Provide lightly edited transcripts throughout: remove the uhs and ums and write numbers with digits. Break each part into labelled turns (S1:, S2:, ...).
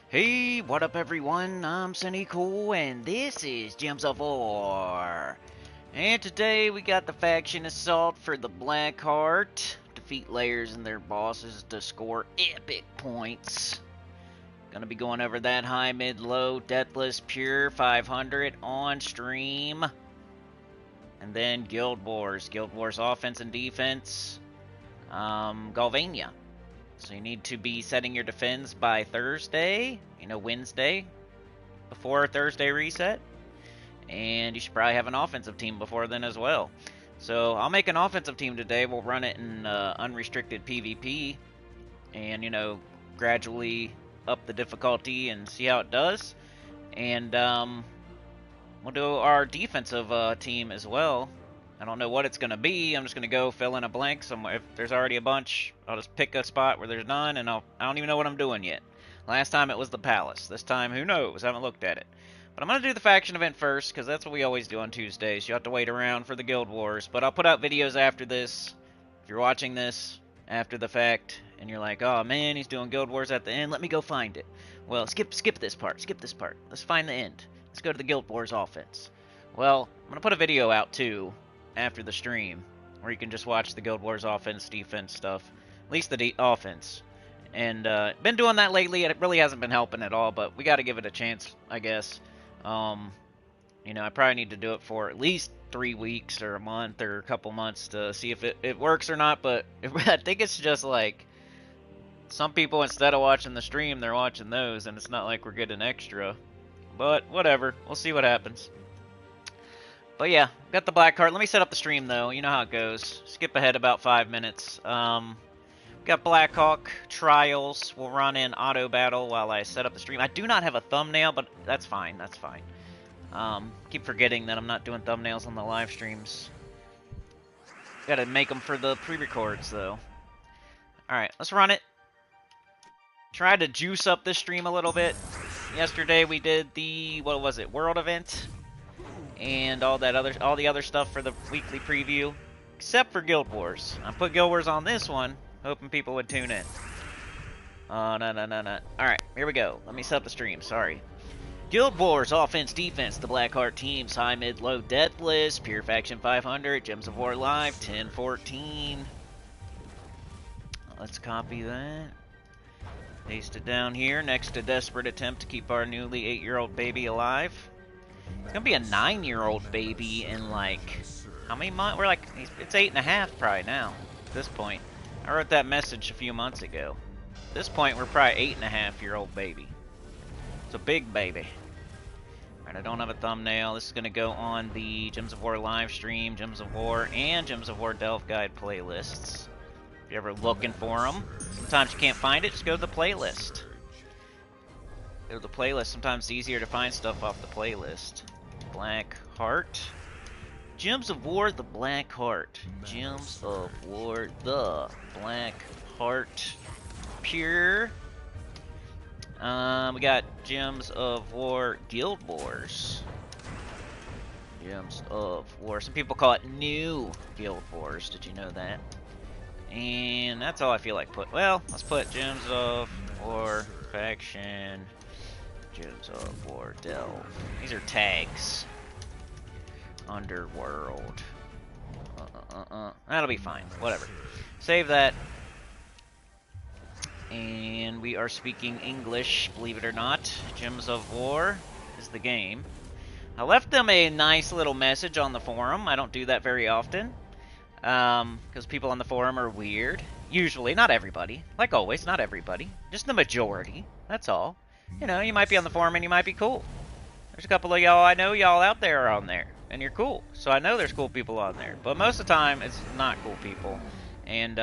S1: Hey, what up everyone? I'm Sony Cool and this is Gems of War. And today we got the faction assault for the Blackheart. Defeat layers and their bosses to score epic points. Gonna be going over that high, mid, low, deathless, pure 500 on stream. And then Guild Wars offense and defense. Galvania. So you need to be setting your defense by Thursday, Wednesday, before Thursday reset. And you should probably have an offensive team before then as well. So I'll make an offensive team today. We'll run it in unrestricted PvP and, gradually up the difficulty and see how it does. And we'll do our defensive team as well. I don't know what it's going to be. I'm just going to go fill in a blank somewhere. If there's already a bunch, I'll just pick a spot where there's none, and I don't even know what I'm doing yet. Last time it was the Palace. This time, who knows? I haven't looked at it. But I'm going to do the faction event first, because that's what we always do on Tuesdays. You have to wait around for the Guild Wars. But I'll put out videos after this. If you're watching this after the fact, and you're like, oh man, he's doing Guild Wars at the end, let me go find it. Well, skip this part. Skip this part. Let's find the end. Let's go to the Guild Wars offense. Well, I'm going to put a video out, too, after the stream, where you can just watch the Guild Wars offense, defense stuff. At least the offense. And been doing that lately. It really hasn't been helping at all, but we got to give it a chance, I guess. I probably need to do it for at least 3 weeks or a month or a couple months to see if it works or not. But I think it's just like some people, instead of watching the stream, they're watching those, and it's not like we're getting extra. But whatever. We'll see what happens. But yeah, got the Blackheart. Let me set up the stream though. You know how it goes. Skip ahead about 5 minutes. Got Blackhawk Trials. We'll run in auto battle while I set up the stream. I do not have a thumbnail, but that's fine. That's fine. Keep forgetting that I'm not doing thumbnails on the live streams. Gotta make them for the pre-records though. Alright, let's run it. Tried to juice up this stream a little bit. Yesterday we did the, what was it, World event? And all the other stuff for the weekly preview, except for Guild Wars. I put Guild Wars on this one, hoping people would tune in. Oh, no. Alright, here we go. Let me set up the stream, sorry. Guild Wars, offense, defense, the Blackheart teams, high, mid, low, deathless, pure faction 500, Gems of War live, 1014. Let's copy that. Paste it down here, next to desperate attempt to keep our newly 8-year-old baby alive. It's gonna be a 9-year-old baby in like, how many months? We're like, it's 8.5 probably now, at this point. I wrote that message a few months ago. At this point, we're probably 8.5-year-old baby. It's a big baby. Alright, I don't have a thumbnail. This is gonna go on the Gems of War live stream, Gems of War, and Gems of War Delve Guide playlists. If you're ever looking for them, sometimes you can't find it, just go to the playlist. Go to the playlist. Sometimes it's easier to find stuff off the playlist. Blackheart. Gems of War, the Blackheart. Gems of War, the Blackheart. Pure. We got Gems of War Guild Wars. Gems of War. Some people call it New Guild Wars. Did you know that? And that's all I feel like put. Well, let's put Gems of War Faction. Gems of War Delve. These are tags. Underworld. That'll be fine. Whatever. Save that. And we are speaking English, believe it or not. Gems of War is the game. I left them a nice little message on the forum. I don't do that very often. Because people on the forum are weird. Usually, not everybody. Like always, not everybody. Just the majority. That's all. You might be on the forum and you might be cool. There's a couple of y'all I know y'all out there are on there. And you're cool. So I know there's cool people on there. But most of the time, it's not cool people. And,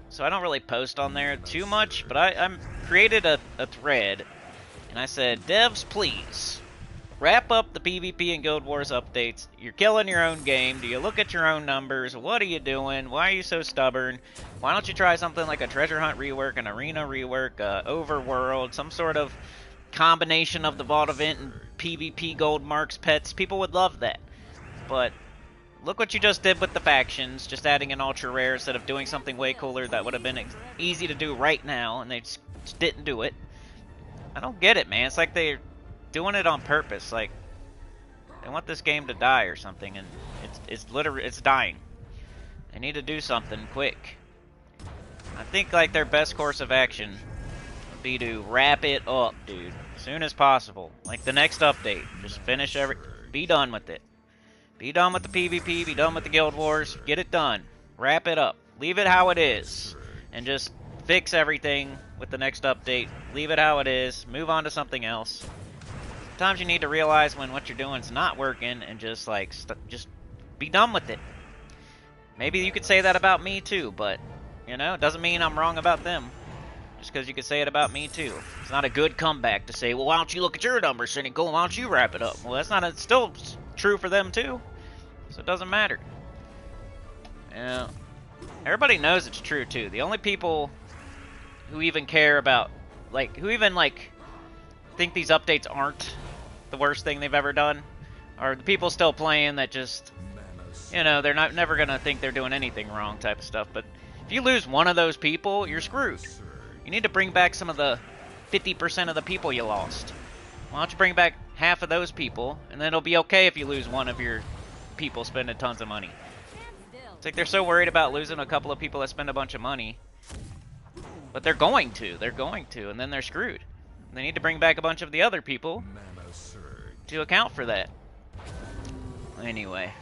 S1: so I don't really post on there too much. But I created a thread. And I said, devs, please. Wrap up the PvP and Guild Wars updates. You're killing your own game. Do you look at your own numbers? What are you doing? Why are you so stubborn? Why don't you try something like a treasure hunt rework, an arena rework, overworld, some sort of combination of the Vault event and PvP gold marks pets? People would love that. But look what you just did with the factions, just adding an ultra rare instead of doing something way cooler that would have been easy to do right now, and they just didn't do it. I don't get it, man. It's like they're doing it on purpose. Like, they want this game to die or something, and it's literally, it's dying. They need to do something quick. I think, like, their best course of action would be to wrap it up, dude. As soon as possible. Like, the next update. Just finish be done with it. Be done with the PvP, be done with the Guild Wars. Get it done. Wrap it up. Leave it how it is. And just fix everything with the next update. Leave it how it is. Move on to something else. Sometimes you need to realize when what you're doing is not working and just, like, just be done with it. Maybe you could say that about me too, but, you know, it doesn't mean I'm wrong about them. Just because you could say it about me too. It's not a good comeback to say, well, why don't you look at your numbers, Cynical? Why don't you wrap it up? Well, that's not, it's still true for them too. So it doesn't matter. Yeah. Everybody knows it's true too. The only people who even care about, like, who even, like, think these updates aren't the worst thing they've ever done are the people still playing that just, you know, they're never gonna think they're doing anything wrong type of stuff. But if you lose one of those people, you're screwed. You need to bring back some of the 50% of the people you lost. Why don't you bring back half of those people, and then it'll be okay if you lose one of your people spending tons of money. It's like they're so worried about losing a couple of people that spend a bunch of money. But they're going to, and then they're screwed. They need to bring back a bunch of the other people to account for that. Anyway.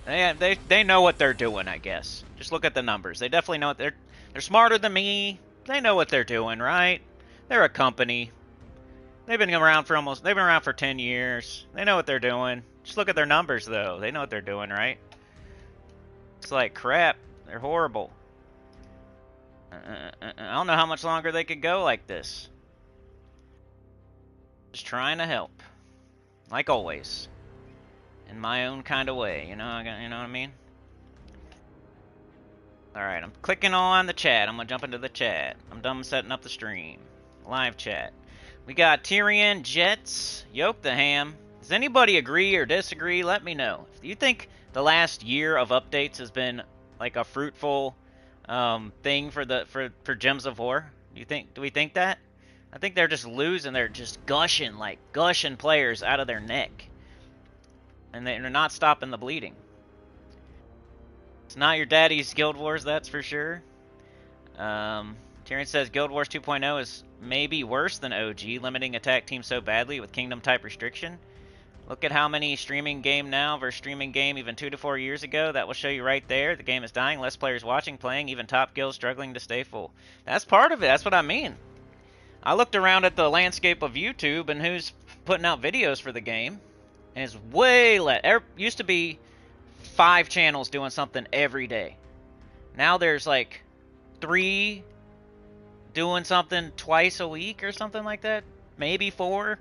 S1: They know what they're doing, I guess. Just look at the numbers. They definitely know what they're smarter than me. They know what they're doing, right? They're a company. They've been around for 10 years. They know what they're doing. Just look at their numbers, though. They know what they're doing, right? It's like crap. They're horrible. I don't know how much longer they could go like this. Just trying to help. Like always. In my own kind of way, you know what I mean? Alright, I'm clicking on the chat. I'm gonna jump into the chat. I'm done setting up the stream. Live chat. We got Tyrion, Jets, Yoke the Ham. Does anybody agree or disagree? Let me know. Do you think the last year of updates has been like a fruitful thing for Gems of War? Do we think that? I think they're just losing. They're just gushing players out of their neck. And they're not stopping the bleeding. It's not your daddy's Guild Wars, that's for sure. Tyrion says Guild Wars 2.0 is maybe worse than OG, limiting attack teams so badly with kingdom type restriction. Look at how many streaming game now versus streaming game even 2 to 4 years ago. That will show you right there. The game is dying, less players watching, playing, even top guilds struggling to stay full. That's part of it. That's what I mean. I looked around at the landscape of YouTube and who's putting out videos for the game. And it's way less. Used to be 5 channels doing something every day. Now there's like 3 doing something twice a week or something like that. Maybe 4.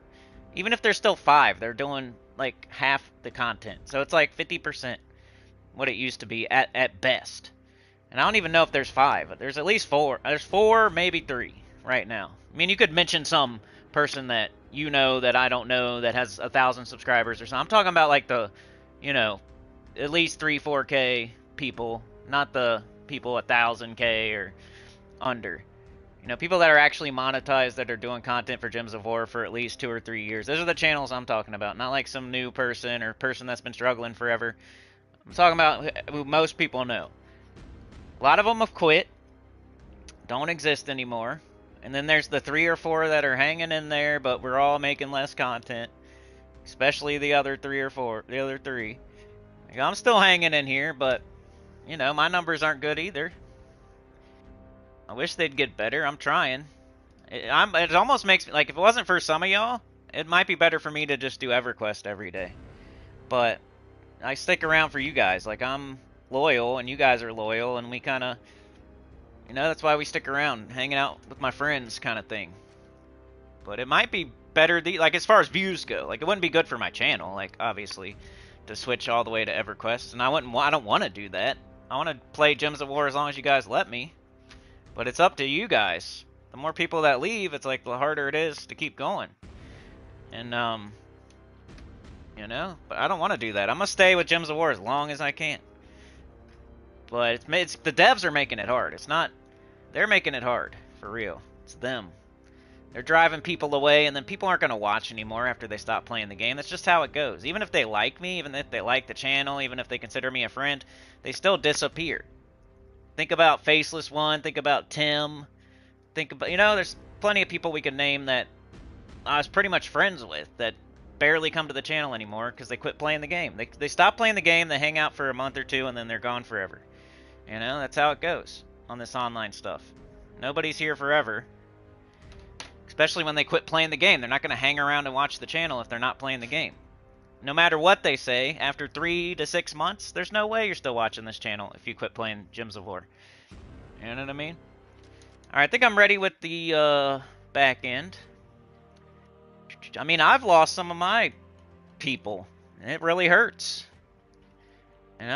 S1: Even if there's still 5, they're doing like half the content. So it's like 50% what it used to be at best. And I don't even know if there's 5. But there's at least 4. There's 4, maybe 3 right now. I mean, you could mention some person that you know that I don't know that has 1,000 subscribers or something. I'm talking about like the, you know, at least 3-4K people, not the people 1,000K or under. You know, people that are actually monetized that are doing content for Gems of War for at least 2 or 3 years. Those are the channels I'm talking about, not like some new person or person that's been struggling forever. I'm talking about who most people know. A lot of them have quit, don't exist anymore. And then there's the 3 or 4 that are hanging in there, but we're all making less content. Especially the other 3 or 4, the other 3. I'm still hanging in here, but, you know, my numbers aren't good either. I wish they'd get better. I'm trying. It almost makes me, like, if it wasn't for some of y'all, it might be better for me to just do EverQuest every day. But I stick around for you guys. Like, I'm loyal, and you guys are loyal, and we kind of, you know, that's why we stick around, hanging out with my friends kind of thing. But it might be better, like, as far as views go. Like, it wouldn't be good for my channel, like, obviously, to switch all the way to EverQuest. And I don't want to do that. I want to play Gems of War as long as you guys let me. But it's up to you guys. The more people that leave, it's like the harder it is to keep going. And, you know, but I don't want to do that. I'm going to stay with Gems of War as long as I can. But the devs are making it hard. It's not, they're making it hard, for real. It's them. They're driving people away, and then people aren't going to watch anymore after they stop playing the game. That's just how it goes. Even if they like me, even if they like the channel, even if they consider me a friend, they still disappear. Think about Faceless One. Think about Tim. Think about, there's plenty of people we could name that I was pretty much friends with that barely come to the channel anymore because they quit playing the game. They stop playing the game, they hang out for a month or two, and then they're gone forever. That's how it goes on this online stuff. Nobody's here forever. Especially when they quit playing the game. They're not going to hang around and watch the channel if they're not playing the game. No matter what they say, after 3 to 6 months, there's no way you're still watching this channel if you quit playing Gems of War. You know what I mean? Alright, I think I'm ready with the back end. I mean, I've lost some of my people, and it really hurts.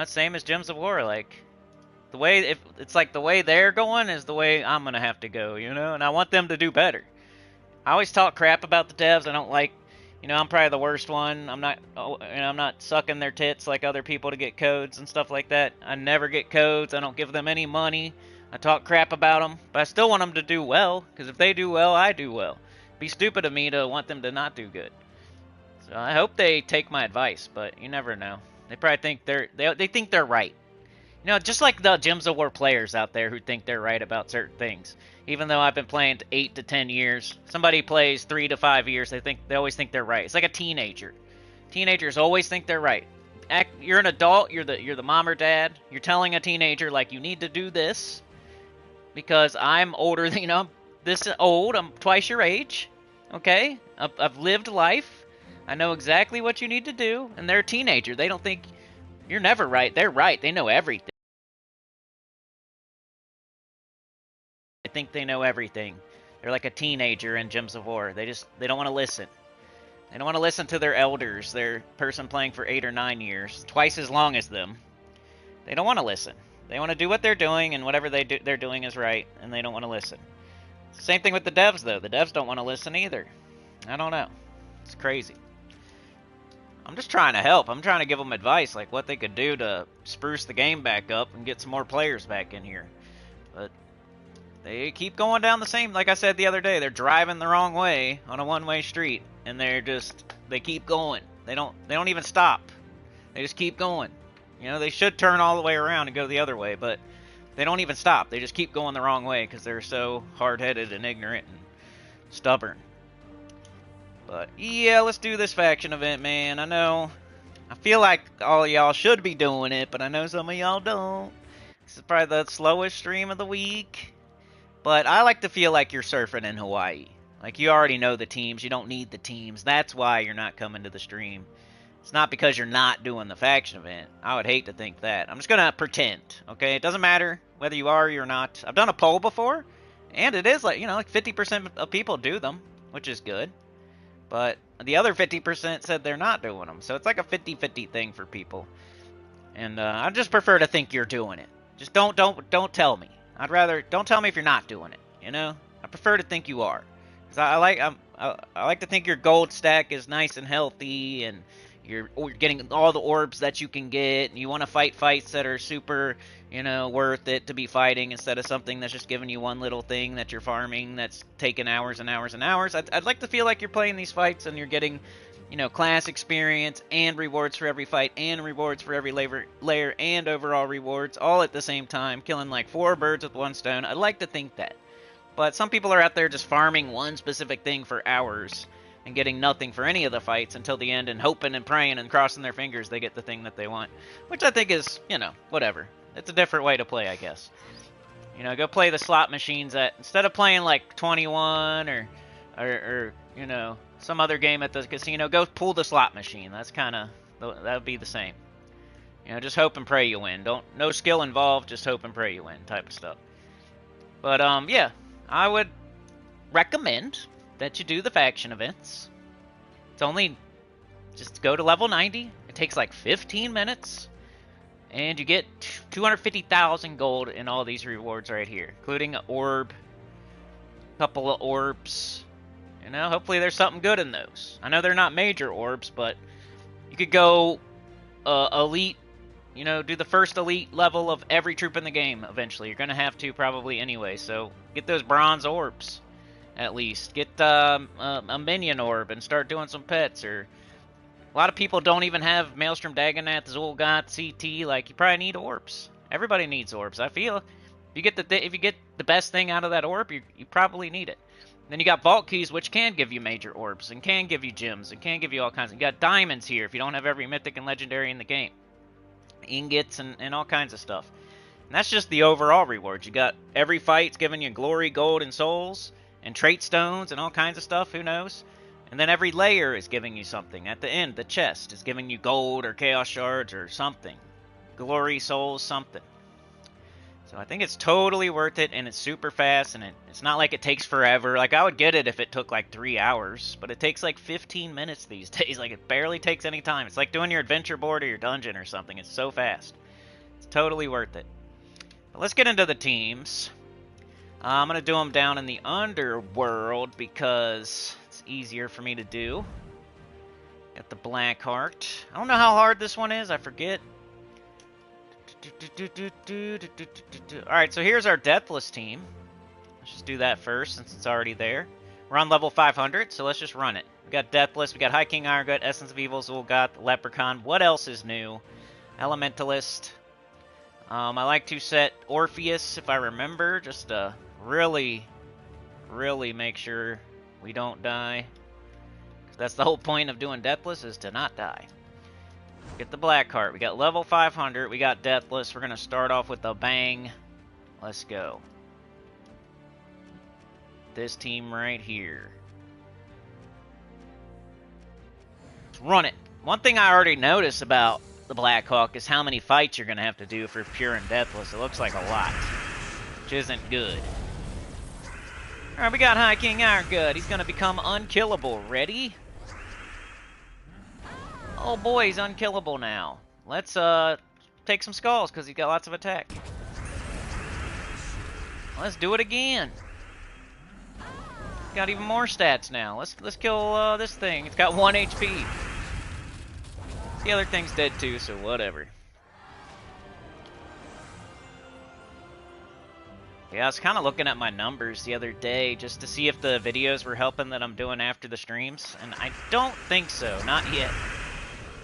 S1: Same as Gems of War. Like, it's like the way they're going is the way I'm going to have to go, And I want them to do better. I always talk crap about the devs. I don't like, I'm probably the worst one. I'm not sucking their tits like other people to get codes and stuff like that. I never get codes. I don't give them any money. I talk crap about them, but I still want them to do well, because if they do well, I do well. It'd be stupid of me to want them to not do good. So I hope they take my advice, but you never know. They probably think they think they're right. Just like the Gems of War players out there who think they're right about certain things. Even though I've been playing 8 to 10 years, somebody plays 3 to 5 years, they always think they're right. It's like a teenager. Teenagers always think they're right. You're an adult, you're the mom or dad. You're telling a teenager, like, you need to do this because I'm older than, this old, I'm twice your age. Okay? I've lived life. I know exactly what you need to do. And they're a teenager. They don't think you're never right. They're right. They know everything. They think they know everything. They're like a teenager in Gems of War. They don't want to listen. They don't want to listen to their elders, their person playing for 8 or 9 years, twice as long as them. They don't want to listen. They want to do what they're doing, and whatever they're doing is right, and they don't want to listen. Same thing with the devs, though. The devs don't want to listen either. I don't know. It's crazy. I'm just trying to help. I'm trying to give them advice, like what they could do to spruce the game back up and get some more players back in here. But they keep going down the same, like I said the other day, they're driving the wrong way on a one-way street, and they keep going. They don't even stop. They just keep going. They should turn all the way around and go the other way, but they don't even stop. They just keep going the wrong way because they're so hard-headed and ignorant and stubborn. But yeah, let's do this faction event, man. I feel like all of y'all should be doing it, but I know some of y'all don't. This is probably the slowest stream of the week. But I like to feel like you're surfing in Hawaii. Like, you already know the teams. You don't need the teams. That's why you're not coming to the stream. It's not because you're not doing the faction event. I would hate to think that. I'm just going to pretend, okay? It doesn't matter whether you are or not. I've done a poll before, and it is like 50% of people do them, which is good. But the other 50% said they're not doing them. So it's like a 50-50 thing for people. And I just prefer to think you're doing it. Just don't tell me. I'd rather don't tell me if you're not doing it. I prefer to think you are, because I like to think your gold stack is nice and healthy, and you're getting all the orbs that you can get, and you want to fight fights that are super, worth it to be fighting, instead of something that's just giving you one little thing that you're farming that's taking hours and hours and hours. I'd like to feel like you're playing these fights and you're getting, class experience and rewards for every fight and rewards for every layer and overall rewards all at the same time, killing like 4 birds with 1 stone. I'd like to think that. But some people are out there just farming one specific thing for hours and getting nothing for any of the fights until the end, and hoping and praying and crossing their fingers they get the thing that they want. Which I think is, whatever. It's a different way to play, I guess. Go play the slot machines instead of playing like 21 or some other game at the casino, go pull the slot machine. That's that would be the same. Just hope and pray you win. No skill involved, just hope and pray you win type of stuff. But yeah, I would recommend that you do the faction events. It's only just go to level 90. It takes like 15 minutes. And you get 250,000 gold in all these rewards right here, including an orb, a couple of orbs. Hopefully there's something good in those. I know they're not major orbs, but you could go elite, do the first elite level of every troop in the game eventually. You're going to have to probably anyway, so get those bronze orbs. at least. Get a minion orb and start doing some pets. Or a lot of people don't even have Maelstrom, Dagonath, Zul'Goth, CT. Like, you probably need orbs. Everybody needs orbs. I feel if you get the best thing out of that orb, you probably need it. Then you got vault keys, which can give you major orbs and can give you gems and can give you all kinds. You got diamonds here if you don't have every mythic and legendary in the game, ingots and all kinds of stuff. And that's just the overall rewards. You got every fight's giving you glory, gold, and souls, and trait stones, and all kinds of stuff. Who knows? And then every layer is giving you something. At the end, the chest is giving you gold or chaos shards or something. Glory, souls, something. So I think it's totally worth it, and it's super fast, and it's not like it takes forever. Like, I would get it if it took like 3 hours, but it takes like 15 minutes these days. Like, it barely takes any time. It's like doing your adventure board or your dungeon or something. It's so fast. It's totally worth it. But let's get into the teams. I'm going to do them down in the underworld because it's easier for me to do. Got the Black Heart. I don't know how hard this one is. I forget. Alright, so here's our Deathless team. Let's just do that first since it's already there. We're on level 500, so let's just run it. We got Deathless, we got High King Irongut, Essence of Evil, Zul'Goth, Leprechaun. What else is new? Elementalist. I like to set Orpheus, if I remember, just to really make sure we don't die. That's the whole point of doing Deathless, is to not die. Get the Black Heart. We got level 500. We got Deathless. We're going to start off with a bang. Let's go. This team right here. Let's run it. One thing I already noticed about the Black Hawk is how many fights you're going to have to do for Pure and Deathless. It looks like a lot, which isn't good. Alright, we got High King Irongut. He's going to become unkillable. Ready? Oh boy, he's unkillable now. Let's take some skulls because he's got lots of attack. Let's do it again. Got even more stats now. Let's kill this thing. It's got 1 HP. The other thing's dead too, so whatever. Yeah, I was kind of looking at my numbers the other day just to see if the videos were helping that I'm doing after the streams, and I don't think so. Not yet.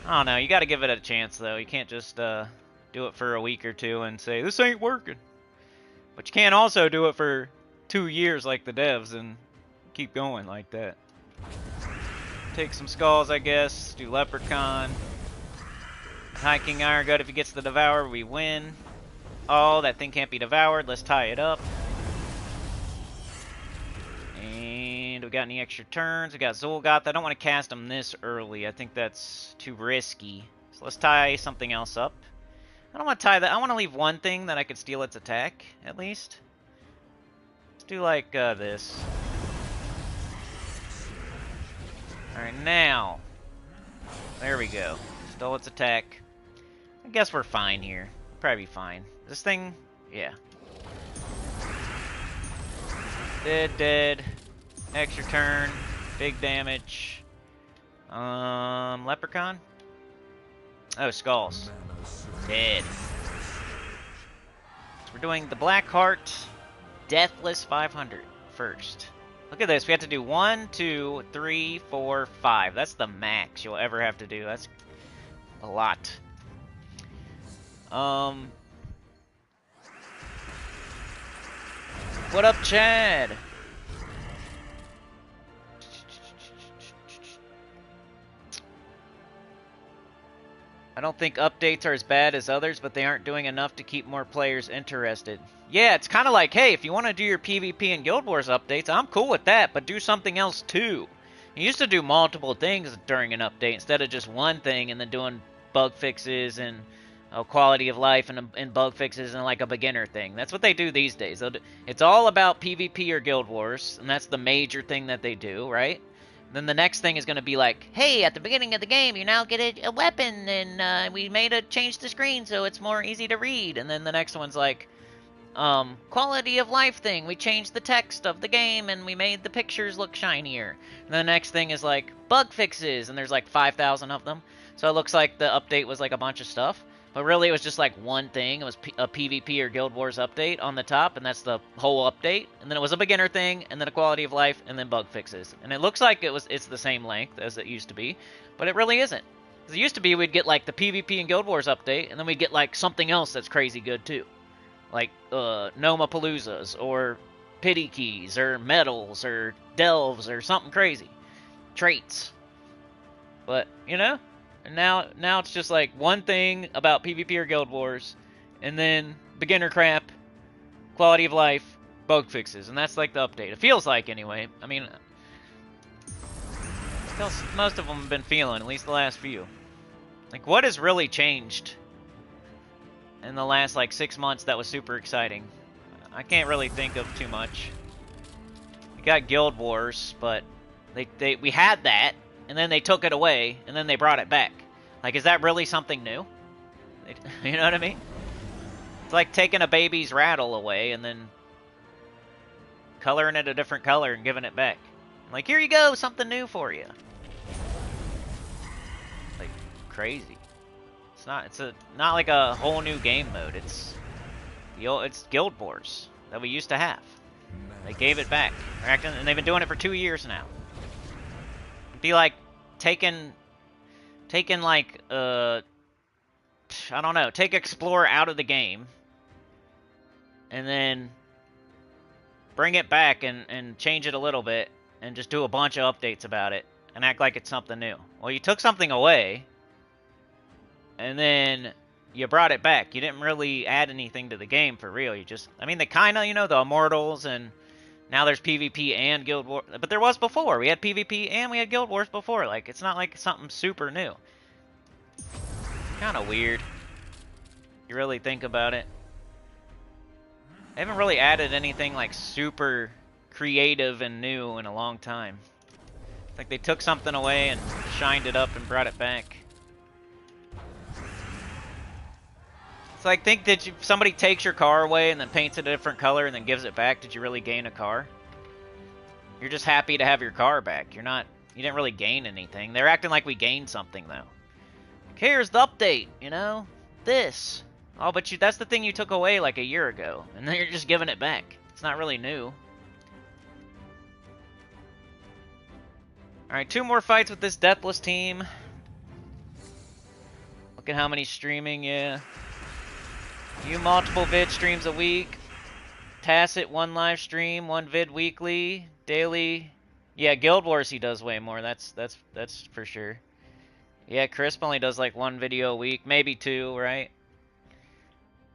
S1: I don't know, you gotta give it a chance though. You can't just do it for a week or two and say, this ain't working. But you can't also do it for 2 years like the devs and keep going like that. Take some skulls, I guess. Do Leprechaun. High King Irongut, if he gets the Devour, we win. Oh, that thing can't be devoured. Let's tie it up. And we got any extra turns? We got Zul'Goth. I don't want to cast him this early. I think that's too risky. So let's tie something else up. I don't want to tie that. I want to leave one thing that I could steal its attack, at least. Let's do like this. Alright, now. There we go. Stole its attack. I guess we're fine here. We'll probably be fine. This thing, yeah. Dead. Extra turn. Big damage. Leprechaun? Oh, skulls. Dead. So we're doing the Black Heart Deathless 500 first. Look at this. We have to do 1, 2, 3, 4, 5. That's the max you'll ever have to do. That's a lot. What up, Chad? I don't think updates are as bad as others, but they aren't doing enough to keep more players interested. Yeah, it's kind of like, hey, if you want to do your PvP and Guild Wars updates, I'm cool with that, but do something else too. You used to do multiple things during an update instead of just one thing and then doing bug fixes and quality of life and bug fixes and like a beginner thing. That's what they do these days. It's all about PvP or Guild Wars, and that's the major thing that they do, right? Then the next thing is going to be like, hey, at the beginning of the game, you now get a weapon, and we made a change the screen so it's more easy to read. And then the next one's like, quality of life thing. We changed the text of the game, and we made the pictures look shinier. And the next thing is like, bug fixes, and there's like 5,000 of them. So it looks like the update was like a bunch of stuff. But really, it was just like one thing. It was a PvP or Guild Wars update on the top, and that's the whole update. And then it was a beginner thing, and then a quality of life, and then bug fixes. And it looks like it's the same length as it used to be, but it really isn't. Because it used to be we'd get like the PvP and Guild Wars update, and then we'd get like something else that's crazy good too. Like Nomapaloozas, or pity keys, or medals, or delves, or something crazy. Traits. But, you know? And now it's just like one thing about PvP or Guild Wars, and then beginner crap, quality of life, bug fixes, and that's like the update. It feels like, anyway. I mean, most of them have been feeling, at least the last few. Like, what has really changed in the last, like, 6 months that was super exciting? I can't really think of too much. We got Guild Wars, but we had that, and then they took it away, and then they brought it back. Like, is that really something new? You know what I mean? It's like taking a baby's rattle away and then coloring it a different color and giving it back. Like, here you go, something new for you. Like, crazy. It's not like a whole new game mode. It's Guild Wars that we used to have. They gave it back. And they've been doing it for 2 years now. It'd be like taking like I don't know, take Explorer out of the game and then bring it back and change it a little bit and just do a bunch of updates about it and act like it's something new. Well, you took something away and then you brought it back. You didn't really add anything to the game for real. You just, I mean, they kind of, you know, the Immortals, and now there's PvP and Guild Wars. But there was before. We had PvP and we had Guild Wars before. Like, it's not like something super new. Kind of weird. You really think about it. They haven't really added anything like super creative and new in a long time. Like they took something away and shined it up and brought it back. It's like, if somebody takes your car away and then paints it a different color and then gives it back, did you really gain a car? You're just happy to have your car back. You didn't really gain anything. They're acting like we gained something though. Like, here's the update, you know? This. Oh, but that's the thing you took away like a year ago, and then you're just giving it back. It's not really new. Alright, 2 more fights with this Deathless team. Look at how many streaming, yeah. You multiple vid streams a week. Tacit 1 live stream, 1 vid weekly. Daily. Yeah, Guild Wars he does way more, that's for sure. Yeah, Crisp only does like 1 video a week, maybe 2, right?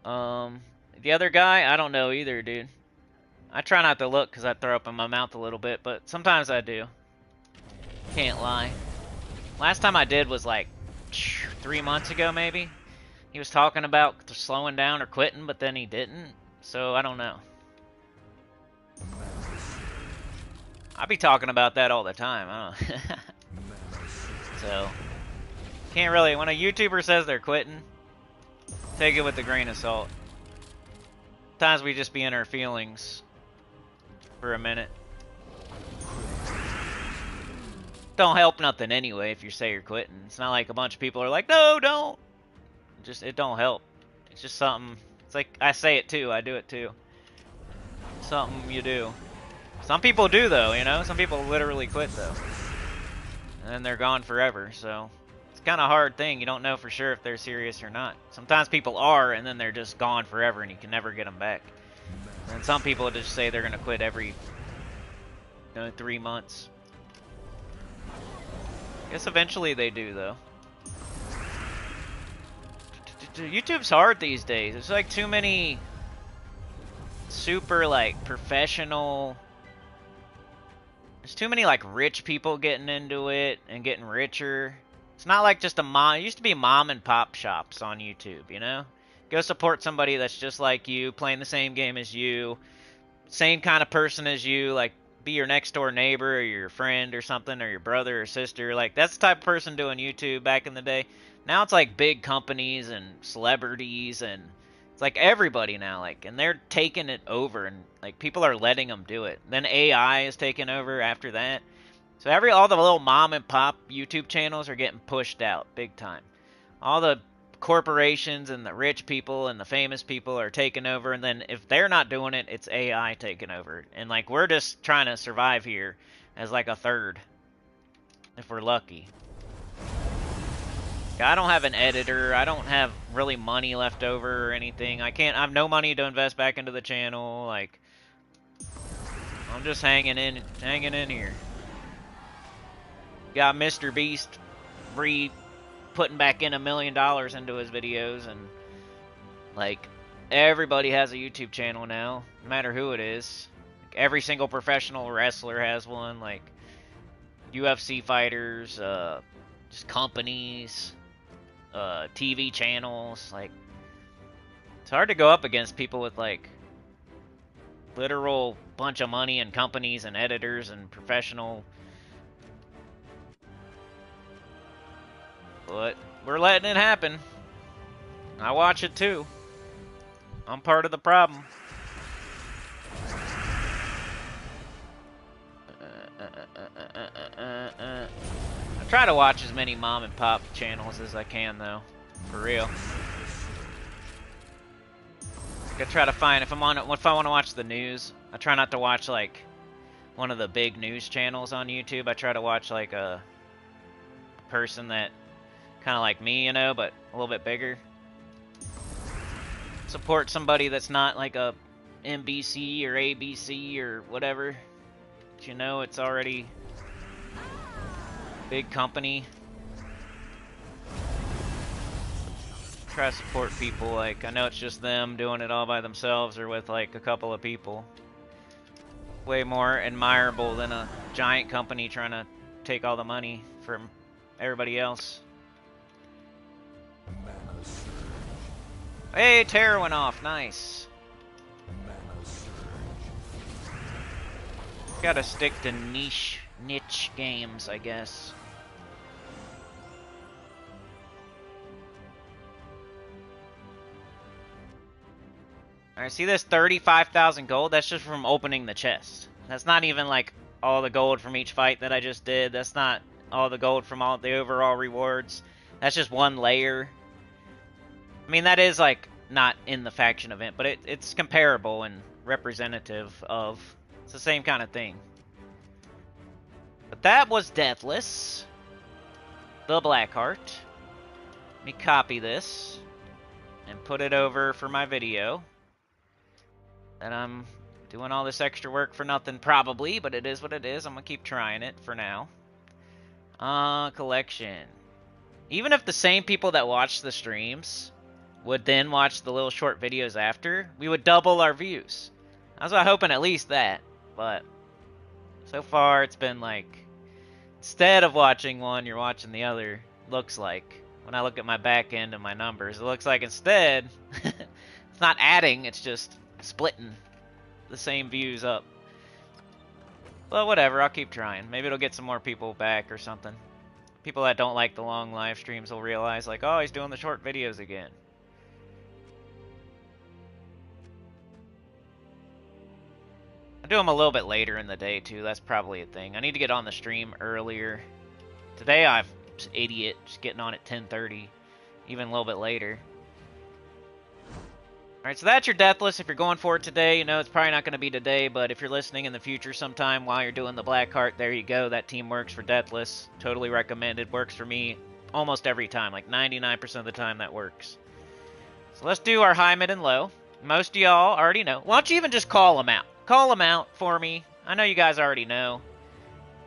S1: The other guy, I don't know either, dude. I try not to look because I throw up in my mouth a little bit, but sometimes I do. Can't lie. Last time I did was like 3 months ago, maybe. He was talking about slowing down or quitting, but then he didn't. So I don't know. I be talking about that all the time. So can't really. When a YouTuber says they're quitting, take it with a grain of salt. Sometimes we just be in our feelings for a minute. Don't help nothing anyway if you say you're quitting. It's not like a bunch of people are like, no, don't. It don't help. It's just something. It's like I say it too. I do it too. Something you do. Some people do though, you know. Some people literally quit though, and then they're gone forever. So it's kind of a hard thing. You don't know for sure if they're serious or not. Sometimes people are, and then they're just gone forever, and you can never get them back. And some people just say they're gonna quit every 3 months. I guess eventually they do though. YouTube's hard these days. There's like too many super like professional. There's too many like rich people getting into it and getting richer. It's not like just it used to be mom and pop shops on YouTube, you know? Go support somebody that's just like you, playing the same game as you, same kind of person as you, like be your next door neighbor or your friend or something, or your brother or sister. Like that's the type of person doing YouTube back in the day. Now it's like big companies and celebrities, and it's like everybody now, like, and they're taking it over, and like people are letting them do it. Then AI is taking over after that. So all the little mom and pop YouTube channels are getting pushed out big time. All the corporations and the rich people and the famous people are taking over, and then if they're not doing it, it's AI taking over. And like we're just trying to survive here as like a third, if we're lucky. I don't have an editor. I don't have really money left over or anything. I have no money to invest back into the channel. Like, I'm just hanging in here. Got Mr. Beast putting back in $1 million into his videos, and like everybody has a YouTube channel now, no matter who it is. Like, every single professional wrestler has one. Like UFC fighters, just companies. TV channels. Like, it's hard to go up against people with like literal bunch of money and companies and editors and professional. But we're letting it happen. I watch it too. I'm part of the problem. I try to watch as many mom and pop channels as I can, though. For real. I try to find if I want to watch the news. I try not to watch like one of the big news channels on YouTube. I try to watch like a person that kind of like me, you know, but a little bit bigger. Support somebody that's not like a NBC or ABC or whatever. But you know, it's already big company. Try to support people. Like, I know it's just them doing it all by themselves or with like a couple of people. Way more admirable than a giant company trying to take all the money from everybody else. Hey, terror went off. Nice. Gotta stick to niche games, I guess. Alright, see this 35,000 gold? That's just from opening the chest. That's not even like all the gold from each fight that I just did. That's not all the gold from all the overall rewards. That's just one layer. I mean, that is like not in the faction event, but it's comparable and representative of. It's the same kind of thing. But that was Deathless. The Blackheart. Let me copy this and put it over for my video. And I'm doing all this extra work for nothing, probably, but it is what it is. I'm going to keep trying it for now. Collection. Even if the same people that watch the streams would then watch the little short videos after, we would double our views. I was hoping at least that, but so far it's been like, instead of watching one, you're watching the other, looks like. When I look at my back end and my numbers, it looks like instead, it's not adding, it's just splitting the same views up. Well, whatever, I'll keep trying. Maybe it'll get some more people back or something. People that don't like the long live streams will realize, like, oh, he's doing the short videos again. I do them a little bit later in the day, too. That's probably a thing. I need to get on the stream earlier. Today, I'm just idiot, just getting on at 10:30, even a little bit later. Alright, so that's your Deathless. If you're going for it today, you know, it's probably not going to be today, but if you're listening in the future sometime while you're doing the Blackheart, there you go. That team works for Deathless. Totally recommended. Works for me almost every time. Like 99% of the time that works. So let's do our high, mid, and low. Most of y'all already know. Why don't you even just call them out? Call them out for me. I know you guys already know.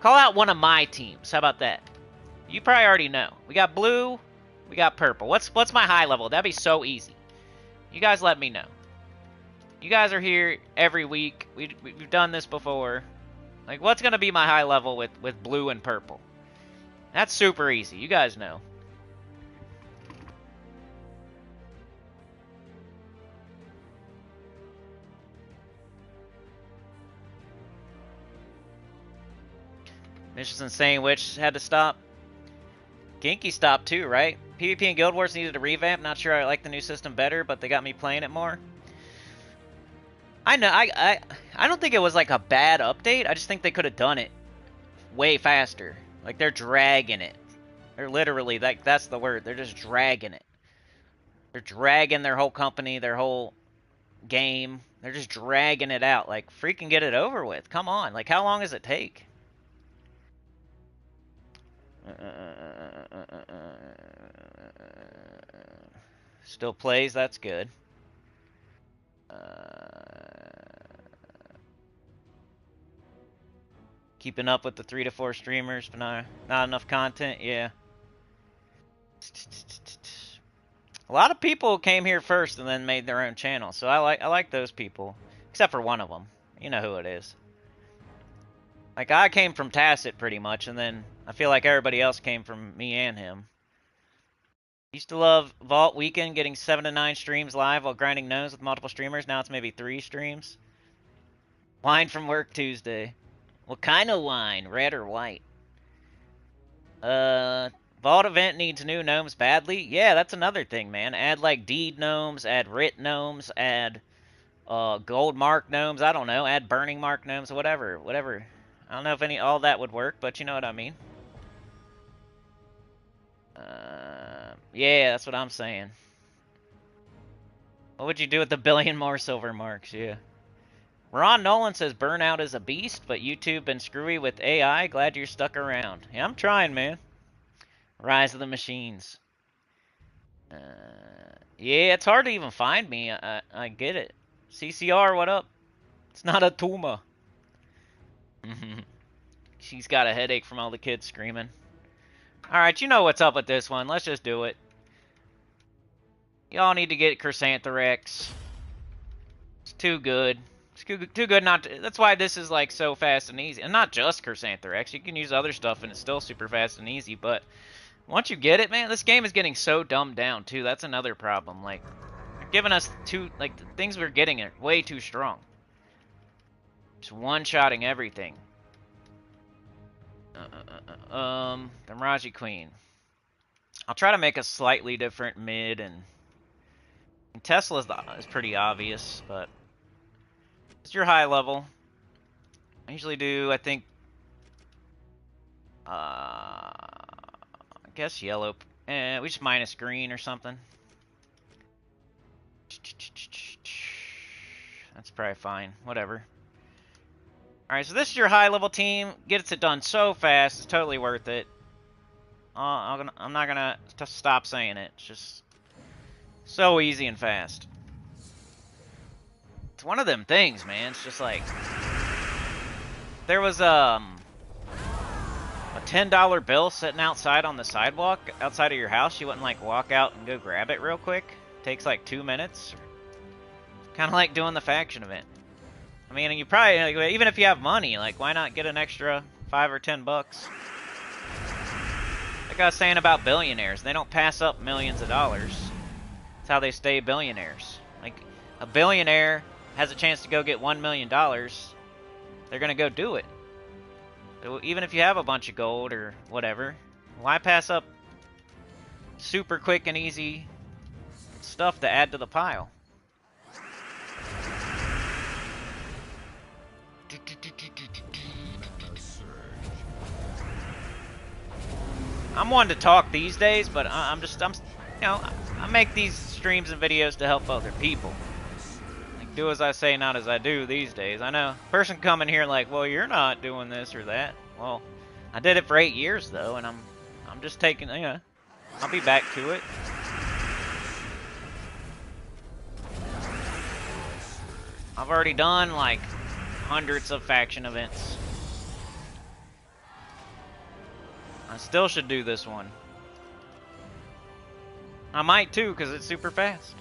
S1: Call out one of my teams. How about that? You probably already know. We got blue. We got purple. What's my high level? That'd be so easy. You guys let me know. You guys are here every week. We've done this before. Like, what's going to be my high level with blue and purple? That's super easy. You guys know. Missions Insane Witch had to stop. Genki stopped too, right? PvP and Guild Wars needed a revamp. Not sure I like the new system better, but they got me playing it more. I know. I don't think it was like a bad update. I just think they could have done it way faster. Like, they're dragging it. They're literally, like, that's the word. They're just dragging it. They're dragging their whole company, their whole game. They're just dragging it out. Like, freaking get it over with. Come on. Like, how long does it take? Still plays. That's good. Keeping up with the 3 to 4 streamers, but not enough content. Yeah. A lot of people came here first and then made their own channel, so I like those people, except for one of them. You know who it is. Like, I came from Tacit pretty much, and then I feel like everybody else came from me and him. Used to love Vault Weekend, getting 7 to 9 streams live while grinding gnomes with multiple streamers. Now it's maybe 3 streams. Wine from work Tuesday. What kind of wine? Red or white? Vault event needs new gnomes badly. Yeah, that's another thing, man. Add like deed gnomes, add writ gnomes, add gold mark gnomes. I don't know. Add burning mark gnomes. Whatever. I don't know if all that would work, but you know what I mean. Yeah, that's what I'm saying. What would you do with the billion more silver marks? Yeah. Ron Nolan says Burnout is a beast, but YouTube been screwy with AI. Glad you're stuck around. Yeah, I'm trying, man. Rise of the Machines. Yeah, it's hard to even find me. I get it. CCR, what up? It's not a tumor. She's got a headache from all the kids screaming. Alright, you know what's up with this one. Let's just do it. Y'all need to get Chrysantherax. It's too good. It's too good not to... That's why this is like so fast and easy. And not just Chrysantherax. You can use other stuff and it's still super fast and easy. But once you get it, man, this game is getting so dumbed down too. That's another problem. Like, they're giving us the things we're getting are way too strong. Just one-shotting everything. The Miraji Queen. I'll try to make a slightly different mid, and Tesla is pretty obvious, but it's your high level. I usually do, I think, I guess yellow. We just minus green or something. That's probably fine. Whatever. Alright, so this is your high-level team. Gets it done so fast. It's totally worth it. I'm not gonna stop saying it. It's just so easy and fast. It's one of them things, man. It's just like... There was, a $10 bill sitting outside on the sidewalk outside of your house. You wouldn't, like, walk out and go grab it real quick. Takes, like, 2 minutes. Kind of like doing the faction event. I mean, you probably, like, even if you have money, like, why not get an extra 5 or 10 bucks? Like I was saying about billionaires, they don't pass up millions of dollars. That's how they stay billionaires. Like, a billionaire has a chance to go get $1 million, they're gonna go do it. So even if you have a bunch of gold or whatever, why pass up super quick and easy stuff to add to the pile? I'm one to talk these days, but I'm you know, I make these streams and videos to help other people. Like, do as I say, not as I do these days. I know, person coming here like, well, you're not doing this or that. Well, I did it for 8 years though, and I'm just taking, you know, I'll be back to it. I've already done like hundreds of faction events. I still should do this one. I might too, because it's super fast.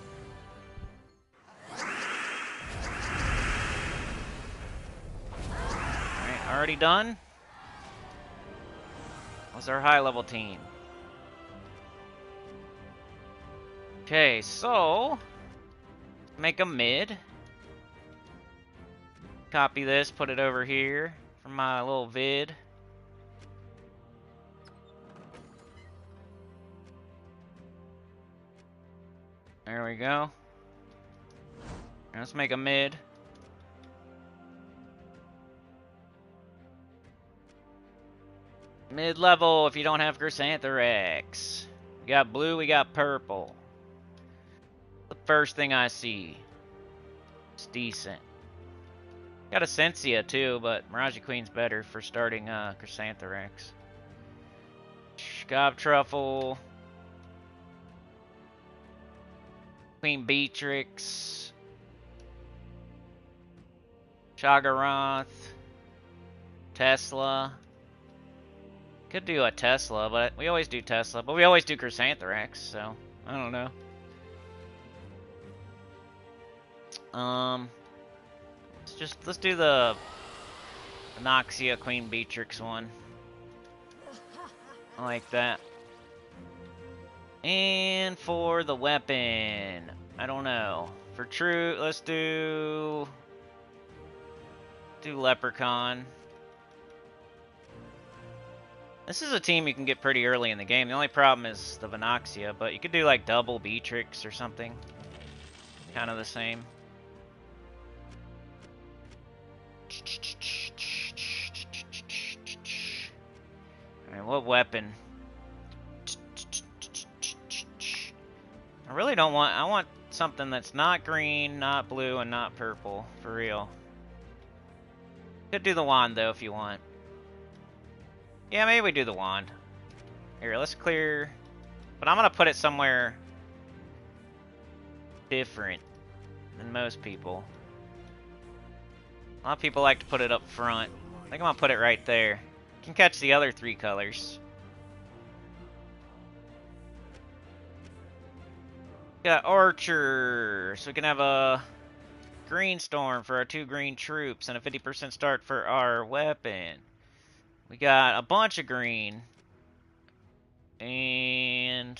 S1: Alright, already done? What's our high level team? Okay, so make a mid. Copy this, put it over here for my little vid. There we go. Let's make a mid. Mid-level if you don't have Chrysantherax. We got blue, we got purple. The first thing I see. It's decent. Got a Sensia too, but Mirage Queen's better for starting Chrysantherax. Gob Truffle. Queen Beatrix. Shagaroth. Tesla. Could do a Tesla, but we always do Tesla. But we always do Chrysantherax, so I don't know. Let's do the Anoxia Queen Beatrix one. I like that. And for the weapon, I don't know. For true, let's do Leprechaun. This is a team you can get pretty early in the game. The only problem is the Venoxia, but you could do like double Beatrix or something. Kind of the same. Alright, what weapon? I really don't want... I want something that's not green, not blue, and not purple. For real. Could do the wand, though, if you want. Yeah, maybe we do the wand. Here, let's clear... But I'm gonna put it somewhere different than most people. A lot of people like to put it up front. I think I'm gonna put it right there. You can catch the other 3 colors. Got Archer, so we can have a green storm for our 2 green troops and a 50% start for our weapon. We got a bunch of green and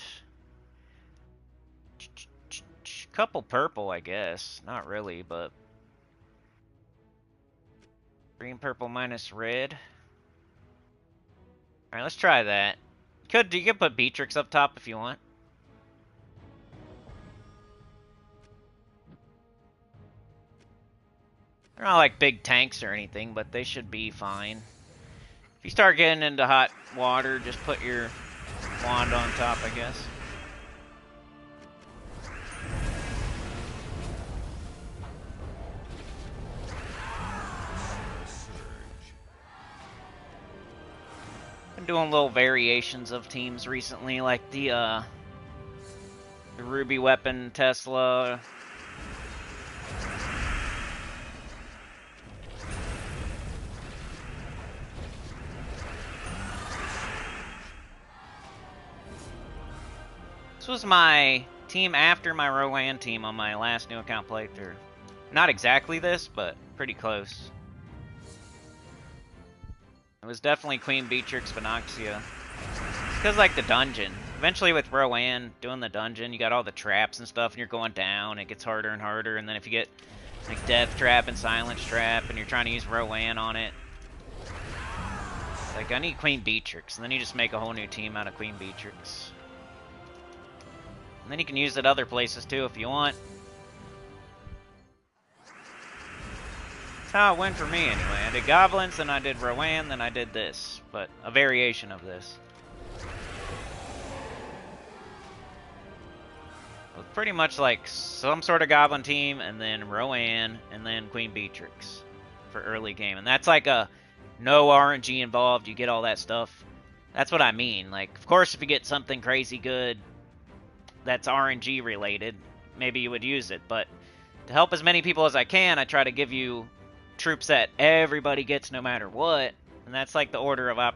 S1: a couple purple, I guess. Not really, but green, purple minus red. All right, let's try that. You could put Beatrix up top if you want. They're not like big tanks or anything, but they should be fine. If you start getting into hot water, just put your wand on top, I guess. Been doing little variations of teams recently, like the Ruby Weapon Tesla. This was my team after my Rowan team on my last new account playthrough. Not exactly this, but pretty close. It was definitely Queen Beatrix Venoxia. It's because, like, the dungeon. Eventually with Rowan, doing the dungeon, you got all the traps and stuff, and you're going down. It gets harder and harder, and then if you get, like, Death Trap and Silence Trap, and you're trying to use Rowan on it, like, I need Queen Beatrix, and then you just make a whole new team out of Queen Beatrix. And then you can use it other places, too, if you want. That's how it went for me, anyway. I did Goblins, then I did Rowan, then I did this. But a variation of this. Well, pretty much like some sort of Goblin team, and then Rowan, and then Queen Beatrix for early game. And that's like a no RNG involved, you get all that stuff. That's what I mean. Like, of course, if you get something crazy good that's RNG related, maybe you would use it. But to help as many people as I can, I try to give you troops that everybody gets no matter what, and that's like the order of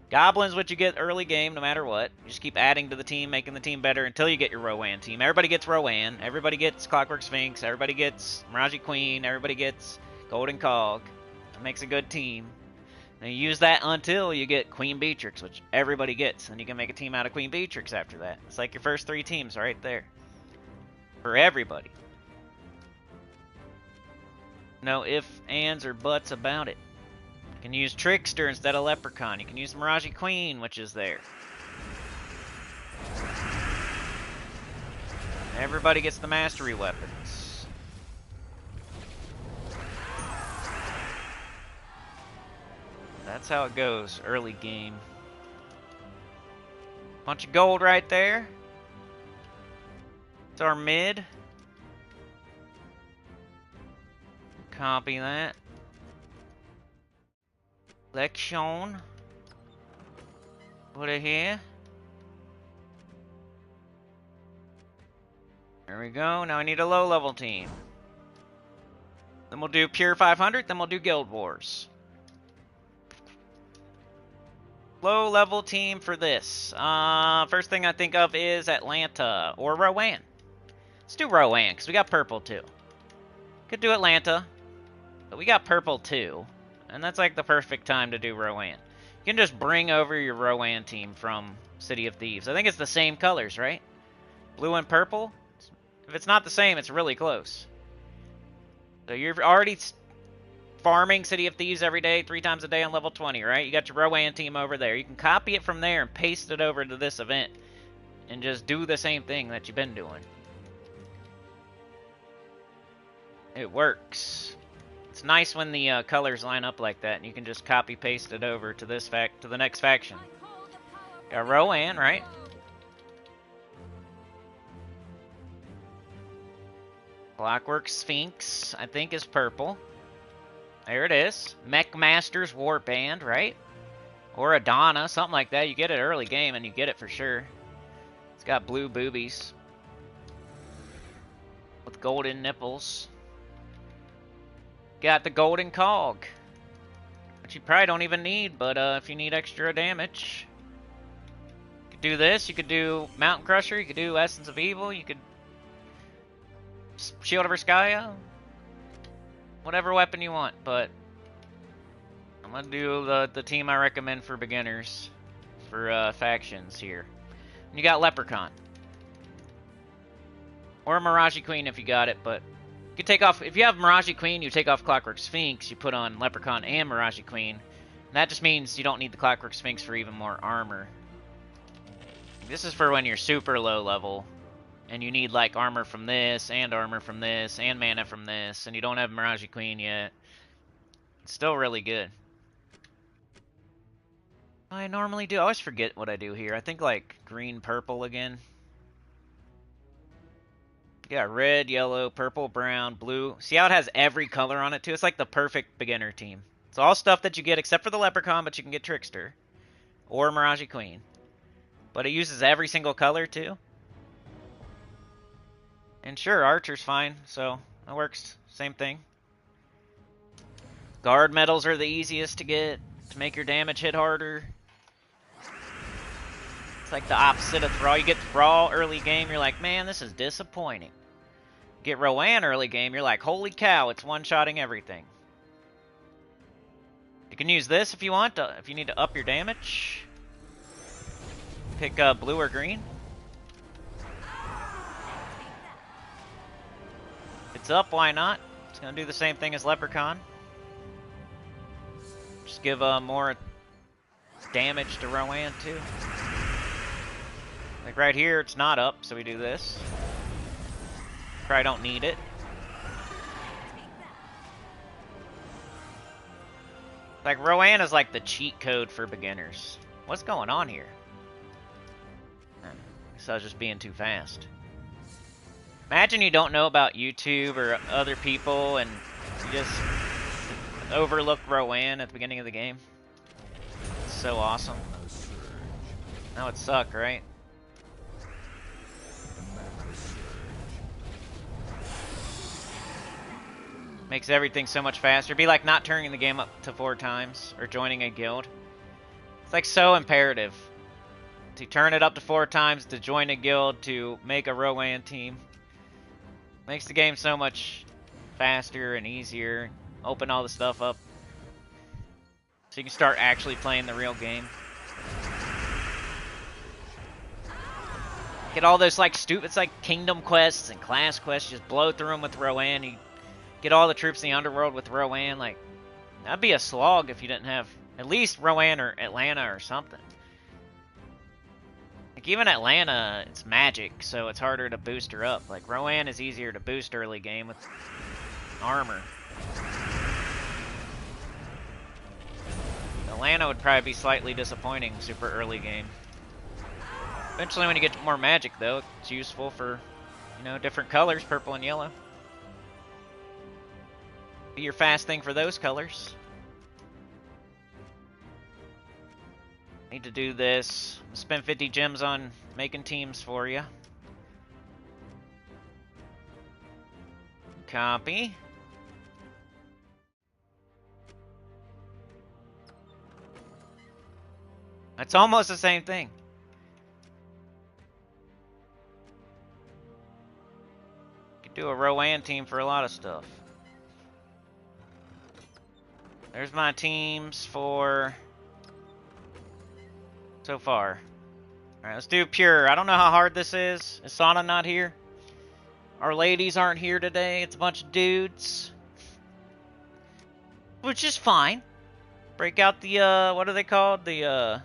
S1: Goblins, what you get early game no matter what. You just keep adding to the team, making the team better until you get your Rowan team. Everybody gets Rowan, everybody gets Clockwork Sphinx, everybody gets Mirage Queen, everybody gets Golden Cog. It makes a good team. And you use that until you get Queen Beatrix, which everybody gets, and you can make a team out of Queen Beatrix after that. It's like your first 3 teams right there for everybody. No ifs, ands, or buts about it. You can use Trickster instead of Leprechaun. You can use Mirage Queen, which is there. Everybody gets the mastery weapons. That's how it goes early game. Bunch of gold right there. It's our mid. Copy that. Lection. Put it here. There we go. Now I need a low-level team. Then we'll do Pure 500, then we'll do Guild Wars. Low-level team for this. First thing I think of is Atlanta or Rowan. Let's do Rowan, because we got purple too. Could do Atlanta, but we got purple too. And that's like the perfect time to do Rowan. You can just bring over your Rowan team from City of Thieves. I think it's the same colors, right? Blue and purple. If it's not the same, it's really close. So you're already farming City of Thieves every day, 3 times a day on level 20, right? You got your Rowan team over there. You can copy it from there and paste it over to this event. And just do the same thing that you've been doing. It works. It's nice when the colors line up like that, and you can just copy paste it over to this to the next faction. Got Rowan, right? Clockwork Sphinx, I think, is purple. There it is. Mech Masters War Band, right? Or Adana, something like that. You get it early game, and you get it for sure. It's got blue boobies with golden nipples. Got the golden cog, which you probably don't even need, but if you need extra damage, you could do this. You could do Mountain Crusher. You could do Essence of Evil. You could Shield of Erskaya. Whatever weapon you want, but I'm gonna do the team I recommend for beginners for factions here. And you got Leprechaun or Mirage Queen if you got it, but you can take off, if you have Mirage Queen, you take off Clockwork Sphinx, you put on Leprechaun and Mirage Queen. And that just means you don't need the Clockwork Sphinx for even more armor. This is for when you're super low level, and you need like armor from this, and armor from this, and mana from this, and you don't have Mirage Queen yet. It's still really good. I normally do, I always forget what I do here. I think like green, purple again. You got red, yellow, purple, brown, blue. See how it has every color on it too? It's like the perfect beginner team. It's all stuff that you get except for the Leprechaun, but you can get Trickster. Or Mirage Queen. But it uses every single color too. And sure, Archer's fine, so that works. Same thing. Guard medals are the easiest to get to make your damage hit harder. It's like the opposite of Thrall. You get Thrall early game, you're like, man, this is disappointing. Get Rowan early game, you're like, holy cow, it's one-shotting everything. You can use this if you want, if you need to up your damage. Pick blue or green. It's up, why not? It's going to do the same thing as Leprechaun. Just give more damage to Rowan too. Like right here, it's not up, so we do this. Probably don't need it. Like Rowan is like the cheat code for beginners. What's going on here? I guess I was just being too fast. Imagine you don't know about YouTube or other people and you just overlook Rowan at the beginning of the game. It's so awesome. That would suck, right? Makes everything so much faster. It'd be like not turning the game up to 4 times or joining a guild. It's like so imperative to turn it up to 4 times, to join a guild, to make a Rowan team. Makes the game so much faster and easier. Open all the stuff up so you can start actually playing the real game. Get all those like stupid, it's like kingdom quests and class quests. Just blow through them with Rowan. You get all the troops in the underworld with Rowan. Like, that'd be a slog if you didn't have at least Rowan or Atlanta or something. Like, even Atlanta, it's magic, so it's harder to boost her up. Like, Rowan is easier to boost early game with armor. Atlanta would probably be slightly disappointing super early game. Eventually, when you get more magic, though, it's useful for, know, different colors, purple and yellow. Be your fast thing for those colors. Need to do this. Spend 50 gems on making teams for you. Copy. That's almost the same thing. Could do a Rowan team for a lot of stuff. There's my teams for so far. Alright, let's do pure. I don't know how hard this is. Is Sana not here? Our ladies aren't here today. It's a bunch of dudes. Which is fine. Break out the, what are they called? The,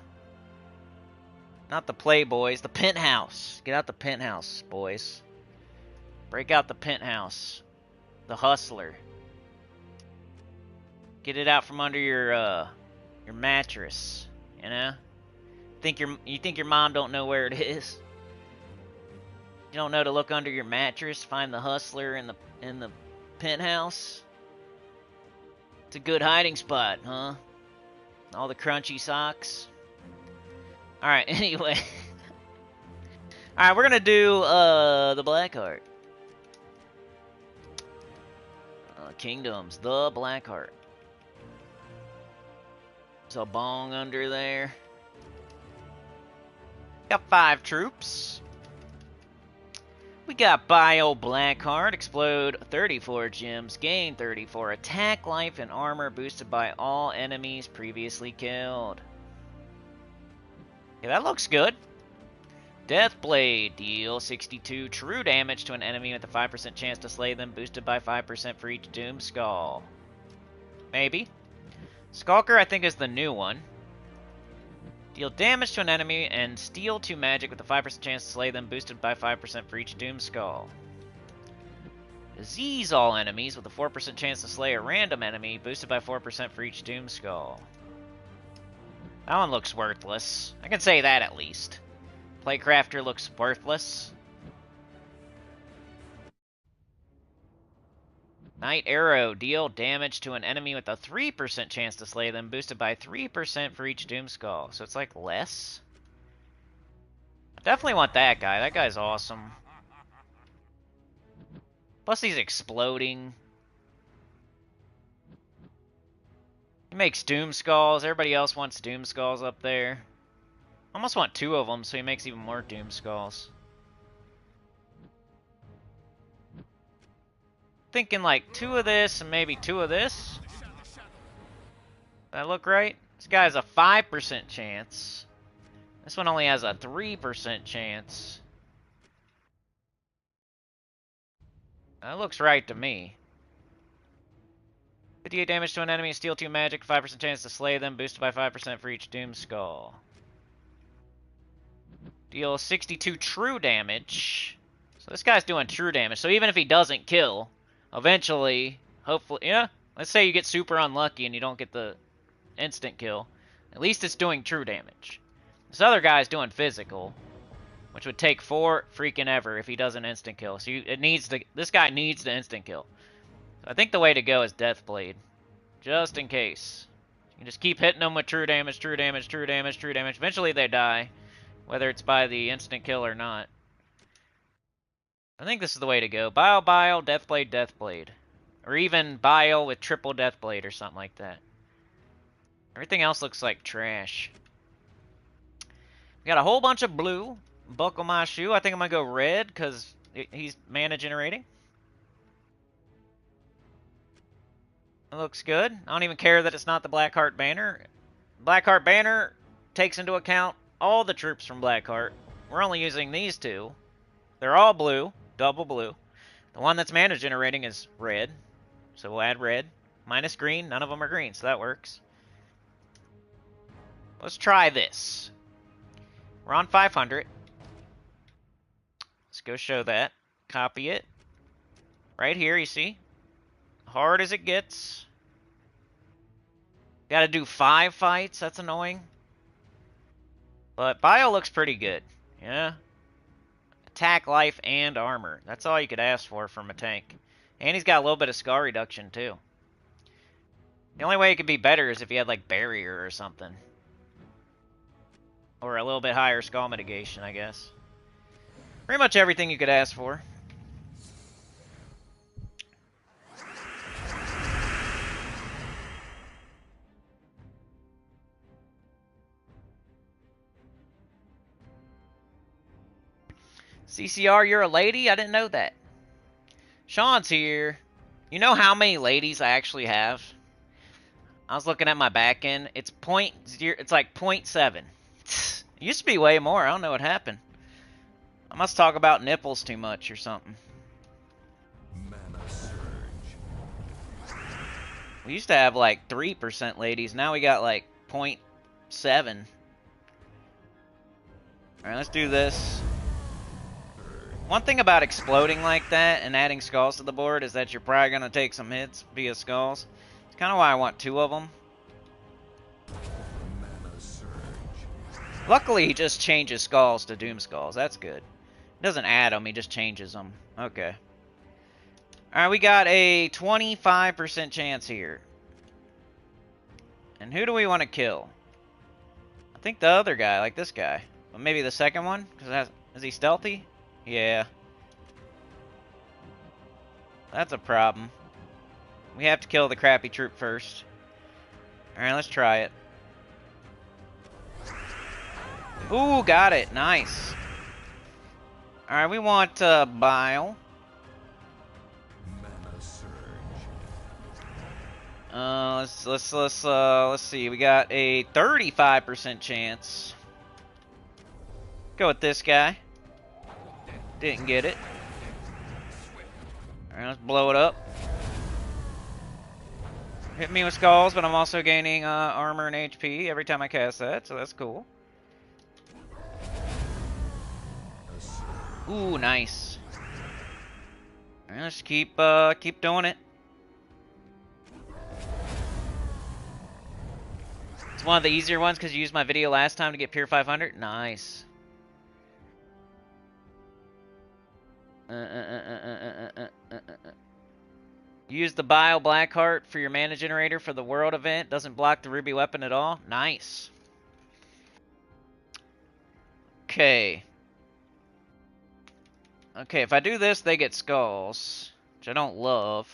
S1: not the Playboys, the penthouse. Get out the penthouse, boys. Break out the penthouse. The hustler. Get it out from under your mattress, you know? You think your mom don't know where it is? You don't know to look under your mattress, find the hustler in the penthouse? It's a good hiding spot, huh? All the crunchy socks. Alright, anyway. Alright, we're gonna do the Blackheart. Kingdoms, the Blackheart. There's a bong under there. Got 5 troops. We got Bio Blackheart, explode 34 gems, gain 34 attack, life, and armor boosted by all enemies previously killed. Yeah, that looks good. Deathblade, deal 62 true damage to an enemy with a 5% chance to slay them, boosted by 5% for each Doom Skull. Maybe. Skulker, I think, is the new one. Deal damage to an enemy and steal 2 magic with a 5% chance to slay them, boosted by 5% for each Doom Skull. Disease all enemies with a 4% chance to slay a random enemy, boosted by 4% for each Doom Skull. That one looks worthless. I can say that at least. Playcrafter looks worthless. Night Arrow, deal damage to an enemy with a 3% chance to slay them, boosted by 3% for each Doom Skull. So it's like less? I definitely want that guy. That guy's awesome. Plus he's exploding. He makes Doom Skulls. Everybody else wants Doom Skulls up there. I almost want 2 of them so he makes even more Doom Skulls. Thinking like 2 of this and maybe 2 of this. That look right? This guy has a 5% chance. This one only has a 3% chance. That looks right to me. 58 damage to an enemy, steal 2 magic, 5% chance to slay them, boosted by 5% for each Doom Skull. Deal 62 true damage. So this guy's doing true damage. So even if he doesn't kill, eventually, hopefully, yeah, let's say you get super unlucky and you don't get the instant kill. At least it's doing true damage. This other guy's doing physical, which would take 4 freaking ever if he does an instant kill. So this guy needs the instant kill. So I think the way to go is Deathblade, just in case. You can just keep hitting them with true damage, true damage, true damage, true damage. Eventually they die, whether it's by the instant kill or not. I think this is the way to go. Bile, Deathblade, Deathblade. Or even Bile with triple Deathblade or something like that. Everything else looks like trash. We got a whole bunch of blue. Buckle my shoe. I think I'm going to go red because he's mana generating. It looks good. I don't even care that it's not the Blackheart banner. Blackheart banner takes into account all the troops from Blackheart. We're only using these 2. They're all blue. Double blue. The one that's mana generating is red. So we'll add red. Minus green. None of them are green, so that works. Let's try this. We're on 500. Let's go show that. Copy it. Right here, you see? Hard as it gets. Gotta do 5 fights. That's annoying. But Bio looks pretty good. Yeah. attack, life, and armor. That's all you could ask for from a tank. And he's got a little bit of skull reduction, too. The only way it could be better is if he had, like, barrier or something. Or a little bit higher skull mitigation, I guess. Pretty much everything you could ask for. CCR, you're a lady? I didn't know that. Sean's here. You know how many ladies I actually have? I was looking at my back end. It's it's like 0.7. It used to be way more. I don't know what happened. I must talk about nipples too much or something.
S2: Mana surge.
S1: We used to have like 3% ladies. Now we got like 0.7. Alright, let's do this. One thing about exploding like that and adding skulls to the board is that you're probably going to take some hits via skulls. It's kind of why I want 2 of them.
S2: Mana surge.
S1: Luckily, he just changes skulls to Doom Skulls. That's good. He doesn't add them, he just changes them. Okay. Alright, we got a 25% chance here. And who do we want to kill? I think the other guy, like this guy. But maybe the second one? Because is he stealthy? Yeah. That's a problem. We have to kill the crappy troop first. Alright, let's try it. Ooh, got it. Nice. Alright, we want Bile.
S2: Mana surge.
S1: Let's see. We got a 35% chance. Go with this guy. Didn't get it. Alright, let's blow it up. Hit me with skulls, but I'm also gaining armor and HP every time I cast that, so that's cool. Ooh, nice. Alright, let's keep doing it. It's one of the easier ones because you used my video last time to get Pure 500. Nice. Use the Bile Blackheart for your mana generator for the world event. Doesn't block the ruby weapon at all. Nice. Okay. Okay, if I do this, they get skulls, which I don't love.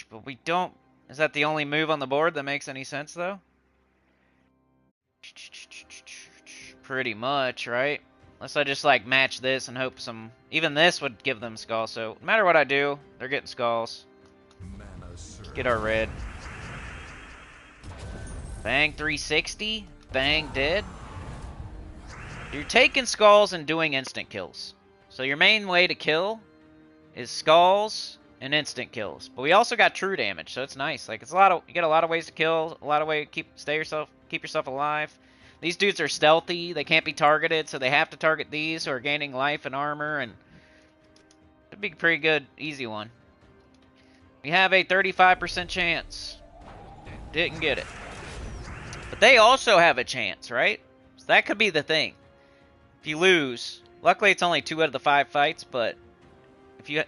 S1: But we don't... Is that the only move on the board that makes any sense, though? Pretty much, right? Unless I just, like, match this and hope some... Even this would give them skulls, so no matter what I do, they're getting skulls. Let's get our red. Bang, 360. Bang, dead. You're taking skulls and doing instant kills. So your main way to kill is skulls and instant kills. But we also got true damage, so it's nice. Like it's you get a lot of ways to kill, a lot of ways to keep yourself alive. These dudes are stealthy, they can't be targeted, so they have to target these who are gaining life and armor, and it'd be a pretty good, easy one. We have a 35% chance. Didn't get it. But they also have a chance, right? So that could be the thing. If you lose, luckily it's only 2 out of the 5 fights, but if you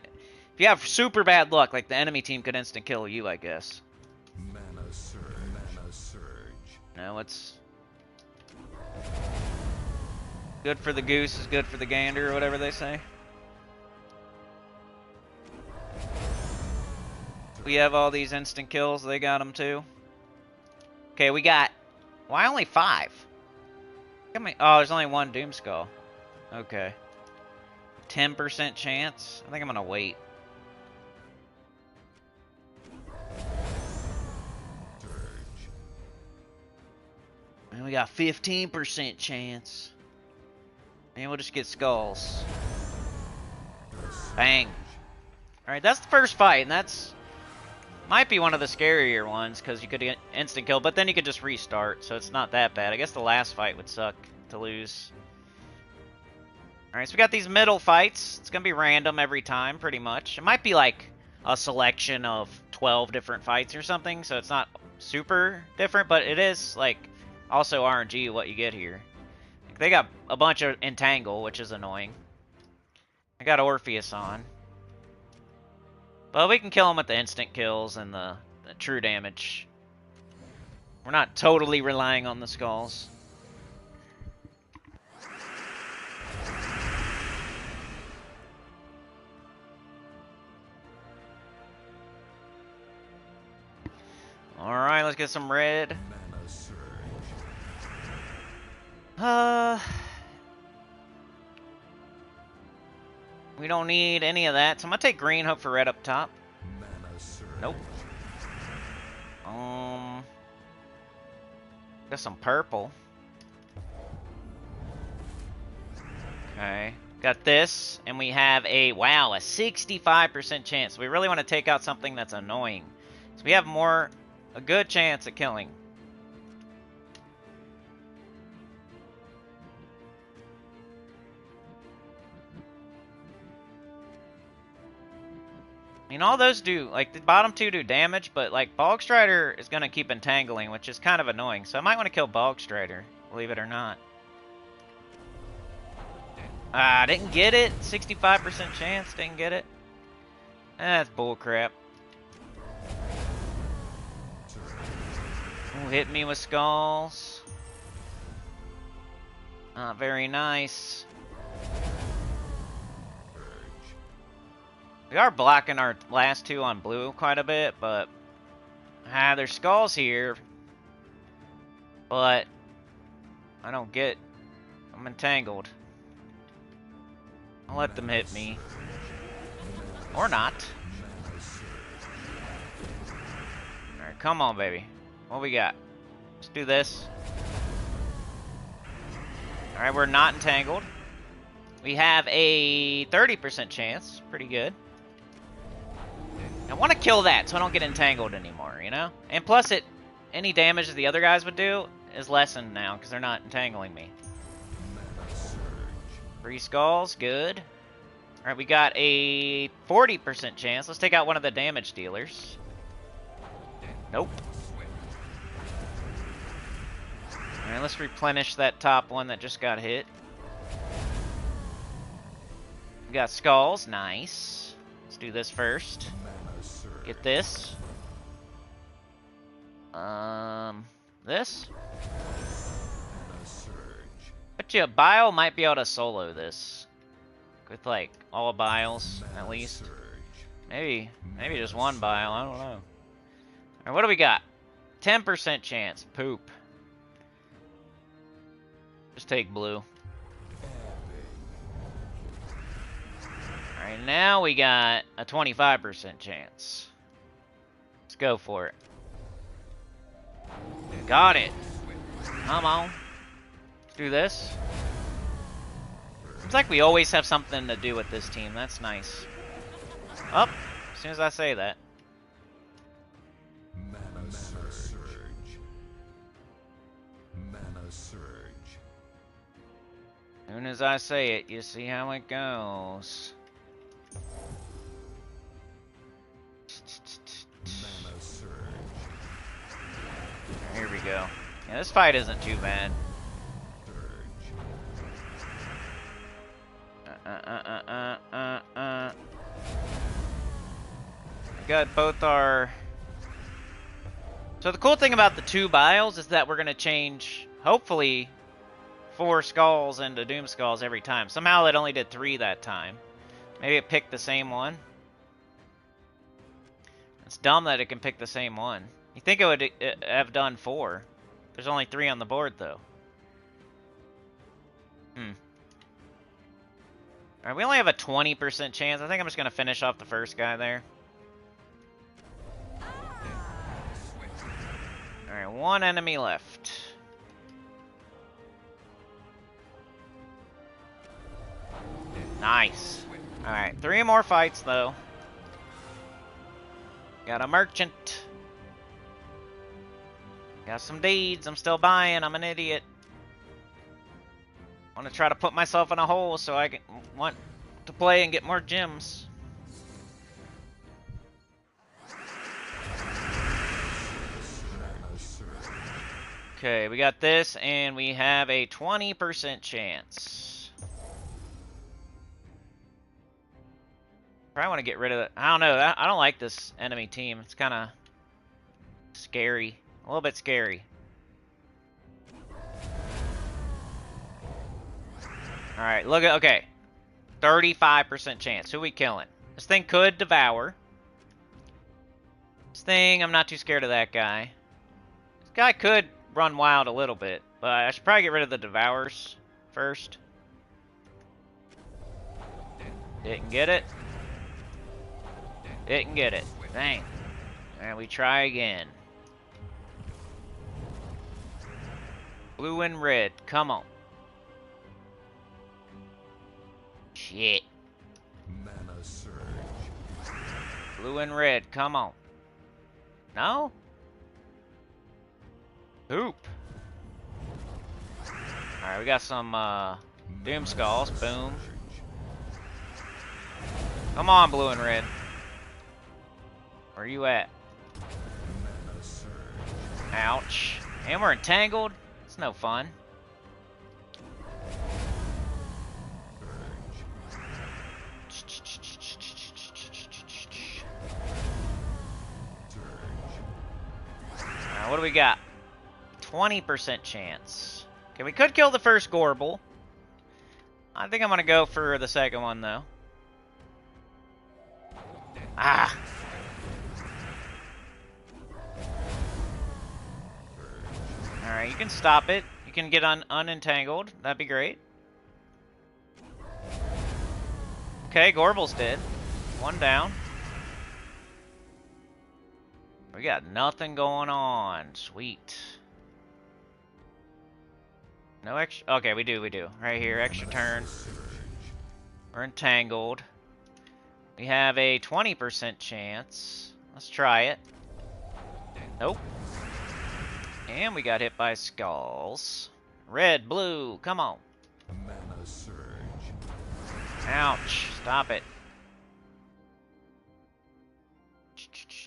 S1: have super bad luck, like the enemy team could instant kill you, I guess.
S2: Mana surge. Mana surge.
S1: No, it's good for the goose is good for the gander, or whatever they say. We have all these instant kills. They got them too. Okay, we got... Why only 5? Oh, there's only 1 Doom Skull. Okay. 10% chance? I think I'm gonna wait. And we got 15% chance. And we'll just get skulls. Bang. Alright, that's the first fight, and that's... Might be one of the scarier ones, because you could get instant kill, but then you could just restart, so it's not that bad. I guess the last fight would suck to lose. Alright, so we got these middle fights. It's going to be random every time, pretty much. It might be like a selection of 12 different fights or something, so it's not super different, but it is, like, also RNG what you get here. Like They got a bunch of Entangle, which is annoying. I got Orpheus on. But we can kill them with the instant kills and the true damage. We're not totally relying on the skulls. Alright, let's get some red. We don't need any of that, so I'm gonna take green, hope for red up top. Nope. Got some purple. Okay. Got this, and we have a, wow, a 65% chance. We really want to take out something that's annoying. So we have a good chance at killing. I mean, all those do, like, the bottom two do damage, but, like, Bog Strider is going to keep entangling, which is kind of annoying. So I might want to kill Bog Strider, believe it or not. Ah, didn't get it. 65% chance, didn't get it. That's bullcrap. Ooh, hit me with skulls. Not very nice. We are blocking our last two on blue quite a bit, but there's skulls here. But I don't get. I'm entangled. I'll let them hit me. Or not. Alright, come on, baby. What we got? Let's do this. Alright, we're not entangled. We have a 30% chance. Pretty good. I want to kill that so I don't get entangled anymore, you know? And plus, any damage that the other guys would do is lessened now because they're not entangling me. 3 skulls, good. Alright, we got a 40% chance. Let's take out one of the damage dealers. Nope. Alright, let's replenish that top one that just got hit. We got skulls, nice. Let's do this first. Get this. This. Bet you a Bile might be able to solo this. With, like, all Biles, at least. Maybe just one Bile, I don't know. Alright, what do we got? 10% chance. Poop. Just take blue. Alright, now we got a 25% chance. Let's go for it. Got it. Come on. Let's do this. Seems like we always have something to do with this team. That's nice. Up. As soon as I say that.
S2: Mana surge. Mana surge.
S1: As soon as I say it, you see how it goes.
S2: Mana surge.
S1: Here we go. Yeah, this fight isn't too bad. Got both our... So the cool thing about the 2 Biles is that we're going to change, hopefully, 4 skulls into Doom Skulls every time. Somehow it only did 3 that time. Maybe it picked the same one. It's dumb that it can pick the same one. You think it would have done 4. There's only 3 on the board, though. Alright, we only have a 20% chance. I think I'm just going to finish off the first guy there. Alright, 1 enemy left. Nice. Alright, 3 more fights, though. Got a merchant. Got some deeds. I'm still buying. I'm an idiot. I want to try to put myself in a hole so I can want to play and get more gems. Okay, we got this, and we have a 20% chance. Probably want to get rid of it. I don't know. I don't like this enemy team. It's kind of scary. A little bit scary. Alright, look at... Okay. 35% chance. Who we killing? This thing could devour. This thing, I'm not too scared of that guy. This guy could run wild a little bit, but I should probably get rid of the devours first. Didn't get it. Didn't get it. Dang. Alright, we try again. Blue and red, come on. Shit.
S2: Mana surge.
S1: Blue and red, come on. No? Hoop. Alright, we got some Doom Skulls. Boom. Come on, blue and red. Where you at?
S2: Mana surge.
S1: Ouch. And we're entangled? It's no fun. Alright, what do we got? 20% chance. Okay, we could kill the first Gorble. I think I'm gonna go for the second one, though. Ah! Alright, you can stop it. You can get unentangled. That'd be great. Okay, Gorble's dead. One down. We got nothing going on. Sweet. No extra... Okay, we do. Right here, extra turn. We're entangled. We have a 20% chance. Let's try it. Nope. And we got hit by skulls. Red, blue, come on.
S2: Mana surge.
S1: Ouch. Stop it.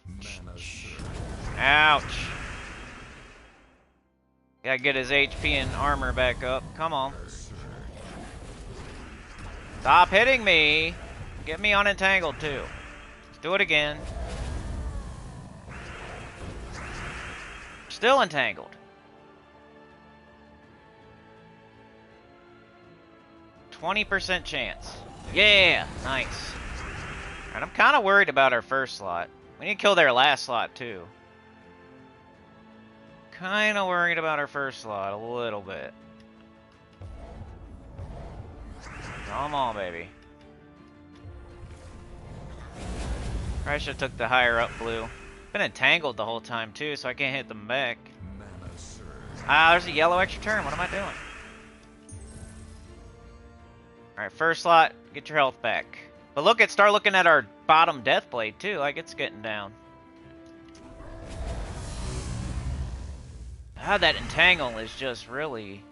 S2: Mana surge.
S1: Ouch. Gotta get his HP and armor back up. Come on. Stop hitting me. Get me unentangled too. Let's do it again. Still entangled. 20% chance. Yeah, nice. Alright, I'm kind of worried about our first slot. We need to kill their last slot too. Kind of worried about our first slot a little bit. Come on, baby. Probably should have took the higher up blue. Been entangled the whole time too, so I can't hit them back.
S2: Mana surge.
S1: Ah, there's a yellow extra turn. What am I doing? Alright, first slot, get your health back. But look, start looking at our bottom death blade too, like it's getting down. Ah, that entangle is just really...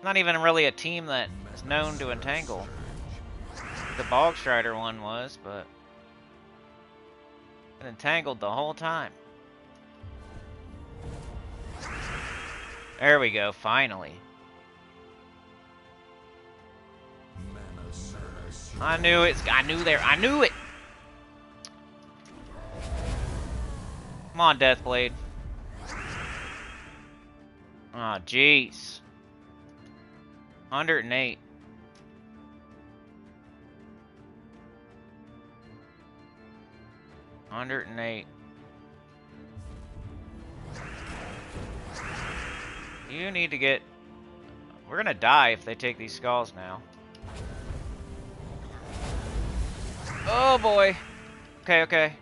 S1: Not even really a team that is known to entangle. The Bog Strider one was, but... Been entangled the whole time. There we go, finally.
S2: Mana surge.
S1: I knew it. I knew it. Come on, Deathblade. Oh, jeez. 108. You need to get... We're gonna die if they take these skulls now. Oh boy. Okay.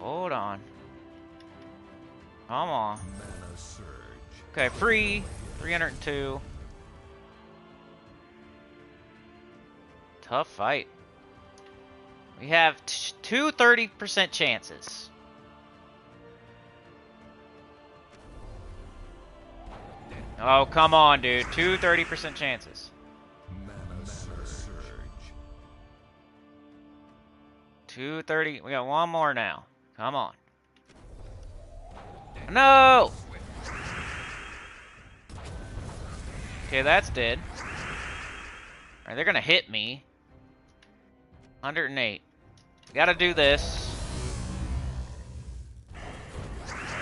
S1: Hold on. Come on.
S2: Mana surge.
S1: Okay, free. 302. Tough fight. We have two 30% chances. Oh, come on, dude. Two 30% chances.
S2: Mana surge.
S1: 230. We got one more now. Come on. No! Okay, that's dead. Alright, they're gonna hit me. 108. Gotta do this.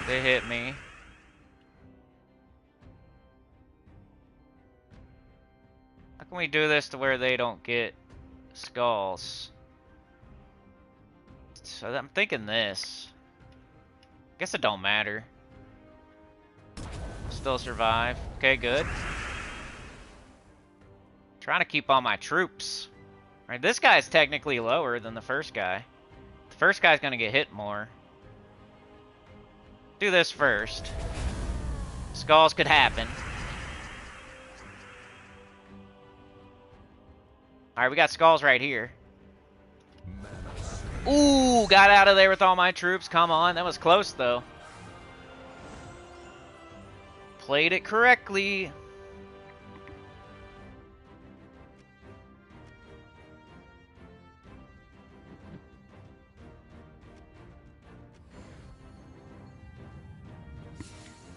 S1: They hit me. How can we do this to where they don't get skulls? So I'm thinking this. Guess it don't matter. Still survive. Okay, good. Trying to keep all my troops. Right, this guy's technically lower than the first guy. The first guy's gonna get hit more. Do this first. Skulls could happen. Alright, we got skulls right here. Ooh, got out of there with all my troops. Come on, that was close though. Played it correctly.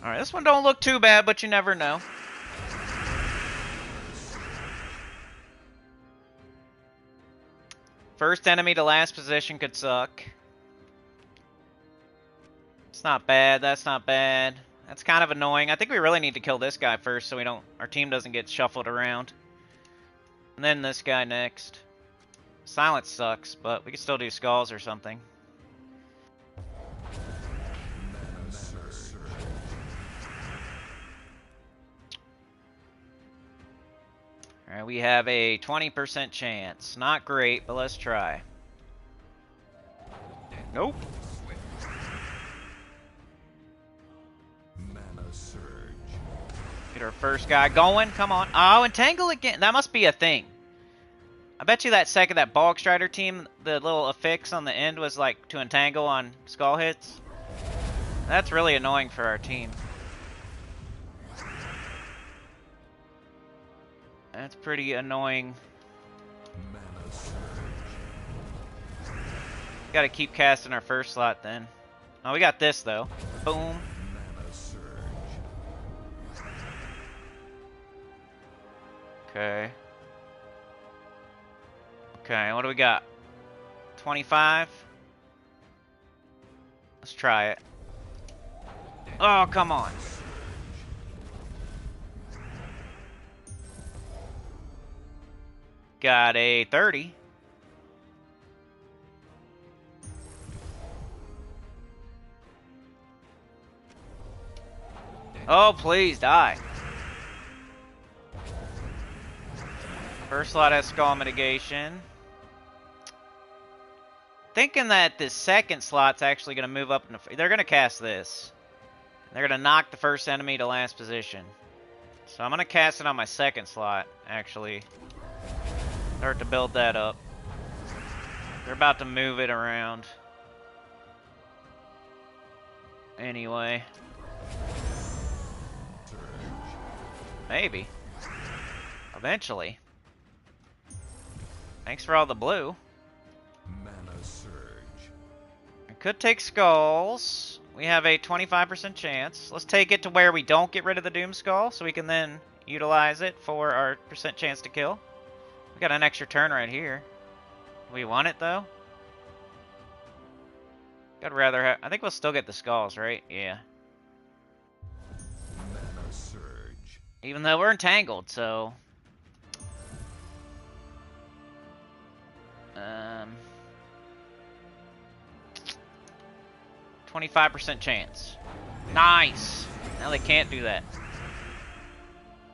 S1: Alright, this one don't look too bad, but you never know. First enemy to last position could suck. It's not bad, that's not bad. That's kind of annoying. I think we really need to kill this guy first so our team doesn't get shuffled around. And then this guy next. Silence sucks, but we can still do skulls or something. Alright, we have a 20% chance. Not great, but let's try. Nope.
S2: Mana surge.
S1: Get our first guy going. Come on. Oh, entangle again. That must be a thing. I bet you that Bog Strider team, the little affix on the end was like to entangle on skull hits. That's really annoying for our team. That's pretty annoying.
S2: Mana surge.
S1: Gotta keep casting our first slot then. Oh, we got this though. Boom.
S2: Mana surge.
S1: Okay. Okay, what do we got? 25? Let's try it. Oh, come on. Got a 30. Oh, please die. First slot has skull mitigation. Thinking that the second slot's actually going to move up. They're going to cast this. They're going to knock the first enemy to last position. So I'm going to cast it on my second slot, actually. Start to build that up. They're about to move it around. Anyway. Maybe. Eventually. Thanks for all the blue.
S2: Mana surge.
S1: I could take skulls. We have a 25% chance. Let's take it to where we don't get rid of the Doom Skull, so we can then utilize it for our percent chance to kill. We got an extra turn right here. We want it though. I'd rather have. I think we'll still get the skulls, right? Yeah.
S2: Mana surge.
S1: Even though we're entangled, so. 25% chance. Nice. Now they can't do that.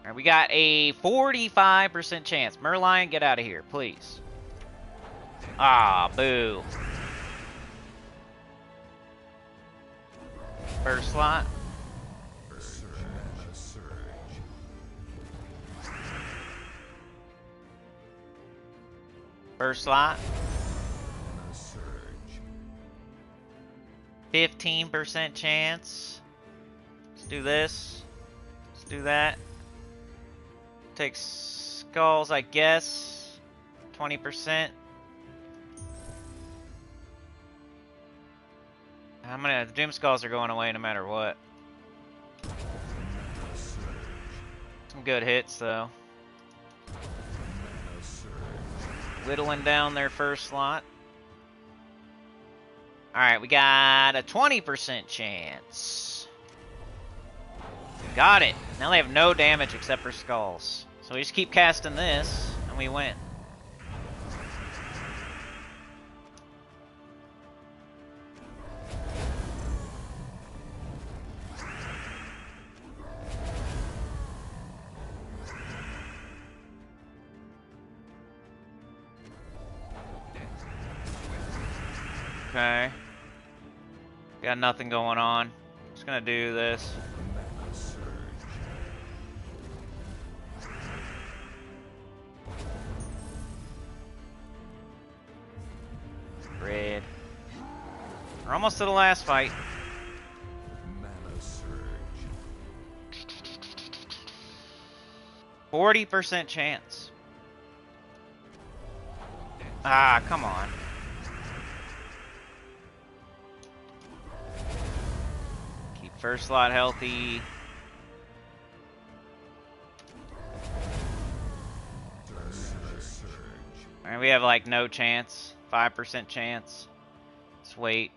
S1: Alright, we got a 45% chance. Merlion, get out of here, please. Ah, boo. First slot.
S2: Mana surge.
S1: First slot.
S2: Mana surge.
S1: 15% chance. Let's do this. Let's do that. Take skulls, I guess. 20%. How many? The Doom Skulls are going away no matter what.
S2: Mana surge.
S1: Some good hits though.
S2: Mana surge.
S1: Whittling down their first slot. Alright, we got a 20% chance. Got it. Now they have no damage except for skulls. So we just keep casting this, and we win. Okay. Got nothing going on. Just gonna do this.
S2: Mana surge.
S1: Red. We're almost to the last fight.
S2: Mana surge.
S1: 40% chance. Ah, come on. Keep first slot healthy.
S2: Mana surge.
S1: Alright, we have like no chance. 5% chance. Let's wait.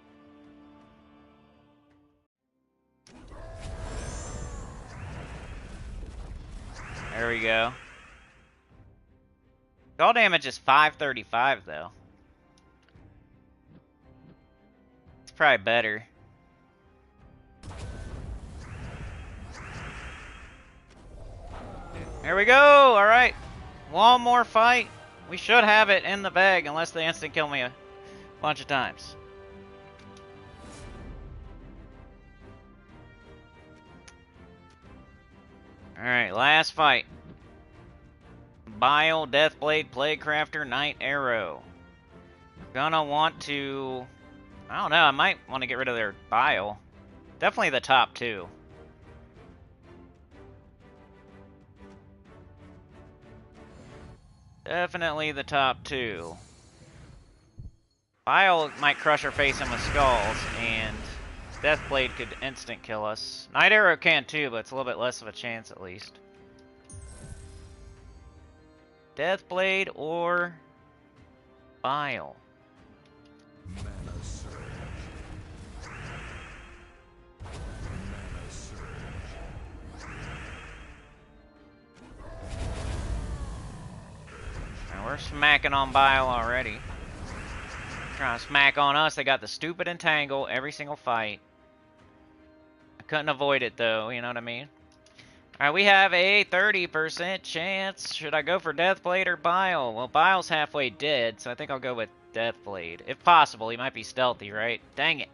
S1: There we go. Skull damage is 535 though. It's probably better. There we go! Alright. One more fight. We should have it in the bag unless they instant kill me a bunch of times. Alright, last fight. Bile, Deathblade, Plaguecrafter, Night Arrow. Gonna want to... I don't know, I might want to get rid of their Bile. Definitely the top two. Definitely the top two. Bile might crush our face in with skulls, and Deathblade could instant kill us. Night Arrow can too, but it's a little bit less of a chance at least. Deathblade or Bile.
S2: Mana surge. Mana surge.
S1: Now we're smacking on Bile already. Trying to smack on us. They got the stupid entangle every single fight. I couldn't avoid it though, you know what I mean? Alright, we have a 30% chance. Should I go for Deathblade or Bile? Well, Bile's halfway dead, so I think I'll go with Deathblade. If possible, he might be stealthy, right? Dang it.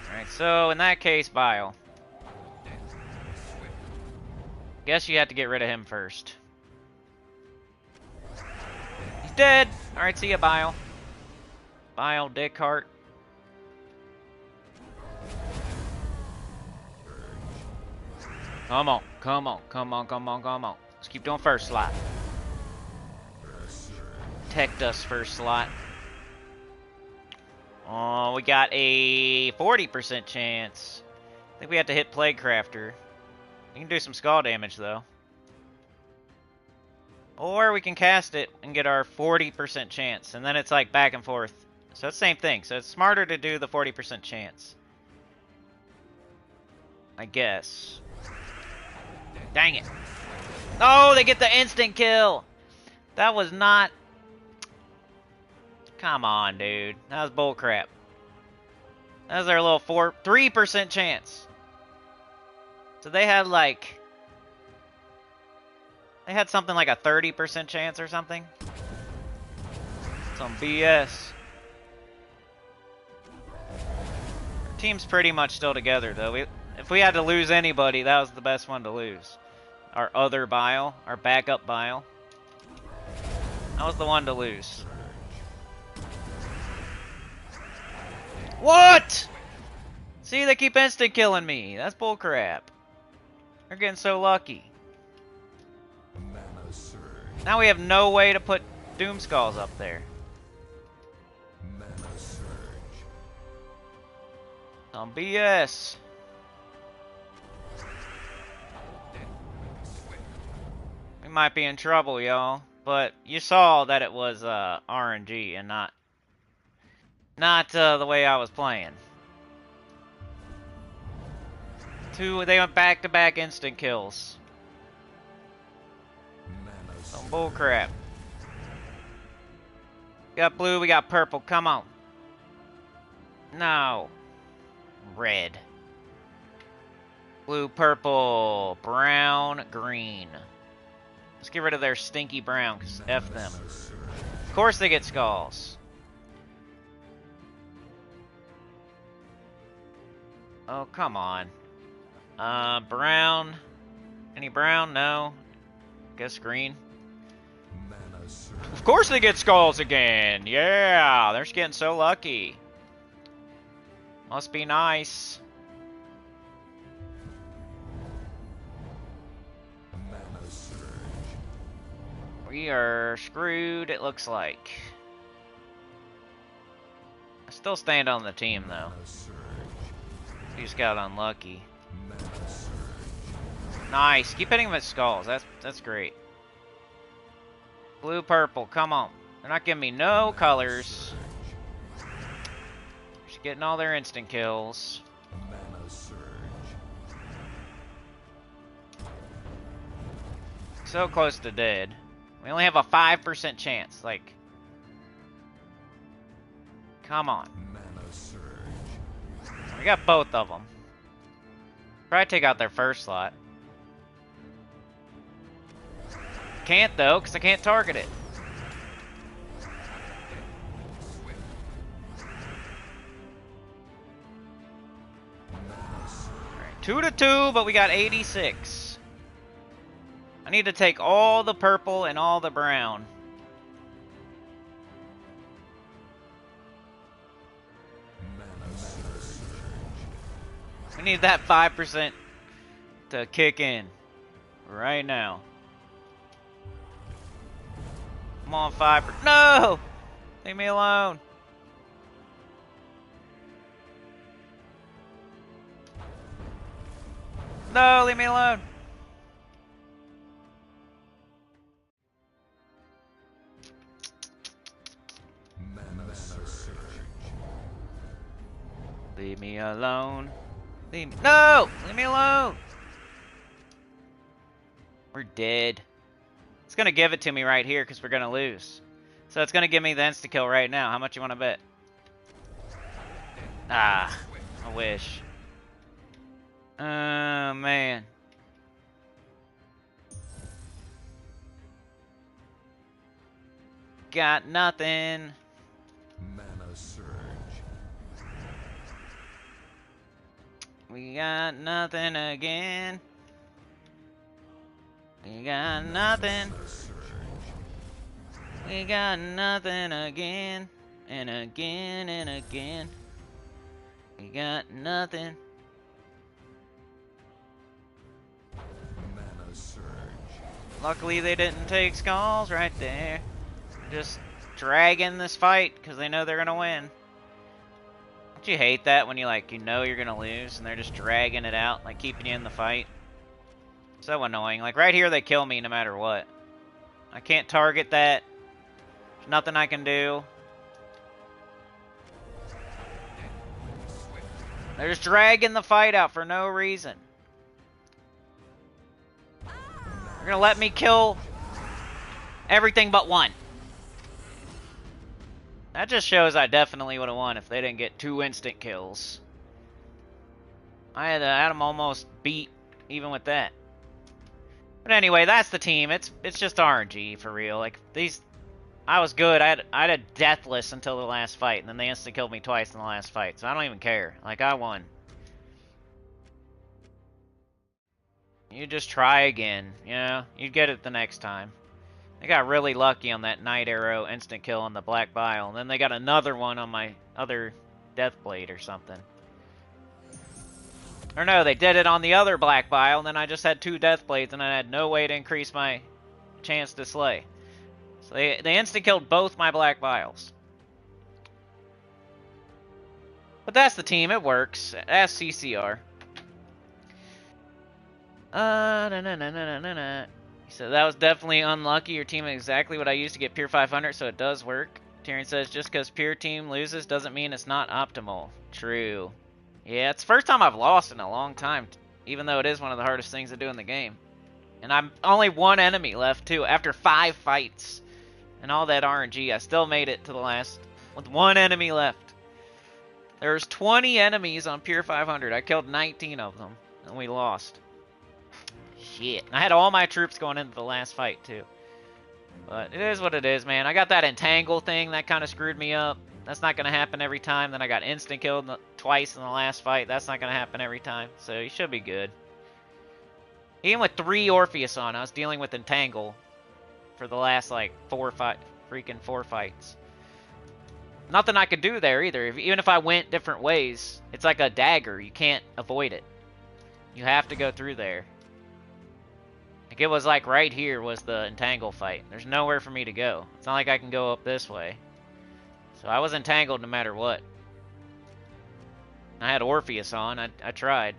S1: Alright, so in that case, Bile. Guess you have to get rid of him first. He's dead! Alright, see ya, Bile. Bile, Dickheart. Come on, come on, come on, come on, come on. Let's keep doing first slot. Protect us first slot. Oh, we got a 40% chance. I think we have to hit Plaguecrafter. We can do some skull damage though. Or we can cast it and get our 40% chance. And then it's like back and forth. So it's the same thing. So it's smarter to do the 40% chance. I guess. Dang it. Oh, they get the instant kill. That was not... Come on, dude. That was bullcrap. That was their little 3% chance. So they had like... They had something like a 30% chance or something. Some BS. Our team's pretty much still together, though. If we had to lose anybody, that was the best one to lose. Our other Bile, our backup Bile. That was the one to lose. What? See, they keep instant killing me. That's bullcrap. They're getting so lucky.
S2: Mana surge.
S1: Now we have no way to put Doom Skulls up there.
S2: Mana surge.
S1: Some BS. We might be in trouble, y'all. But you saw that it was RNG and not the way I was playing. They went back-to-back instant kills. Some bullcrap. We got blue, we got purple. Come on. No. Red. Blue, purple, brown, green. Let's get rid of their stinky brown, because F them. Of course they get skulls. Oh, come on. Brown. Any brown? No. Guess green. Of course they get skulls again! Yeah! They're just getting so lucky. Must be nice. We are screwed, it looks like. I still stand on the team, though. We just got unlucky. Nice. Keep hitting with skulls. That's great. Blue, purple. Come on. They're not giving me no colors. Just getting all their instant kills. So close to dead. We only have a 5% chance. Like, come on. We got both of them. Probably take out their first slot. Can't though, because I can't target it. Alright, 2-2, but we got 86. I need to take all the purple and all the brown. We need that 5% to kick in right now. Come on, 5%. No! Leave me alone. No, leave me alone. Leave me alone. No! Leave me alone! We're dead. It's gonna give it to me right here because we're gonna lose. So it's gonna give me the insta-kill right now. How much you wanna bet? Ah, I wish. Oh, man. Got nothing. We got nothing again. We got nothing. We got nothing again. And again and again. We got nothing. Luckily they didn't take skulls right there. Just dragging this fight because they know they're gonna win. Don't you hate that when you know you're gonna lose and they're just dragging it out, like keeping you in the fight? So annoying. Like right here they kill me no matter what. I can't target that. There's nothing I can do. They're just dragging the fight out for no reason. They're gonna let me kill everything but one. That just shows I definitely would have won if they didn't get 2 instant kills. I had them almost beat even with that. But anyway, that's the team. It's just RNG for real. Like I was good. I had a deathless until the last fight, and then they instant killed me twice in the last fight. So I don't even care. Like I won. You just try again. You know, you get it the next time. They got really lucky on that Night Arrow instant kill on the Black Bile. And then they got another one on my other Death Blade or something. Or no, they did it on the other Black Bile, and then I just had 2 Death Blades, and I had no way to increase my chance to slay. So they instant killed both my Black Biles. But that's the team. It works. Ask CCR. Na na na na na na. He said that was definitely unlucky. Your team is exactly what I used to get Pure 500, so it does work. Tyrion says just because Pure team loses doesn't mean it's not optimal. True. Yeah, it's the first time I've lost in a long time, even though it is one of the hardest things to do in the game. And I'm only one enemy left too after 5 fights and all that RNG. I still made it to the last with one enemy left. There's 20 enemies on Pure 500. I killed 19 of them and we lost. Shit. I had all my troops going into the last fight too. But it is what it is, man. I got that entangle thing that kind of screwed me up. That's not going to happen every time. Then I got instant killed twice in the last fight. That's not going to happen every time. So you should be good. Even with 3 Orpheus on, I was dealing with entangle for the last like 4 fights. Nothing I could do there either. Even if I went different ways, it's like a dagger. You can't avoid it. You have to go through there. Like it was like right here was the entangle fight. There's nowhere for me to go. It's not like I can go up this way. So I was entangled no matter what. I had Orpheus on. I tried.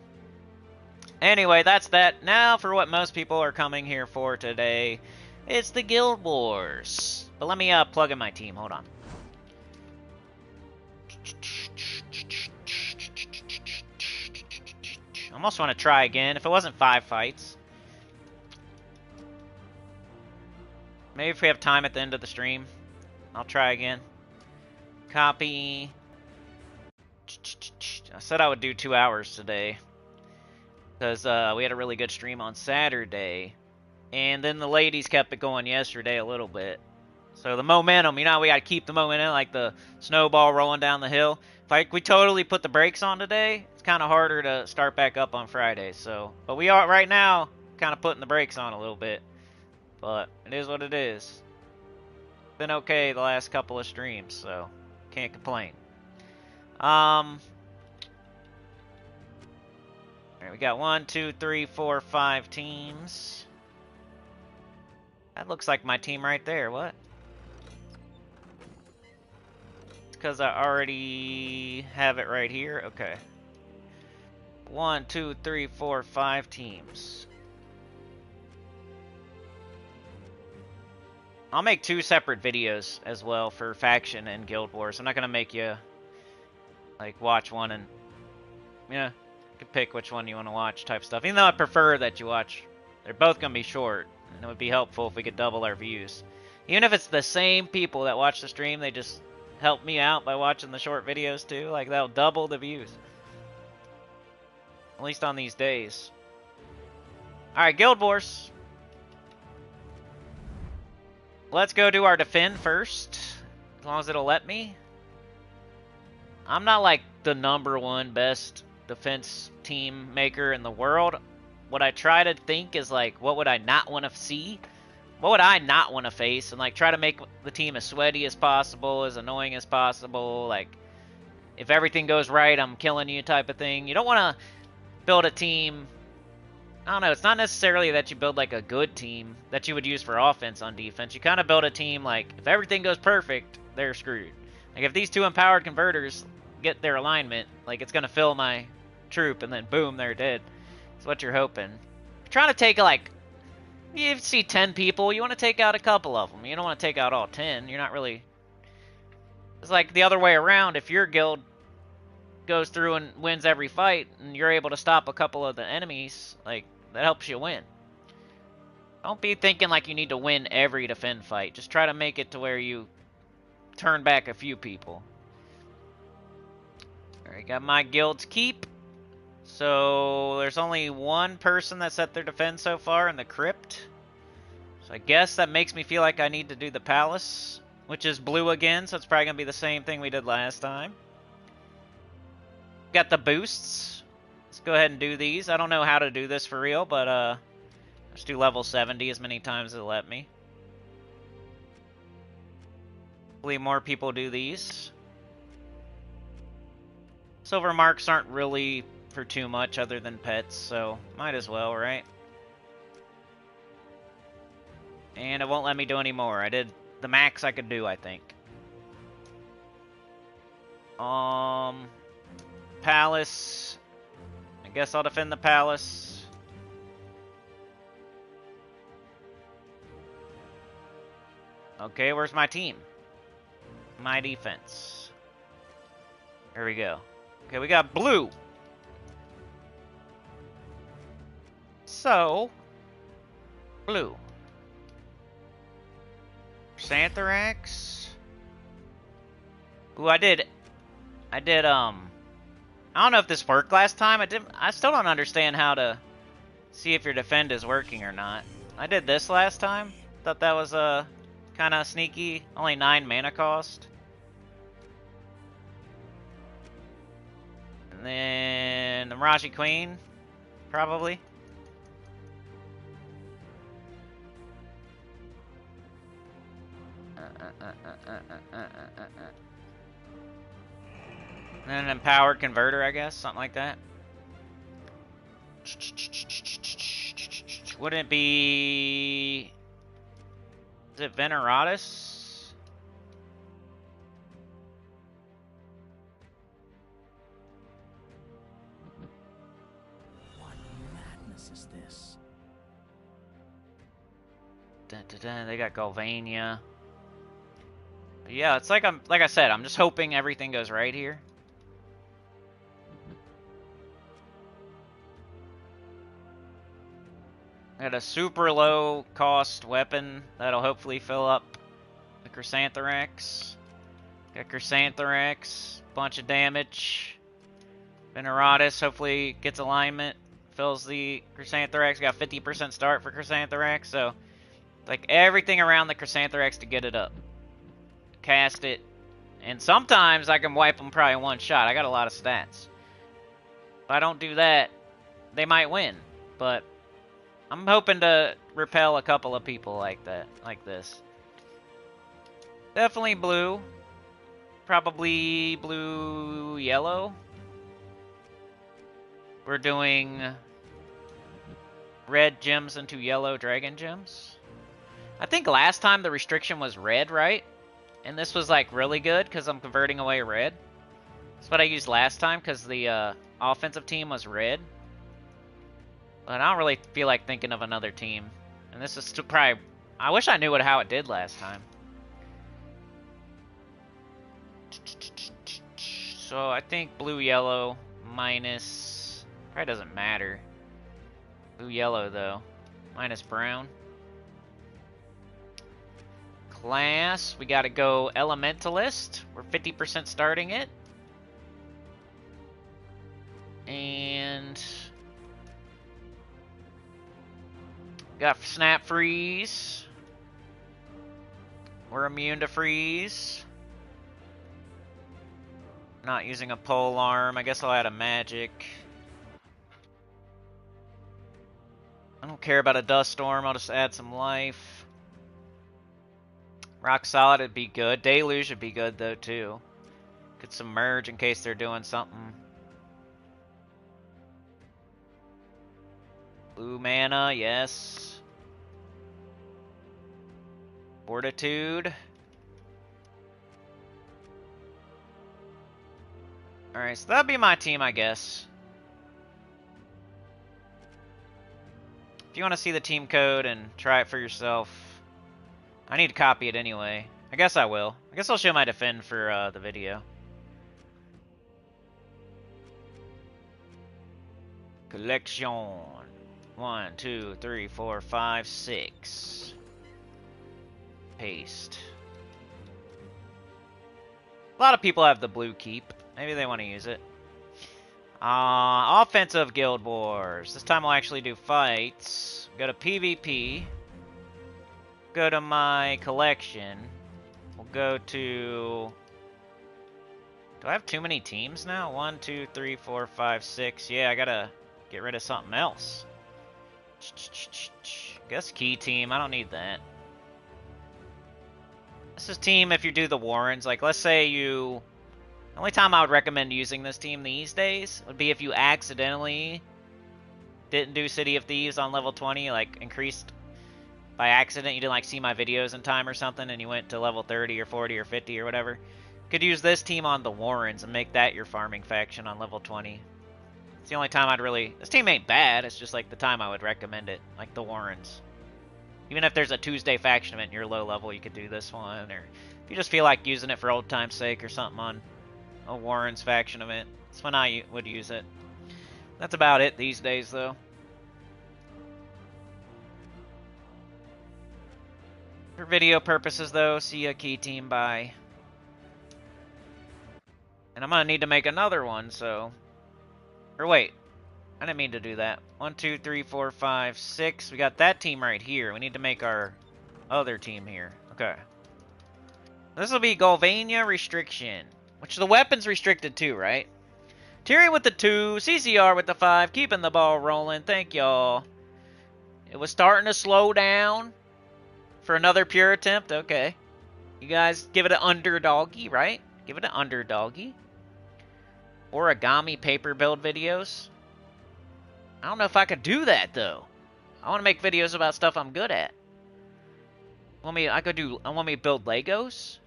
S1: Anyway, that's that. Now for what most people are coming here for today. It's the Guild Wars. But let me plug in my team. Hold on. Almost want to try again. If it wasn't 5 fights. Maybe if we have time at the end of the stream, I'll try again. Copy. I said I would do 2 hours today. Because we had a really good stream on Saturday. And then the ladies kept it going yesterday a little bit. So the momentum, you know, we got to keep the momentum, like the snowball rolling down the hill. If we totally put the brakes on today, it's kind of harder to start back up on Friday. So, but we are right now kind of putting the brakes on a little bit. But it is what it is. Been okay the last couple of streams, so can't complain. Alright, we got 1, 2, 3, 4, 5 teams. That looks like my team right there. What? It's because I already have it right here. Okay. 1, 2, 3, 4, 5 teams. I'll make 2 separate videos as well for Faction and Guild Wars. I'm not gonna make you like watch one and yeah, you can pick which one you want to watch type stuff. Even though I prefer that you watch, they're both gonna be short, and it would be helpful if we could double our views. Even if it's the same people that watch the stream, they just help me out by watching the short videos too. Like that'll double the views, at least on these days. All right, Guild Wars. Let's go do our defend first, as long as it'll let me. I'm not like the #1 best defense team maker in the world. What I try to think is like, what would I not want to see? What would I not want to face? And like try to make the team as sweaty as possible, as annoying as possible. Like, if everything goes right, I'm killing you type of thing. You don't want to build a team... I don't know, it's not necessarily that you build like a good team that you would use for offense on defense. You kind of build a team like, if everything goes perfect, they're screwed. Like if these 2 empowered converters get their alignment, like it's going to fill my troop and then boom, they're dead. That's what you're hoping. You're trying to take like, you see 10 people, you want to take out a couple of them. You don't want to take out all 10. You're not really... It's like the other way around. If your guild goes through and wins every fight and you're able to stop a couple of the enemies, like, that helps you win. Don't be thinking like you need to win every defend fight. Just try to make it to where you turn back a few people. Alright, got my guild's keep. So there's only 1 person that set their defense so far in the crypt. So I guess that makes me feel like I need to do the palace, which is blue again, so it's probably going to be the same thing we did last time. Got the boosts. Let's go ahead and do these. I don't know how to do this for real, but let's do level 70 as many times as it'll let me. Hopefully more people do these. Silver marks aren't really for too much other than pets, so might as well, right? And it won't let me do any more. I did the max I could do, I think. Palace. I guess I'll defend the palace. Okay, where's my team? My defense. Here we go. Okay, we got blue. So, blue. Xanthrax. Ooh, I did, I don't know if this worked last time. I still don't understand how to see if your defend is working or not. I did this last time. Thought that was kind of sneaky. Only 9 mana cost. And then the Miraji Queen, probably. And an empowered converter, I guess, something like that. Wouldn't it be... Is it Veneratus?
S3: What madness is this?
S1: Dun, dun, dun, they got Galvania. But yeah, it's like like I said, I'm just hoping everything goes right here. Got a super low cost weapon that'll hopefully fill up the Chrysanthrax. Got Chrysanthrax, bunch of damage. Veneratus hopefully gets alignment, fills the Chrysanthrax. Got 50% start for Chrysanthrax, so like everything around the Chrysanthrax to get it up. Cast it, and sometimes I can wipe them probably in one shot. I got a lot of stats. If I don't do that, they might win, but I'm hoping to repel a couple of people like that, like this. Definitely blue. Probably blue, yellow. We're doing red gems into yellow dragon gems. I think last time the restriction was red, right? And this was like really good because I'm converting away red. That's what I used last time because the offensive team was red. But I don't really feel like thinking of another team. And this is still probably... I wish I knew how it did last time. So I think blue-yellow minus... Probably doesn't matter. Blue-yellow, though. Minus brown. Class. We gotta go Elementalist. We're 50% starting it. And... Got Snap Freeze. We're immune to freeze. Not using a pole arm. I guess I'll add a magic. I don't care about a dust storm. I'll just add some life. Rock Solid would be good. Deluge would be good though too. Could submerge in case they're doing something. Blue mana, yes. Fortitude. Alright, so that'll be my team, I guess. If you want to see the team code and try it for yourself, I need to copy it anyway. I guess I will. I guess I'll show my defend for the video. Collection. 1, 2, 3, 4, 5, 6. Paste. A lot of people have the blue keep. Maybe they want to use it. Offensive Guild Wars. This time I'll actually do fights. Go to PvP. Go to my collection. We'll go to... Do I have too many teams now? 1, 2, 3, 4, 5, 6. Yeah, I gotta get rid of something else. Guess key team. I don't need that. This is team if you do the Warrens. Like, let's say you... The only time I would recommend using this team these days would be if you accidentally didn't do City of Thieves on level 20, like, increased by accident. You didn't, like, see my videos in time or something, and you went to level 30 or 40 or 50 or whatever. Could use this team on the Warrens and make that your farming faction on level 20. It's the only time I'd really... This team ain't bad, it's just like the time I would recommend it. Like the Warrens. Even if there's a Tuesday faction event and you're low level, you could do this one. Or if you just feel like using it for old time's sake or something on a Warrens faction event. That's when I would use it. That's about it these days, though. For video purposes, though, see a key team buy. And I'm going to need to make another one, so... Or wait. I didn't mean to do that. 1, 2, 3, 4, 5, 6. We got that team right here. We need to make our other team here. Okay. This will be Galvania Restriction. Which the weapon's restricted too, right? Tyrion with the 2. CCR with the 5. Keeping the ball rolling. Thank y'all. It was starting to slow down. For another pure attempt. Okay. You guys give it an underdoggy, right? Give it an underdoggy. Origami paper build videos. I don't know if I could do that, though. I want to make videos about stuff I'm good at. I want me to build Legos?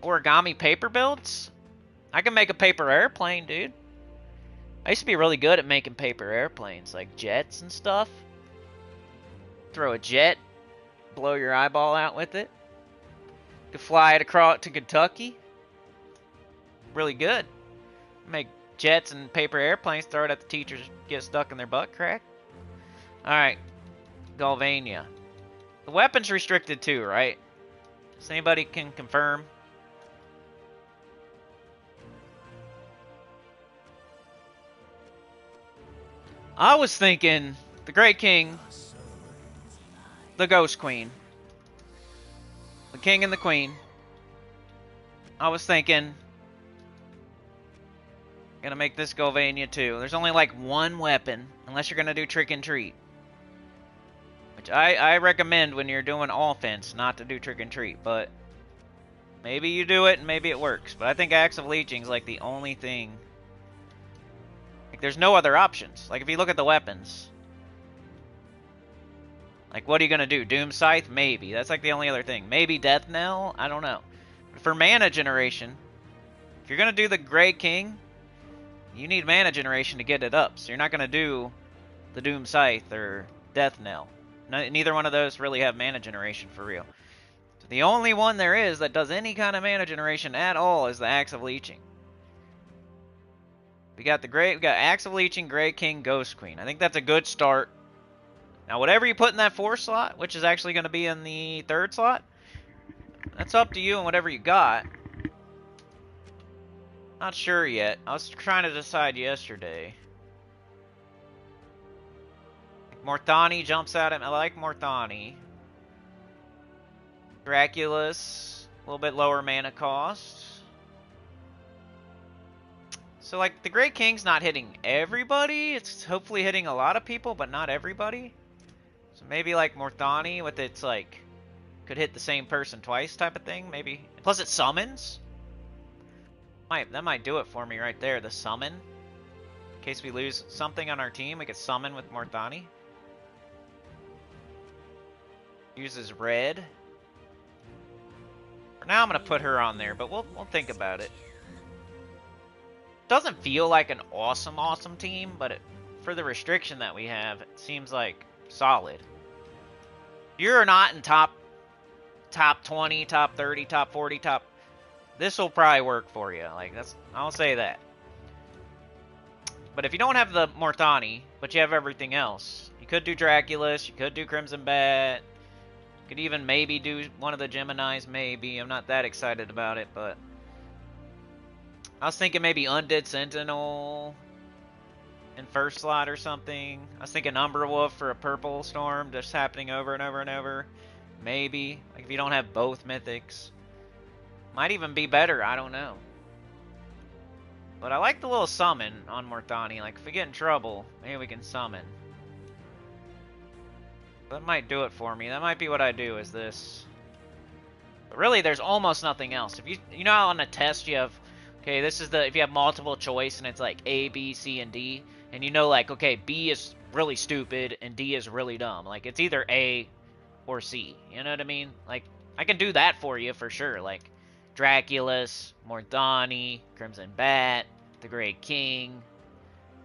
S1: Origami paper builds? I can make a paper airplane, dude. I used to be really good at making paper airplanes, like jets and stuff. Throw a jet, blow your eyeball out with it. You could fly it across to Kentucky. Really good. Make jets and paper airplanes, throw it at the teachers, get stuck in their butt crack. Alright. Galvania. The weapon's restricted too, right? Does anybody can confirm? I was thinking the Great King, the Ghost Queen, the King and the Queen. I was thinking... Gonna make this Galvania too. There's only like one weapon, unless you're gonna do trick and treat. Which I recommend when you're doing offense, not to do trick and treat, but maybe you do it and maybe it works. But I think Axe of Leeching is like the only thing. Like there's no other options. Like if you look at the weapons. Like what are you gonna do? Doom Scythe? Maybe. That's like the only other thing. Maybe Death Knell? I don't know. But for mana generation, if you're gonna do the Grey King, you need mana generation to get it up. So you're not going to do the Doom Scythe or Death Knell. Neither one of those really have mana generation for real. So the only one there is that does any kind of mana generation at all is the Axe of Leeching. We got Axe of Leeching, Grey King, Ghost Queen. I think that's a good start. Now whatever you put in that 4th slot, which is actually going to be in the 3rd slot, that's up to you and whatever you got. Not sure yet. I was trying to decide yesterday. Morthani jumps at him. I like Morthani. Dracula's a little bit lower mana cost. So like the Great King's not hitting everybody. It's hopefully hitting a lot of people, but not everybody. So maybe like Morthani with its like could hit the same person twice type of thing. Maybe. Plus it summons. That might do it for me right there, the summon. In case we lose something on our team, we could summon with Morthani. Uses red. For now, I'm going to put her on there, but we'll think about it. Doesn't feel like an awesome team, but for the restriction that we have, it seems like solid. You're not in top 20, top 30, top 40, top... This will probably work for you. Like I'll say that. But if you don't have the Morthani, but you have everything else, you could do Draculus, you could do Crimson Bat, you could even maybe do one of the Geminis, maybe. I'm not that excited about it, but I was thinking maybe Undead Sentinel in 1st slot or something. I was thinking Umberwolf for a purple storm, just happening over and over and over. Maybe. Like if you don't have both mythics. Might even be better, I don't know. But I like the little summon on Morthani. Like, if we get in trouble, maybe we can summon. That might do it for me. That might be what I do, is this. But really, there's almost nothing else. If you know how on a test you have, okay, this is the, if you have multiple choice and it's like A, B, C, and D, and you know like, okay, B is really stupid and D is really dumb. Like, it's either A or C. You know what I mean? Like, I can do that for you for sure. Like, Draculus, Mordani, Crimson Bat, the Great King,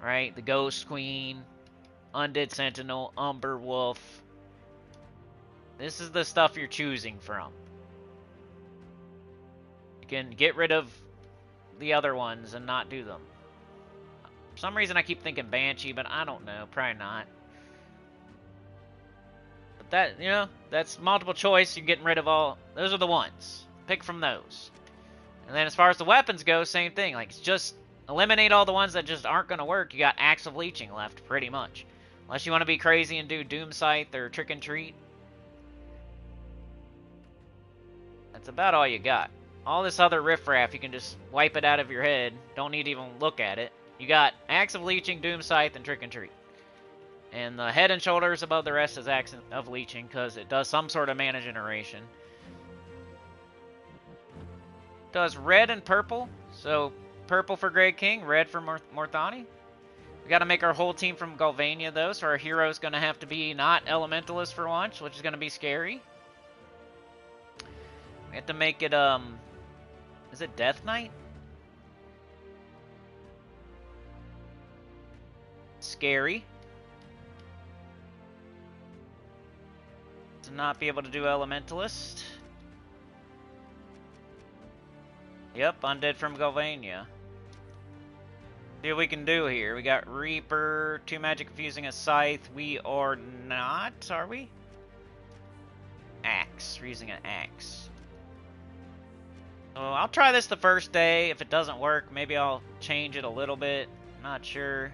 S1: right? The Ghost Queen, Undead Sentinel, Umber Wolf. This is the stuff you're choosing from. You can get rid of the other ones and not do them. For some reason I keep thinking Banshee, but I don't know. Probably not. But that, you know, that's multiple choice. You're getting rid of all. Those are the ones. Pick from those. And then as far as the weapons go, same thing. Like, it's just eliminate all the ones that just aren't going to work. You got Axe of Leeching left, pretty much. Unless you want to be crazy and do Doom Scythe or Trick and Treat. That's about all you got. All this other riffraff, you can just wipe it out of your head. Don't need to even look at it. You got Axe of Leeching, Doom Scythe, and Trick and Treat. And the head and shoulders above the rest is Axe of Leeching, because it does some sort of mana generation. Does red and purple. So, purple for Great King, red for Morthani. We got to make our whole team from Galvania, though, so our hero's going to have to be not Elementalist for once, which is going to be scary. We have to make it, is it Death Knight? Scary. To not be able to do Elementalist. Yep, Undead from Galvania. See what we can do here. We got Reaper, 2 magic fusing a Scythe. We are not, are we? Axe. We're using an Axe. So I'll try this the first day. If it doesn't work, maybe I'll change it a little bit. Not sure.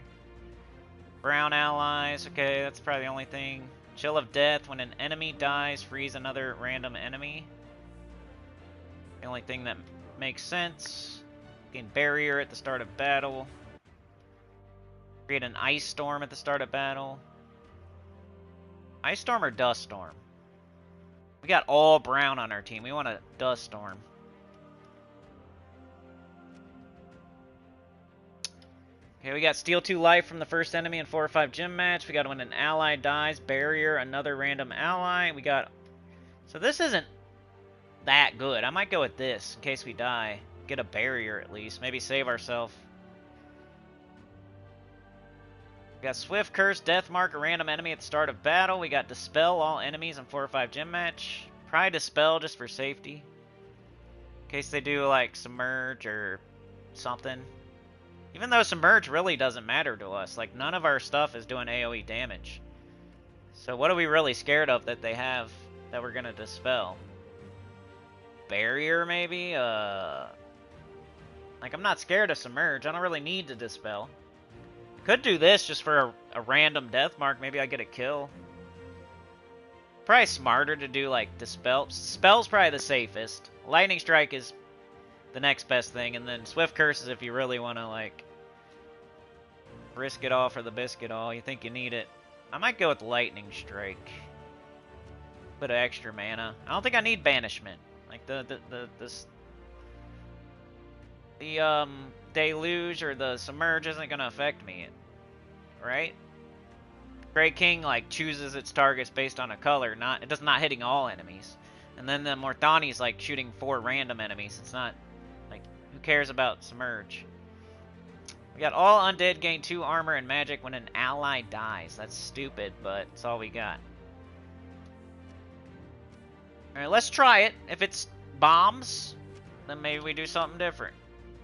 S1: Brown allies. Okay, that's probably the only thing. Chill of Death. When an enemy dies, freeze another random enemy. The only thing that makes sense. Gain barrier at the start of battle. Create an ice storm at the start of battle. Ice storm or dust storm? We got all brown on our team. We want a dust storm. Okay, we got steal 2 life from the first enemy in 4 or 5 gym match. We got when an ally dies, barrier another random ally. We got, so this isn't that good. I might go with this in case we die. Get a barrier at least. Maybe save ourselves. We got Swift Curse, Death Mark, a random enemy at the start of battle. We got Dispel all enemies in 4 or 5 gym match. Probably Dispel just for safety. In case they do like Submerge or something. Even though Submerge really doesn't matter to us. Like, none of our stuff is doing AoE damage. So what are we really scared of that they have that we're going to Dispel? Barrier, maybe? Like, I'm not scared of Submerge. I don't really need to Dispel. Could do this just for a random death mark. Maybe I get a kill. Probably smarter to do, like, Dispel. Spell's probably the safest. Lightning Strike is the next best thing, and then Swift Curse is if you really want to, like, risk it all for the biscuit all. You think you need it. I might go with Lightning Strike. Bit of extra mana. I don't think I need Banishment. Like, the Deluge or the Submerge isn't going to affect me. Right? Great King, like, chooses its targets based on a color. It does not hitting all enemies. And then the Morthani's, like, shooting 4 random enemies. It's not... Like, who cares about Submerge? We got all undead gain 2 armor and magic when an ally dies. That's stupid, but it's all we got. Alright, let's try it. If it's bombs, then maybe we do something different.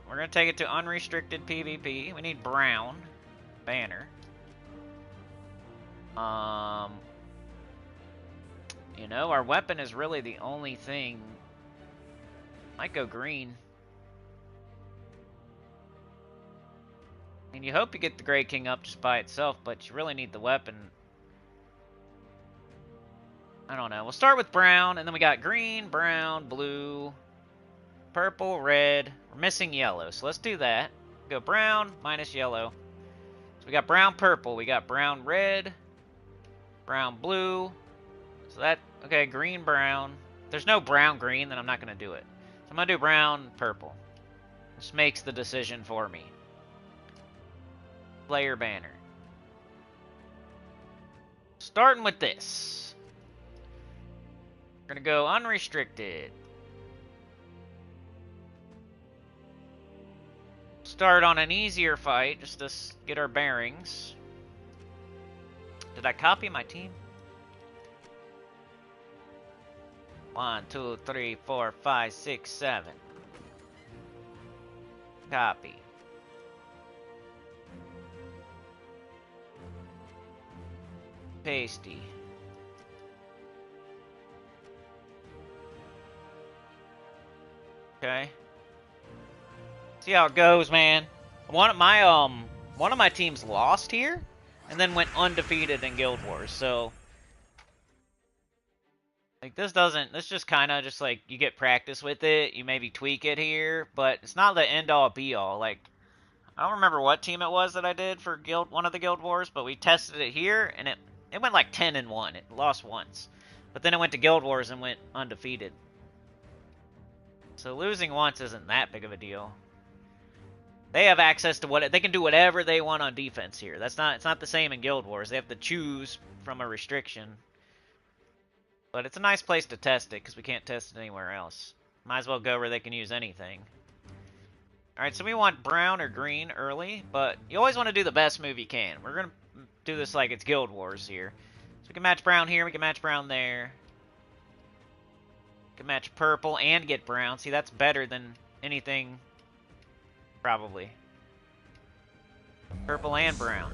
S1: We're going to take it to unrestricted PvP. We need brown banner. You know, our weapon is really the only thing. Might go green. And you hope you get the Great King up just by itself, but you really need the weapon. I don't know. We'll start with brown, and then we got green, brown, blue, purple, red. We're missing yellow, so let's do that. Go brown minus yellow. So we got brown, purple. We got brown, red, brown, blue. So that, okay, green, brown. If there's no brown, green, then I'm not going to do it. So I'm going to do brown, purple. This makes the decision for me. Player banner. Starting with this. We're going to go unrestricted. start on an easier fight just to get our bearings. Did I copy my team? 1, 2, 3, 4, 5, 6, 7. Copy. Pasty. Okay. See how it goes, man. One of my teams lost here and then went undefeated in Guild Wars. So like this just kind of just like you get practice with it, you maybe tweak it here, but it's not the end all be all. Like I don't remember what team it was that I did for one of the Guild Wars, but we tested it here and it went like 10-1. It lost once. But then it went to Guild Wars and went undefeated. So losing once isn't that big of a deal. They have access to they can do whatever they want on defense here. It's not the same in Guild Wars. They have to choose from a restriction. But it's a nice place to test it because we can't test it anywhere else. Might as well go where they can use anything. Alright, so we want brown or green early, but you always want to do the best move you can. We're going to do this like it's Guild Wars here. So we can match brown here, we can match brown there. We can match purple and get brown. See, that's better than anything, probably. Purple and brown.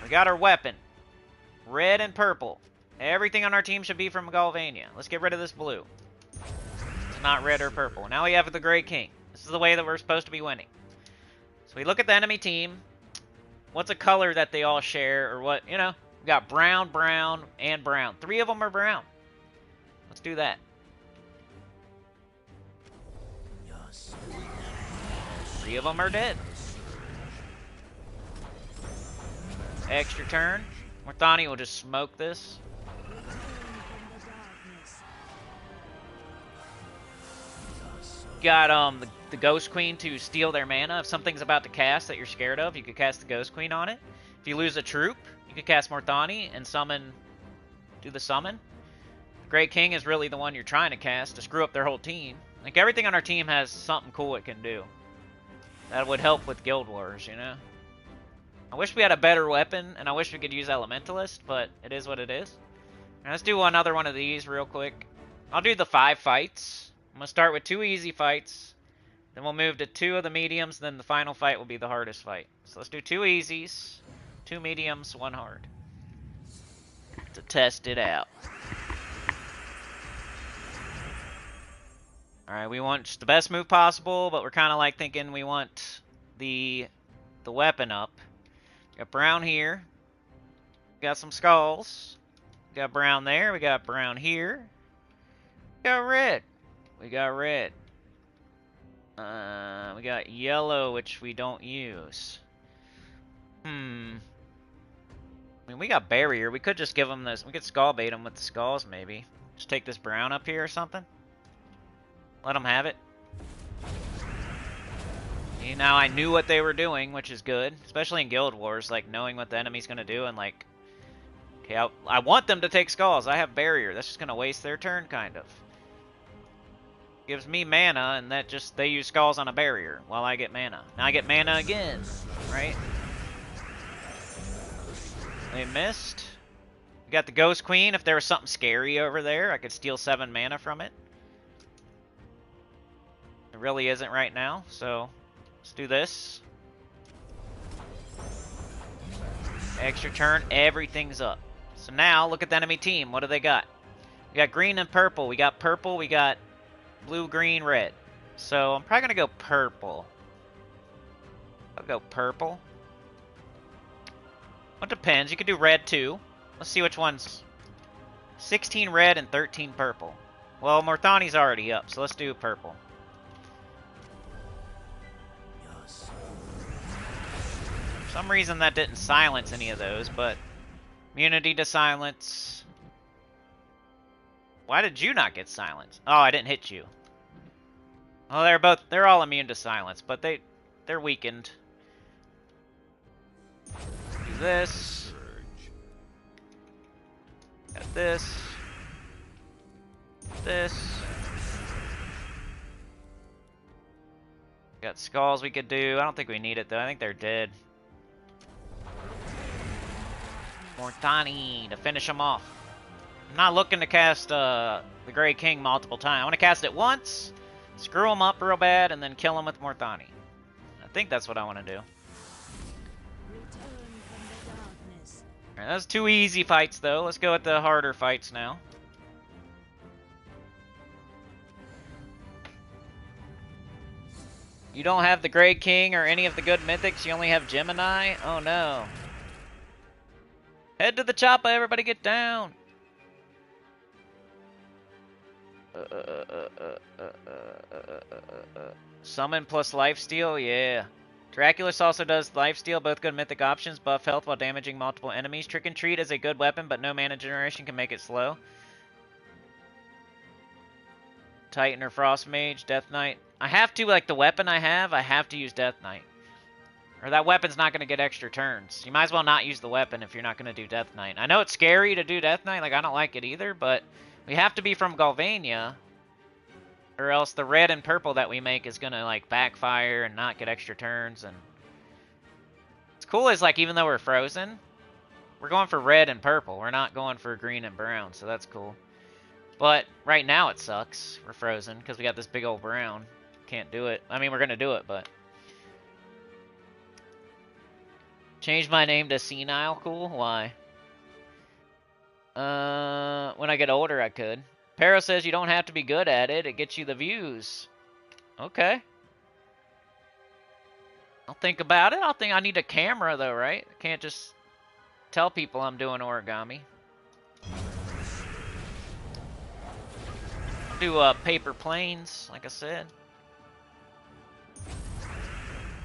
S1: We got our weapon. Red and purple. Everything on our team should be from Galvania. Let's get rid of this blue. It's not red or purple. Now we have the Gray King. This is the way that we're supposed to be winning. So we look at the enemy team. What's a color that they all share, or what, you know? We got brown, brown, and brown. 3 of them are brown. Let's do that.
S3: Yes.
S1: 3 of them are dead. Extra turn. Morthani will just smoke this. Got the Ghost Queen to steal their mana. If something's about to cast that you're scared of, you could cast the Ghost Queen on it. If you lose a troop, you could cast Morthani and do the summon. Great King is really the one you're trying to cast to screw up their whole team. Like everything on our team has something cool it can do. That would help with Guild Wars, you know? I wish we had a better weapon, and I wish we could use Elementalist, but it is what it is. Now let's do another one of these real quick. I'll do the 5 fights. I'm going to start with 2 easy fights. Then we'll move to 2 of the mediums, then the final fight will be the hardest fight. So let's do 2 easies, 2 mediums, 1 hard. To test it out. Alright, we want just the best move possible, but we're kind of like thinking we want the weapon up. Got brown here. Got some skulls. Got brown there. We got brown here. We got red. We got red. We got yellow, which we don't use. I mean, we got barrier. We could just give them this. We could skull bait them with the skulls, maybe. Just take this brown up here or something. Let them have it. See, now I knew what they were doing, which is good. Especially in Guild Wars, like knowing what the enemy's going to do and like... Okay, I want them to take skulls. I have barrier. That's just going to waste their turn, kind of. Gives me mana, and that just... They use skulls on a barrier while I get mana. Now I get mana again, right? They missed. We got the Ghost Queen. If there was something scary over there, I could steal 7 mana from it. It really isn't right now, so let's do this. Extra turn, everything's up. So now, look at the enemy team. What do they got? We got green and purple. We got purple, we got blue, green, red. So I'm probably going to go purple. I'll go purple. It depends. You could do red too. Let's see which one's... 16 red and 13 purple. Well, Morthani's already up, so let's do purple. For some reason that didn't silence any of those, but... Immunity to silence. Why did you not get silenced? Oh, I didn't hit you. Well, they're all immune to silence, but they're weakened. Do this. Got this. This. Got got skulls we could do. I don't think we need it though. I think they're dead. Mortani to finish them off. I'm not looking to cast the Grey King multiple times. I want to cast it once, screw him up real bad, and then kill him with Mortani. I think that's what I want to do. Alright, that's 2 easy fights though. Let's go with the harder fights now. You don't have the Grey King or any of the good mythics, you only have Gemini? Oh no. Head to the chopper, everybody get down! Summon plus lifesteal? Yeah. Draculus also does lifesteal, both good mythic options, buff health while damaging multiple enemies. Trick and Treat is a good weapon, but no mana generation can make it slow. Titan or Frost Mage, Death Knight. I have to, like the weapon I have to use Death Knight. Or that weapon's not going to get extra turns. You might as well not use the weapon if you're not going to do Death Knight. I know it's scary to do Death Knight, like I don't like it either, but we have to be from Galvania. Or else the red and purple that we make is going to like backfire and not get extra turns. And what's cool is like even though we're frozen, we're going for red and purple. We're not going for green and brown, so that's cool. But right now it sucks. We're frozen because we got this big old brown. Can't do it. I mean, we're going to do it, but... Change my name to Senile? Cool. Why? When I get older, I could. Pero says you don't have to be good at it. It gets you the views. Okay. I'll think about it. I need a camera, though, right? I can't just tell people I'm doing origami. Do paper planes, like I said.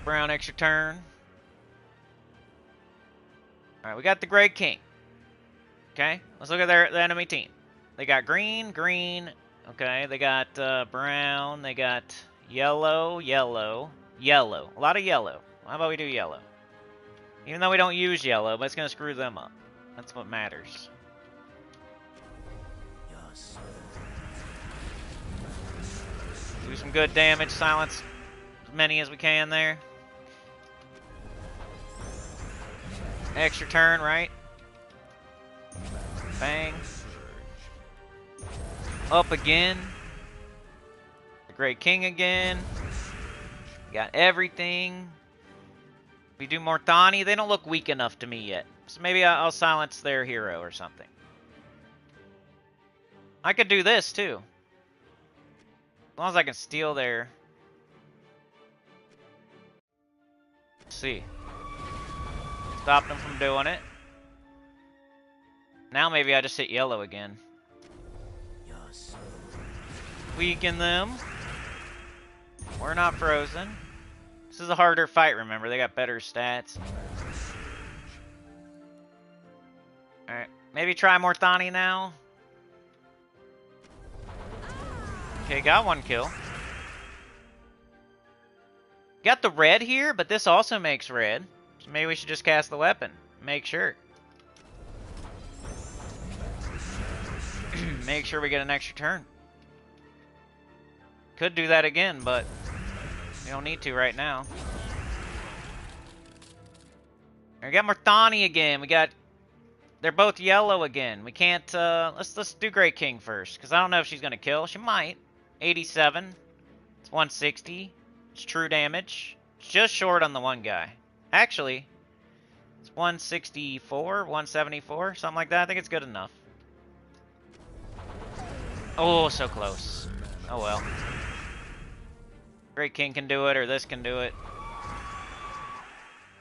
S1: Brown extra turn. Alright, we got the Grey King. Okay, let's look at the enemy team. They got green, green. Okay, they got brown. They got yellow, yellow, yellow. A lot of yellow. How about we do yellow? Even though we don't use yellow, but it's going to screw them up. That's what matters. Do some good damage. Silence as many as we can there. Extra turn, right? Bang. Up again. The Great King again. Got everything. We do Mortani. They don't look weak enough to me yet. So maybe I'll silence their hero or something. I could do this too. As long as I can steal their... Let's see. Stopped them from doing it. Now maybe I just hit yellow again. Weaken them. We're not frozen. This is a harder fight, remember. They got better stats. Alright. Maybe try Mortani now. Okay, got one kill. Got the red here, but this also makes red. So maybe we should just cast the weapon. Make sure. Make sure we get an extra turn. Could do that again, but we don't need to right now. We got Mortani again. We got... They're both yellow again. We can't... Let's do Great King first, because I don't know if she's going to kill. She might. 87. It's 160. It's true damage. It's just short on the one guy. Actually, it's 164, 174, something like that. I think it's good enough. Oh, so close. Oh well. Great King can do it, or this can do it.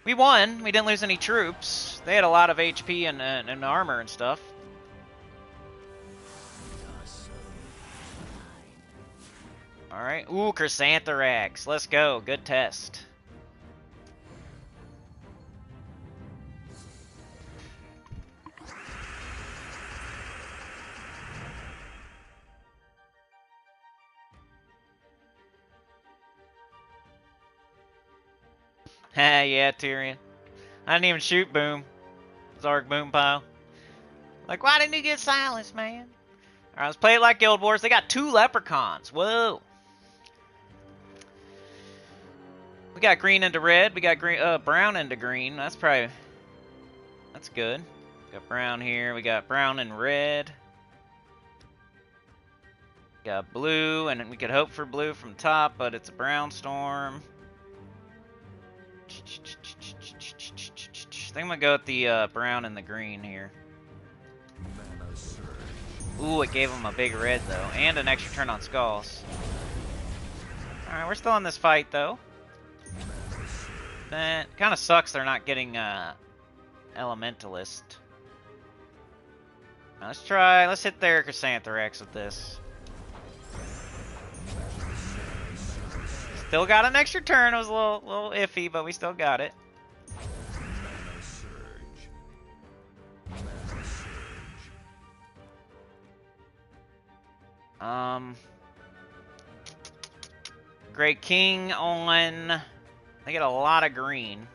S1: We won. We didn't lose any troops. They had a lot of HP and armor and stuff. Alright. Ooh, Chrysantherax. Let's go. Good test. Ha, yeah, Tyrion. I didn't even shoot Boom. Zarg Boom Pile. Like, why didn't you get silenced, man? Alright, let's play it like Guild Wars. They got 2 leprechauns. Whoa. We got green into red. We got green, brown into green. That's good. Got brown here. We got brown and red. Got blue, and we could hope for blue from top, but it's a brown storm. I think I'm gonna go with the brown and the green here.
S2: Mana surge.
S1: Ooh, it gave him a big red though, and an extra turn on skulls. Alright, we're still in this fight though. That kind of sucks they're not getting Elementalist. Now let's hit their Chrysantherax with this. Still got an extra turn. It was a little iffy, but we still got it.
S2: Mana surge. Mana surge.
S1: Great King on. They get a lot of green.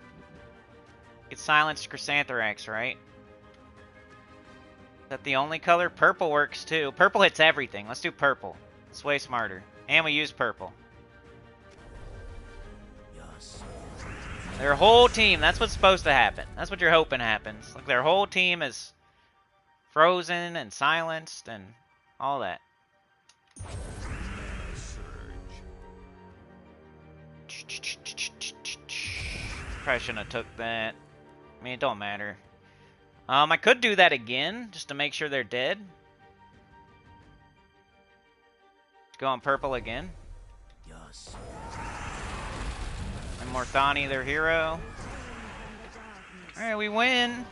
S1: Get silenced Chrysantherax, right? Is that the only color? Purple works too. Purple hits everything. Let's do purple. It's way smarter. And we use purple. Their whole team, that's what's supposed to happen. That's what you're hoping happens. Like their whole team is frozen and silenced and all that.
S2: Mana surge.
S1: Probably shouldn't have took that. I mean, it don't matter. I could do that again, just to make sure they're dead. Let's go on purple again.
S3: Yes.
S1: And Morthani, their hero. Alright, we win.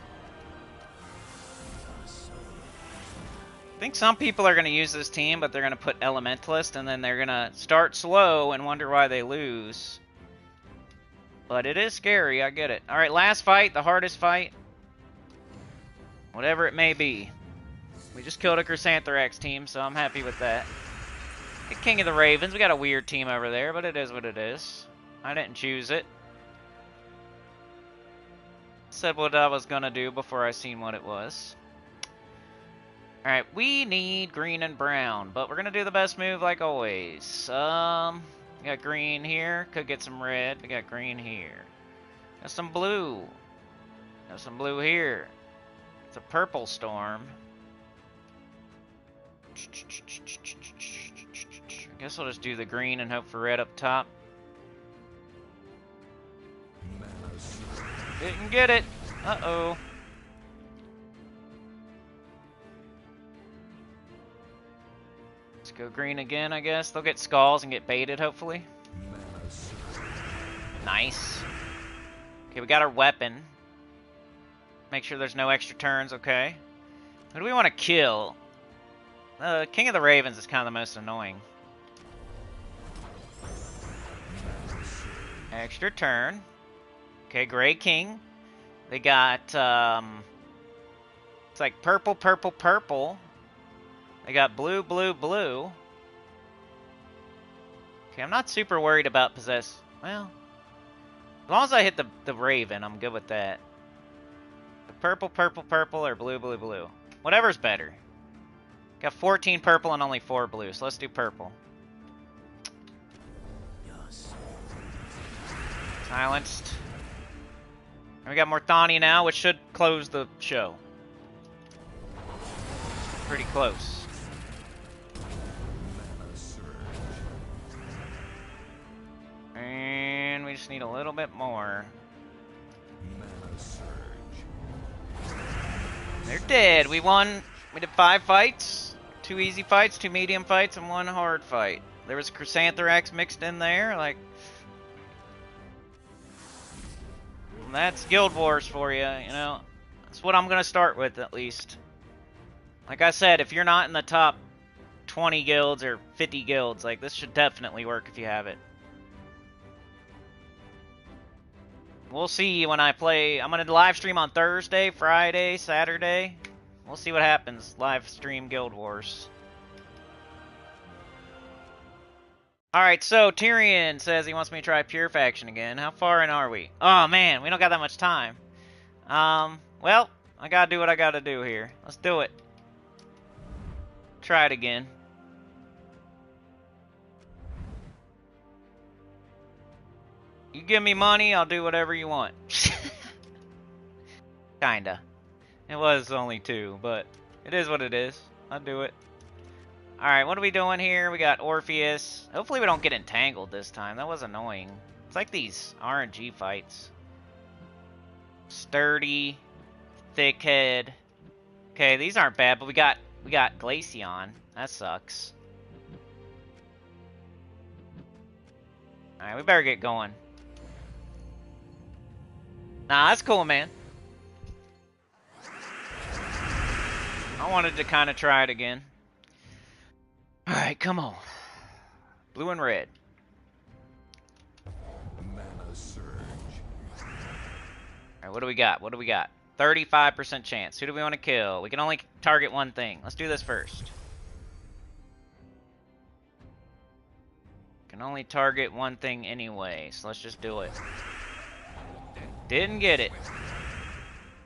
S1: I think some people are going to use this team, but they're going to put Elementalist, and then they're going to start slow and wonder why they lose. But it is scary, I get it. Alright, last fight, the hardest fight. Whatever it may be. We just killed a Chrysantherax team, so I'm happy with that. Get King of the Ravens. We got a weird team over there, but it is what it is. I didn't choose it. Said what I was gonna do before I seen what it was. Alright, we need green and brown, but we're gonna do the best move like always. We got green here, could get some red. We got green here. Got some blue. Got some blue here. It's a purple storm. I guess I'll just do the green and hope for red up top.
S2: Mana surge.
S1: Didn't get it. Uh-oh. Let's go green again, I guess. They'll get skulls and get baited, hopefully.
S2: Mana surge.
S1: Nice. Okay, we got our weapon. Make sure there's no extra turns, okay. Who do we want to kill? King of the Ravens is kind of the most annoying. Extra turn. Okay, Gray King. They got, it's like purple, purple, purple. They got blue, blue, blue. Okay, I'm not super worried about possess. Well, as long as I hit the Raven, I'm good with that. The purple, purple, purple, or blue, blue, blue. Whatever's better. Got 14 purple and only 4 blue, so let's do purple.
S3: Yes.
S1: Silenced. And we got Morthani now, which should close the show. Pretty close.
S2: Mana surge.
S1: And we just need a little bit more.
S2: Mana surge.
S1: They're dead. We won. We did 5 fights. 2 easy fights, 2 medium fights, and 1 hard fight. There was Chrysantherax mixed in there. Like, that's Guild Wars for you, you know. That's what I'm going to start with, at least. Like I said, if you're not in the top 20 guilds or 50 guilds, like, this should definitely work if you have it. We'll see when I play. I'm going to live stream on Thursday, Friday, Saturday. We'll see what happens. Live stream Guild Wars. Alright, so Tyrion says he wants me to try Pure Faction again. How far in are we? Oh man, we don't got that much time. Well, I gotta do what I gotta do here. Let's do it. Try it again. You give me money, I'll do whatever you want. Kinda. It was only 2, but it is what it is. I'll do it. Alright, what are we doing here? We got Orpheus. Hopefully we don't get entangled this time. That was annoying. It's like these RNG fights. Sturdy. Thickhead. Okay, these aren't bad, but we got Glaceon. That sucks. Alright, we better get going. Nah, that's cool, man. I wanted to kind of try it again. Alright, come on. Blue and red.
S2: Mana surge.
S1: Alright, what do we got? What do we got? 35% chance. Who do we want to kill? We can only target one thing. Let's do this first. Can only target one thing anyway, so let's just do it. Didn't get it.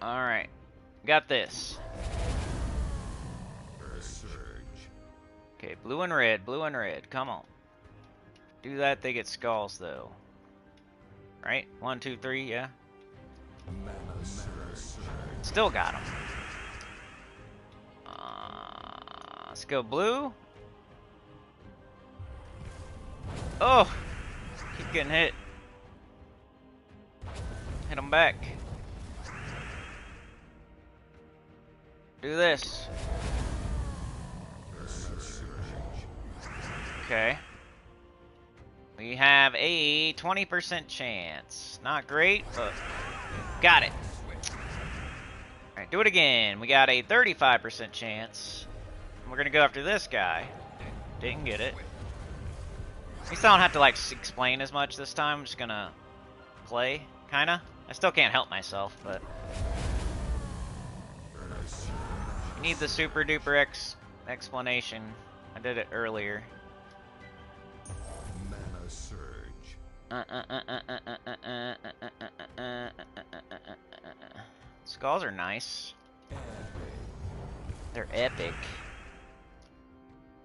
S1: Alright. Got this. Okay, blue and red, blue and red. Come on. Do that, they get skulls, though. Right? 1, 2, 3, yeah. Still got them. Let's go blue. Oh! Keep getting hit. Hit them back. Do this. Okay. We have a 20% chance. Not great, but got it. Alright, do it again. We got a 35% chance. We're gonna go after this guy. Didn't get it. At least I don't have to, like, explain as much this time. I'm just gonna play, kinda. I still can't help myself, but... You need the super duper explanation. I did it earlier.
S2: Mana surge.
S1: Skulls are nice. They're epic.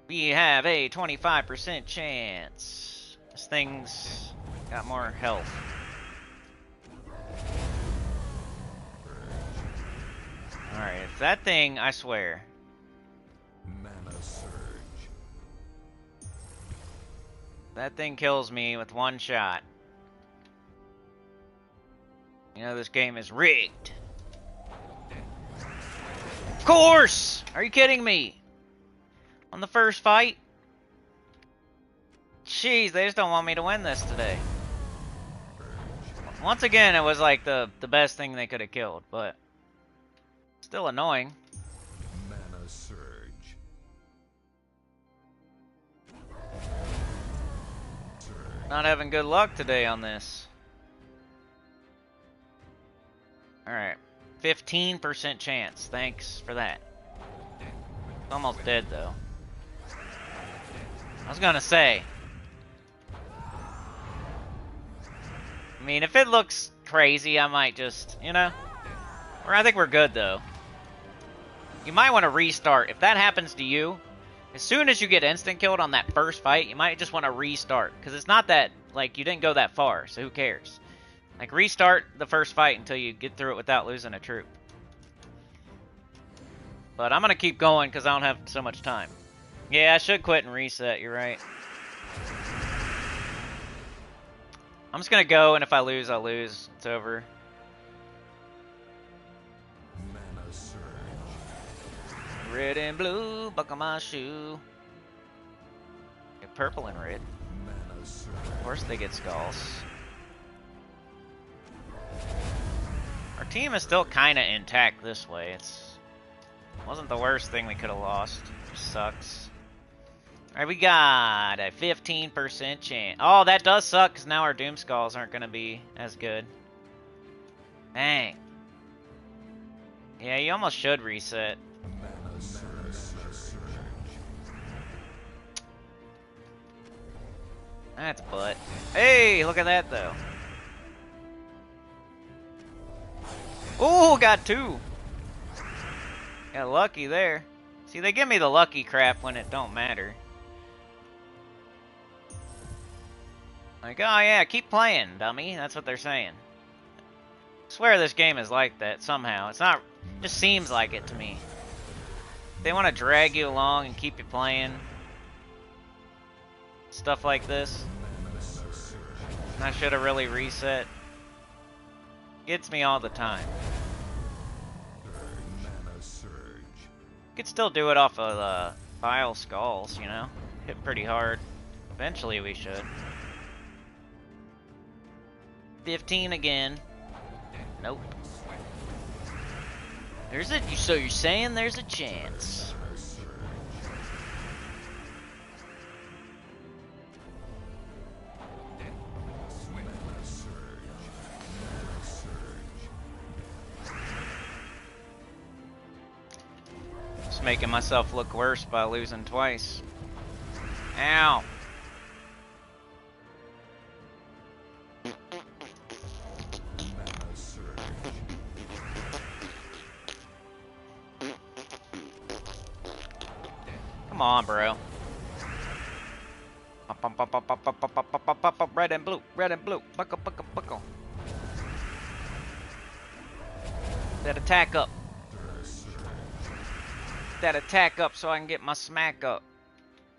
S1: We have a 25% chance. This thing's got more health. Alright, if that thing, I swear.
S2: Mana surge.
S1: That thing kills me with one shot. You know this game is rigged. Of course! Are you kidding me? On the first fight? Jeez, they just don't want me to win this today. Once again, it was like the best thing they could have killed, but still annoying.
S2: Mana surge.
S1: Not having good luck today on this. Alright. 15% chance. Thanks for that. It's almost dead, though. I was gonna say. I mean, if it looks crazy, I might just, you know. Or I think we're good, though. You might want to restart. If that happens to you, as soon as you get instant killed on that first fight, you might just want to restart. Because it's not that, like, you didn't go that far, so who cares? Like, restart the first fight until you get through it without losing a troop. But I'm going to keep going because I don't have so much time. Yeah, I should quit and reset, you're right. I'm just going to go, and if I lose, I'll lose. It's over.
S2: Mana surge.
S1: Red and blue, buckle my shoe. Get purple and red.
S2: Mana surge.
S1: Of course they get skulls. Our team is still kind of intact this way. Wasn't the worst thing we could have lost. Just sucks. Alright, we got a 15% chance. Oh, that does suck, because now our Doom Skulls aren't going to be as good. Dang. Yeah, you almost should reset.
S2: Mana surge.
S1: That's butt. Hey, look at that, though. Ooh, got 2. Got lucky there. See, they give me the lucky crap when it don't matter. Like, oh yeah, keep playing, dummy. That's what they're saying. I swear this game is like that somehow. It's not, just seems like it to me. They want to drag you along and keep you playing. Stuff like this. And I should have really reset. Gets me all the time. Could still do it off of Vile Skulls, you know? Hit pretty hard. Eventually we should. 15 again. Nope. There's a, so you're saying there's a chance. Just making myself look worse by losing twice. Ow. Come on, bro. Red and blue, red and blue. Buckle, buckle, buckle. That attack up. That attack up so I can get my smack up.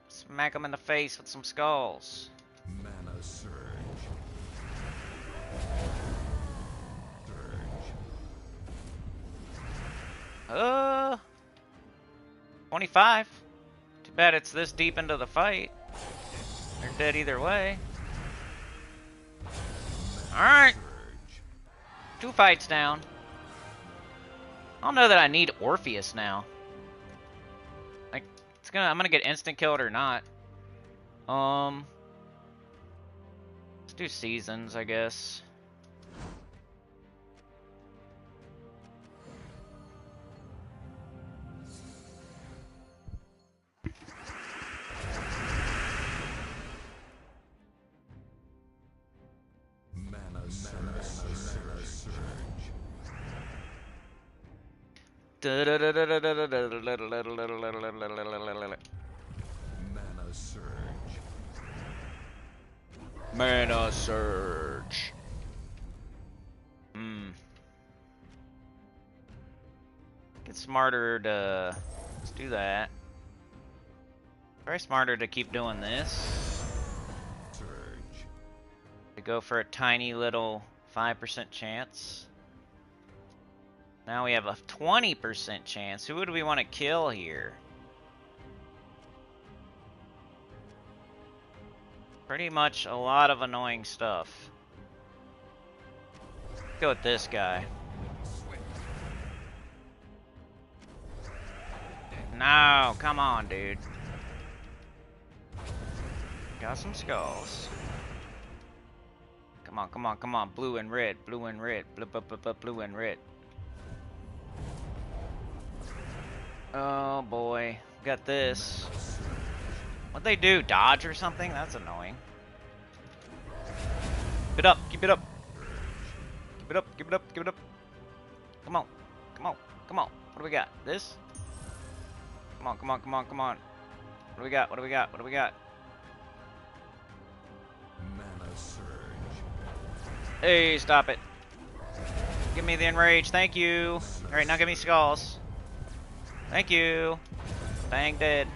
S1: Smack him in the face with some skulls.
S2: Mana surge.
S1: 25. Too bad it's this deep into the fight. They're dead either way. Alright. 2 fights down. I don't know that I need Orpheus now. Like, I'm gonna get instant killed or not. Let's do seasons, I guess.
S2: Mana surge. Mana surge.
S1: Mana surge. Get smarter to... Let's do that. Very smarter to keep doing this.
S2: Surge.
S1: To go for a tiny little 5% chance. Now we have a 20% chance. Who would we want to kill here? Pretty much a lot of annoying stuff. Let's go with this guy. No, come on, dude. Got some skulls. Come on, come on, come on. Blue and red, blue and red, blue and red. Oh boy, got this. What'd they do? Dodge or something? That's annoying. Keep it up, keep it up. Keep it up, keep it up, keep it up. Come on, come on, come on. What do we got? This? Come on, come on, come on, come on. What do we got? What do we got? What do we got?
S2: Mana surge.
S1: Hey, stop it. Give me the enrage, thank you. Alright, now give me skulls. Thank you. Bang, dead.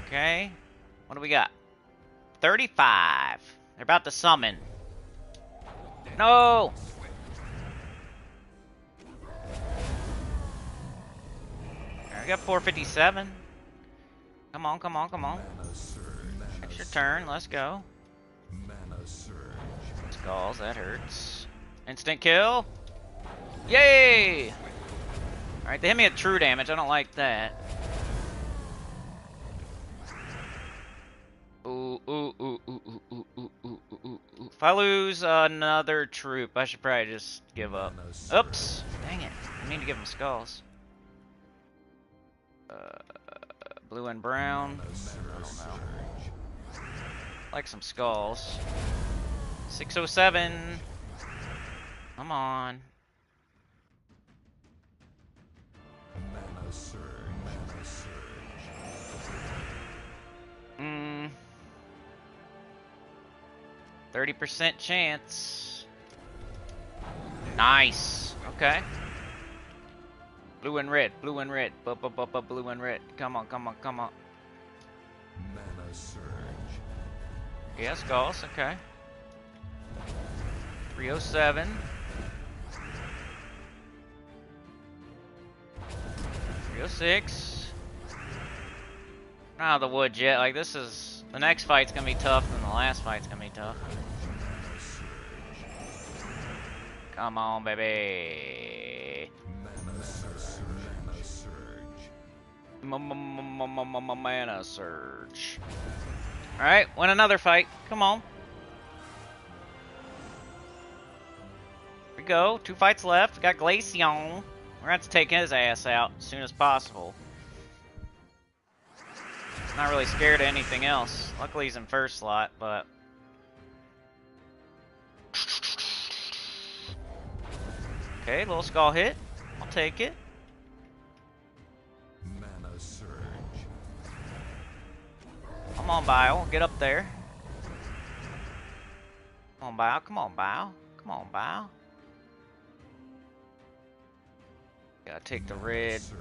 S1: Okay. What do we got? 35. They're about to summon. No! I got 457. Come on, come on, come on.
S2: Mana surge.
S1: Extra turn, let's go.
S2: Mana surge.
S1: Skulls, that hurts. Instant kill. Yay! Alright, they hit me at true damage. I don't like that. Ooh, ooh, ooh, ooh, ooh, ooh, ooh, ooh, ooh, ooh. If I lose another troop, I should probably just give up. Oops! Dang it. I need to give them skulls. Blue and brown. I don't know. Like some skulls. 607. Come on.
S2: Mana surge. Mana surge.
S1: 30% chance. Nice. Okay. Blue and red. Blue and red. Blue and red. Come on, come on, come on.
S2: Mana surge.
S1: Yeah, skulls. Okay. 307. 306. Not out of the woods yet. Like, this is... The next fight's gonna be tough, and the last fight's gonna be tough. Come on, baby.
S2: Mana surge. Mana surge.
S1: Mana surge. Alright, win another fight. Come on. Here we go. 2 fights left. We got Glaceon. We're gonna have to take his ass out as soon as possible. Not really scared of anything else. Luckily he's in first slot, but... Okay, little skull hit. I'll take it.
S2: Mana surge.
S1: Come on, Bio. Get up there. Come on, Bio. Come on, Bio. Come on, Bio. Gotta take the red.
S2: Surge.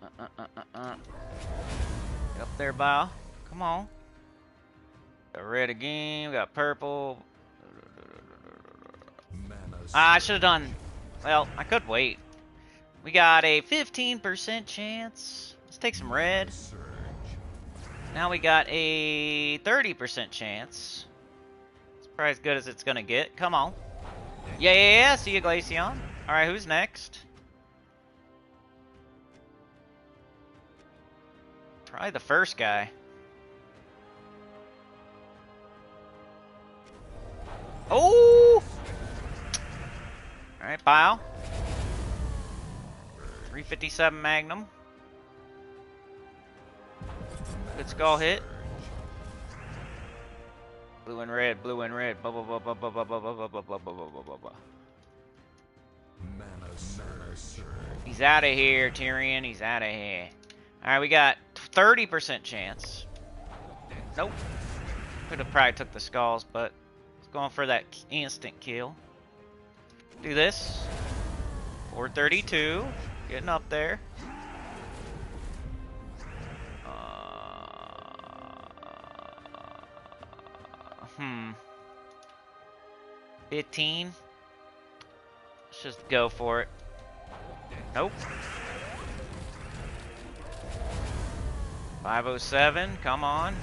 S1: Get up there, Bio. Come on. Got red again. We got purple.
S2: Mana
S1: Ah, I should have done... Well, I could wait. We got a 15% chance. Let's take some red.
S2: surge.
S1: Now we got a 30% chance. It's probably as good as it's gonna get. Come on. Yeah, yeah, yeah. See you, Glaceon. Alright, who's next? Probably the first guy. Oh! Alright, Bio. 357 Magnum. Good skull hit. Blue and red, blue and red. Blah, blah, blah, blah, blah, blah, blah, blah, blah, blah, blah, blah, blah, blah, blah.
S2: Mana surge.
S1: He's out of here, Tyrion. He's out of here. Alright, we got 30% chance. Nope. Could have probably took the skulls, but it's going for that instant kill. Do this. 432. Getting up there. 15. Let's just go for it. Nope. 507. Come on.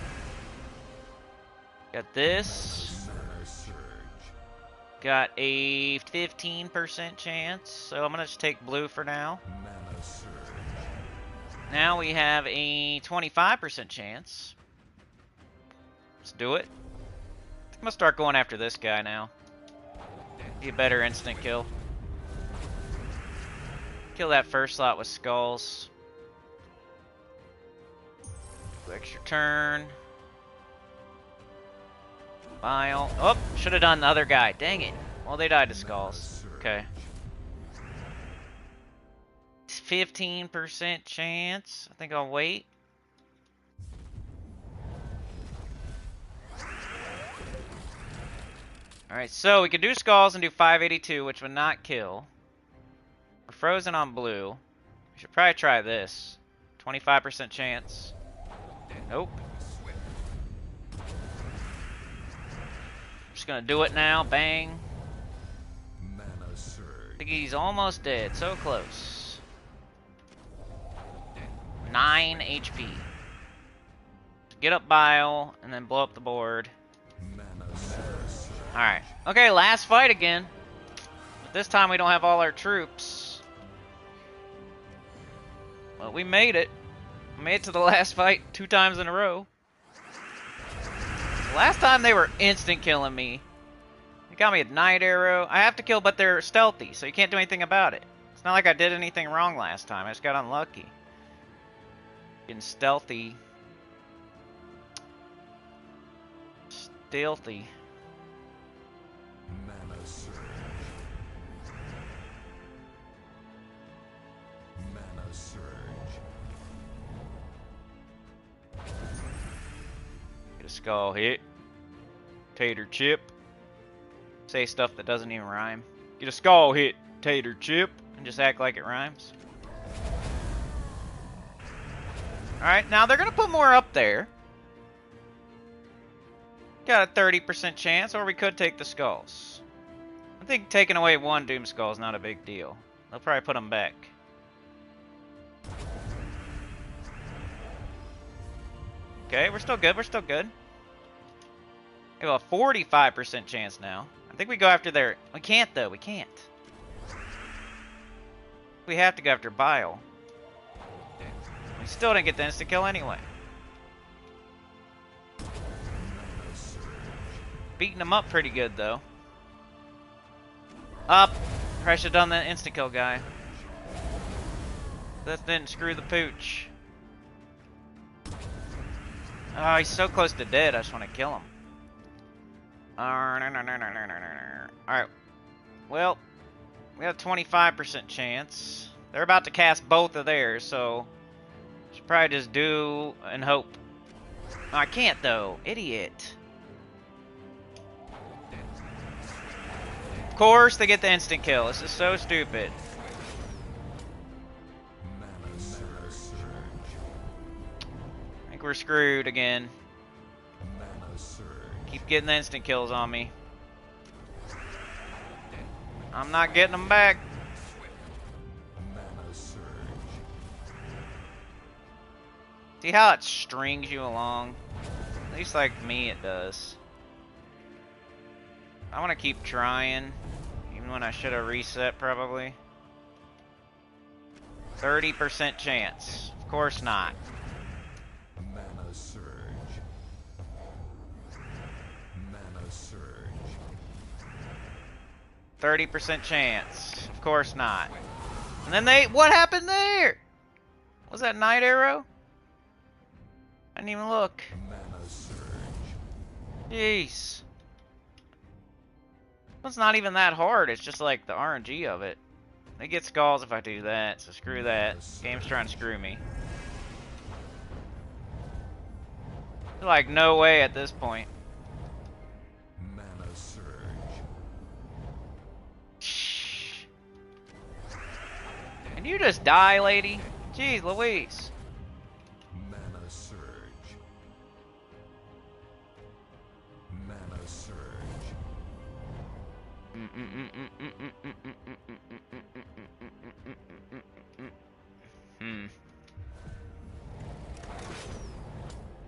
S1: Got this.
S2: Mana surge.
S1: Got a 15% chance, so I'm gonna just take blue for now.
S2: Mana surge.
S1: Now we have a 25% chance. Let's do it. I'm gonna start going after this guy now. Be a better instant kill. Kill that first slot with skulls. Extra turn. Bile. Oh, should have done the other guy. Dang it. Well, they died to skulls. Okay. 15% chance. I think I'll wait. Alright, so we could do skulls and do 582, which would not kill. We're frozen on blue. We should probably try this. 25% chance. Nope. Just gonna do it now. Bang.
S2: Mana surge.
S1: I think he's almost dead. So close. 9 HP. Get up Bile and then blow up the board.
S2: Mana surge.
S1: Alright. Okay, last fight again. But this time we don't have all our troops. Well, we made it. We made it to the last fight 2 times in a row. Last time they were instant killing me. They got me a night arrow. I have to kill, but they're stealthy, so you can't do anything about it. It's not like I did anything wrong last time. I just got unlucky. Getting stealthy. Stealthy.
S2: Mana surge. Mana surge.
S1: Get a skull hit. Tater chip. Say stuff that doesn't even rhyme. Get a skull hit, tater chip, and just act like it rhymes. Alright, now they're going to put more up there. Got a 30% chance, or we could take the skulls. I think taking away one Doom Skull is not a big deal. They'll probably put them back. Okay, we're still good, we're still good. We have a 45% chance now. I think we go after their... We can't, though. We can't. We have to go after Bile. We still didn't get the insta-kill anyway. Beating them up pretty good, though. Up! Probably should have done that insta-kill guy. That didn't screw the pooch. Oh, he's so close to dead, I just want to kill him. Alright. Well, we have a 25% chance. They're about to cast both of theirs, so should probably just do and hope. Oh, I can't though. Idiot. Of course they get the instant kill. This is so stupid. I think we're screwed again. Keep getting the instant kills on me. I'm not getting them back. See how it strings you along? At least like me it does. I want to keep trying, even when I should have reset probably. 30% chance. Of course not. 30% chance. Of course not. And then they... What happened there? Was that Night Arrow? I didn't even look. Jeez. It's not even that hard. It's just like the RNG of it. They get skulls if I do that, so screw that. Game's trying to screw me. Like, no way at this point. Can you just die, lady? Jeez Louise.
S2: Mana surge. Mana surge.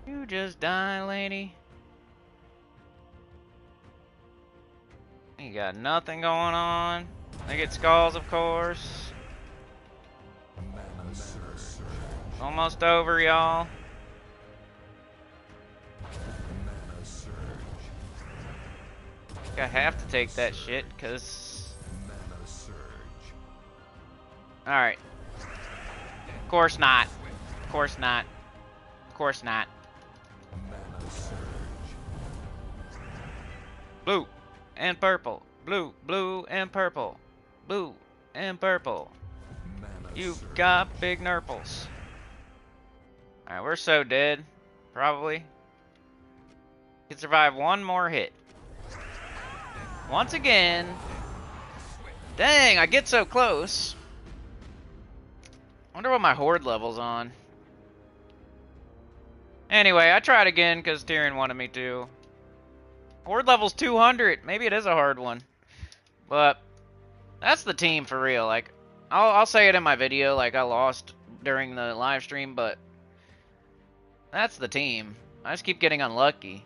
S1: You just die, lady. You got nothing going on. They get skulls, of course. Almost over, y'all. I have to take that shit, cause. Alright. Of course not. Of course not. Of course not. Blue and purple. Blue, blue and purple. Blue and purple. You've got big nurples. Alright, we're so dead. Probably. Can survive one more hit. Once again. Dang, I get so close. Wonder what my horde level's on. Anyway, I tried again because Tyrion wanted me to. Horde level's 200. Maybe it is a hard one. But that's the team for real. Like, I'll say it in my video, like I lost during the live stream, but that's the team. I just keep getting unlucky.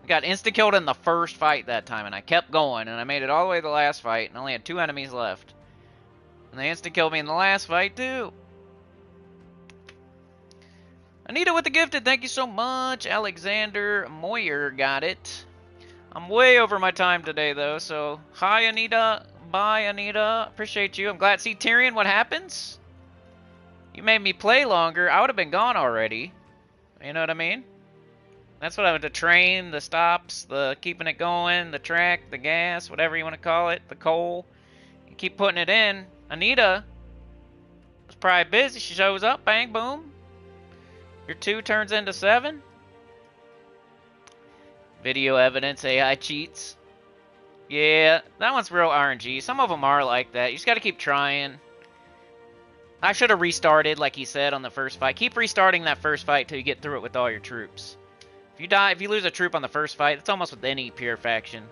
S1: I got insta-killed in the first fight that time, and I kept going, and I made it all the way to the last fight, and only had 2 enemies left. And they insta-killed me in the last fight, too. Anita with the gifted, thank you so much. Alexander Moyer got it. I'm way over my time today, though, so hi, Anita. Bye, Anita. Appreciate you. I'm glad to see Tyrion. What happens? You made me play longer. I would have been gone already. You know what I mean? That's what I would, the train, the stops, the keeping it going, the track, the gas, whatever you want to call it, the coal. You keep putting it in. Anita was probably busy. She shows up, bang, boom. Your 2 turns into 7. Video evidence, AI cheats. Yeah, that one's real RNG. Some of them are like that. You just got to keep trying. I should have restarted, like he said, on the first fight. Keep restarting that first fight till you get through it with all your troops. If you die, if you lose a troop on the first fight, it's almost with any pure faction.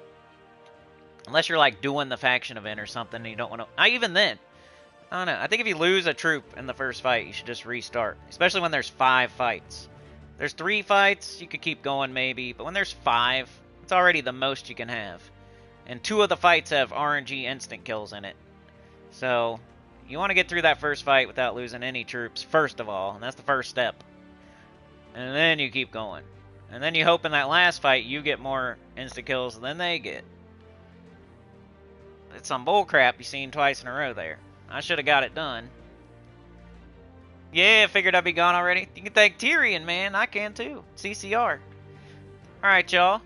S1: Unless you're like doing the faction event or something and you don't want to. Not even then. I don't know. I think if you lose a troop in the first fight, you should just restart. Especially when there's 5 fights. There's 3 fights, you could keep going maybe. But when there's 5, it's already the most you can have. And 2 of the fights have RNG instant kills in it. So, you want to get through that first fight without losing any troops, first of all. And that's the first step. And then you keep going. And then you hope in that last fight you get more instant kills than they get. It's some bullcrap you've seen twice in a row there. I should have got it done. Yeah, figured I'd be gone already. You can thank Tyrion, man. I can too. CCR. Alright, y'all.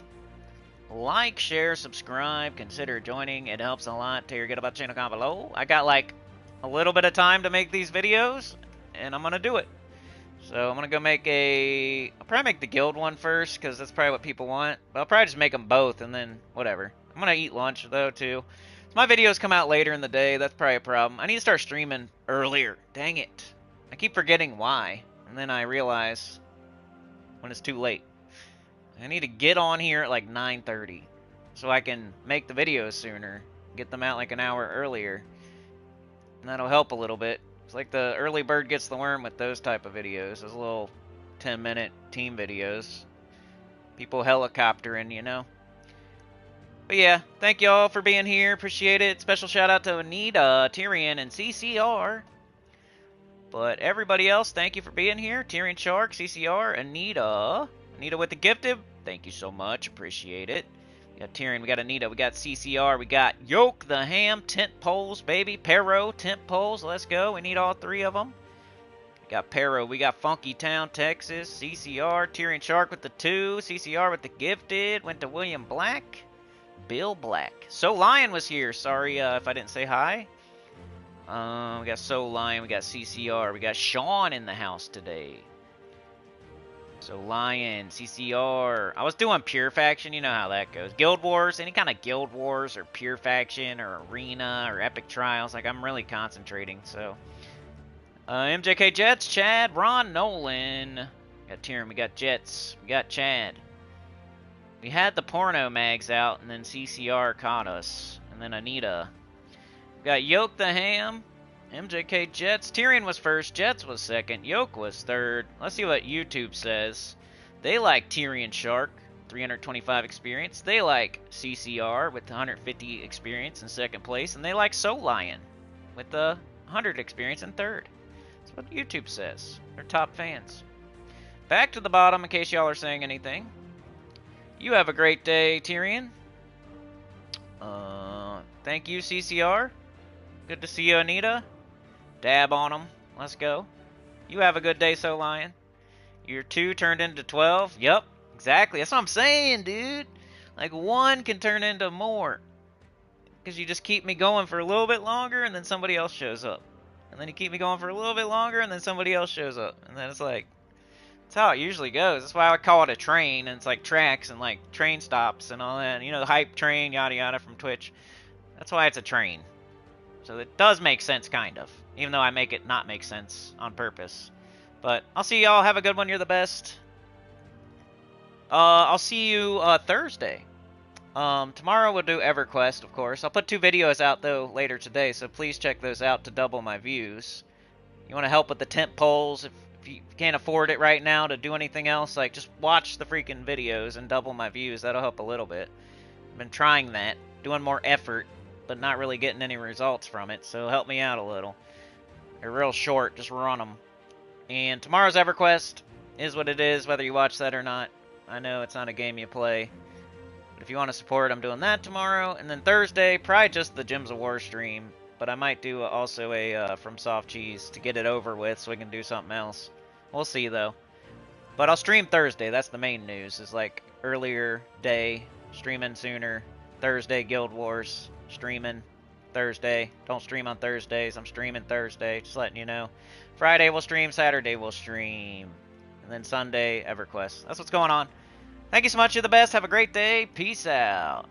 S1: Like, share, subscribe, consider joining. It helps a lot. Tell your good about the channel down below. I got like a little bit of time to make these videos, and I'm going to do it. So I'm going to go make a... I'll probably make the guild one first, because that's probably what people want. But I'll probably just make them both, and then whatever. I'm going to eat lunch, though, too. So my videos come out later in the day. That's probably a problem. I need to start streaming earlier. Dang it. I keep forgetting why. And then I realize when it's too late. I need to get on here at like 9:30 so I can make the videos sooner. Get them out like an hour earlier. And that'll help a little bit. It's like the early bird gets the worm with those type of videos. Those little 10-minute team videos. People helicoptering, you know. But yeah, thank y'all for being here. Appreciate it. Special shout out to Anita, Tyrion, and CCR. But everybody else, thank you for being here. Tyrion Shark, CCR, Anita. Anita with the gifted. Thank you so much. Appreciate it. We got Tyrion, we got Anita, we got CCR, we got Yoke the Ham, tent poles, baby. Pero, tent poles. Let's go. We need all 3 of them. We got Pero, we got Funky Town, Texas, CCR, Tyrion Shark with the 2, CCR with the gifted. Went to William Black, Bill Black. So Lion was here. Sorry if I didn't say hi. We got So Lion, we got CCR, we got Sean in the house today. So Lion, CCR. I was doing Pure Faction, you know how that goes. Guild Wars, any kind of Guild Wars or Pure Faction or Arena or Epic Trials. Like, I'm really concentrating, so. MJK Jets, Chad, Ron, Nolan. We got Tyrion, we got Jets, we got Chad. We had the porno mags out, and then CCR caught us. And then Anita. We got Yoke the Ham. MJK Jets. Tyrion was first. Jets was second. Yoke was third. Let's see what YouTube says. They like Tyrion Shark, 325 experience. They like CCR with 150 experience in second place. And they like So Lion with 100 experience in third. That's what YouTube says. They're top fans. Back to the bottom in case y'all are saying anything. You have a great day, Tyrion. Thank you, CCR. Good to see you, Anita. Dab on them. Let's go. You have a good day, So Lion. Your 2 turned into 12. Yep, exactly. That's what I'm saying, dude. Like, 1 can turn into more. Because you just keep me going for a little bit longer, and then somebody else shows up. And then you keep me going for a little bit longer, and then somebody else shows up. And then it's like, that's how it usually goes. That's why I call it a train, and it's like tracks and like train stops and all that. You know, the hype train, yada yada from Twitch. That's why it's a train. So it does make sense, kind of. Even though I make it not make sense on purpose. But I'll see y'all. Have a good one. You're the best. I'll see you Thursday. Tomorrow we'll do EverQuest, of course. I'll put 2 videos out, though, later today. So please check those out to double my views. You want to help with the tent poles? If you can't afford it right now to do anything else, like, just watch the freaking videos and double my views. That'll help a little bit. I've been trying that. Doing more effort, but not really getting any results from it. So help me out a little. They're real short, just run them. And tomorrow's EverQuest is what it is, whether you watch that or not. I know it's not a game you play. But if you want to support, I'm doing that tomorrow. And then Thursday, probably just the Gems of War stream. But I might do also a From Soft Cheese to get it over with so we can do something else. We'll see, though. But I'll stream Thursday. That's the main news. Is like earlier day, streaming sooner. Thursday, Guild Wars, streaming. Thursday. Don't stream on Thursdays. I'm streaming Thursday. Just letting you know. Friday we'll stream. Saturday we'll stream. And then Sunday, EverQuest. That's what's going on. Thank you so much. You're the best. Have a great day. Peace out.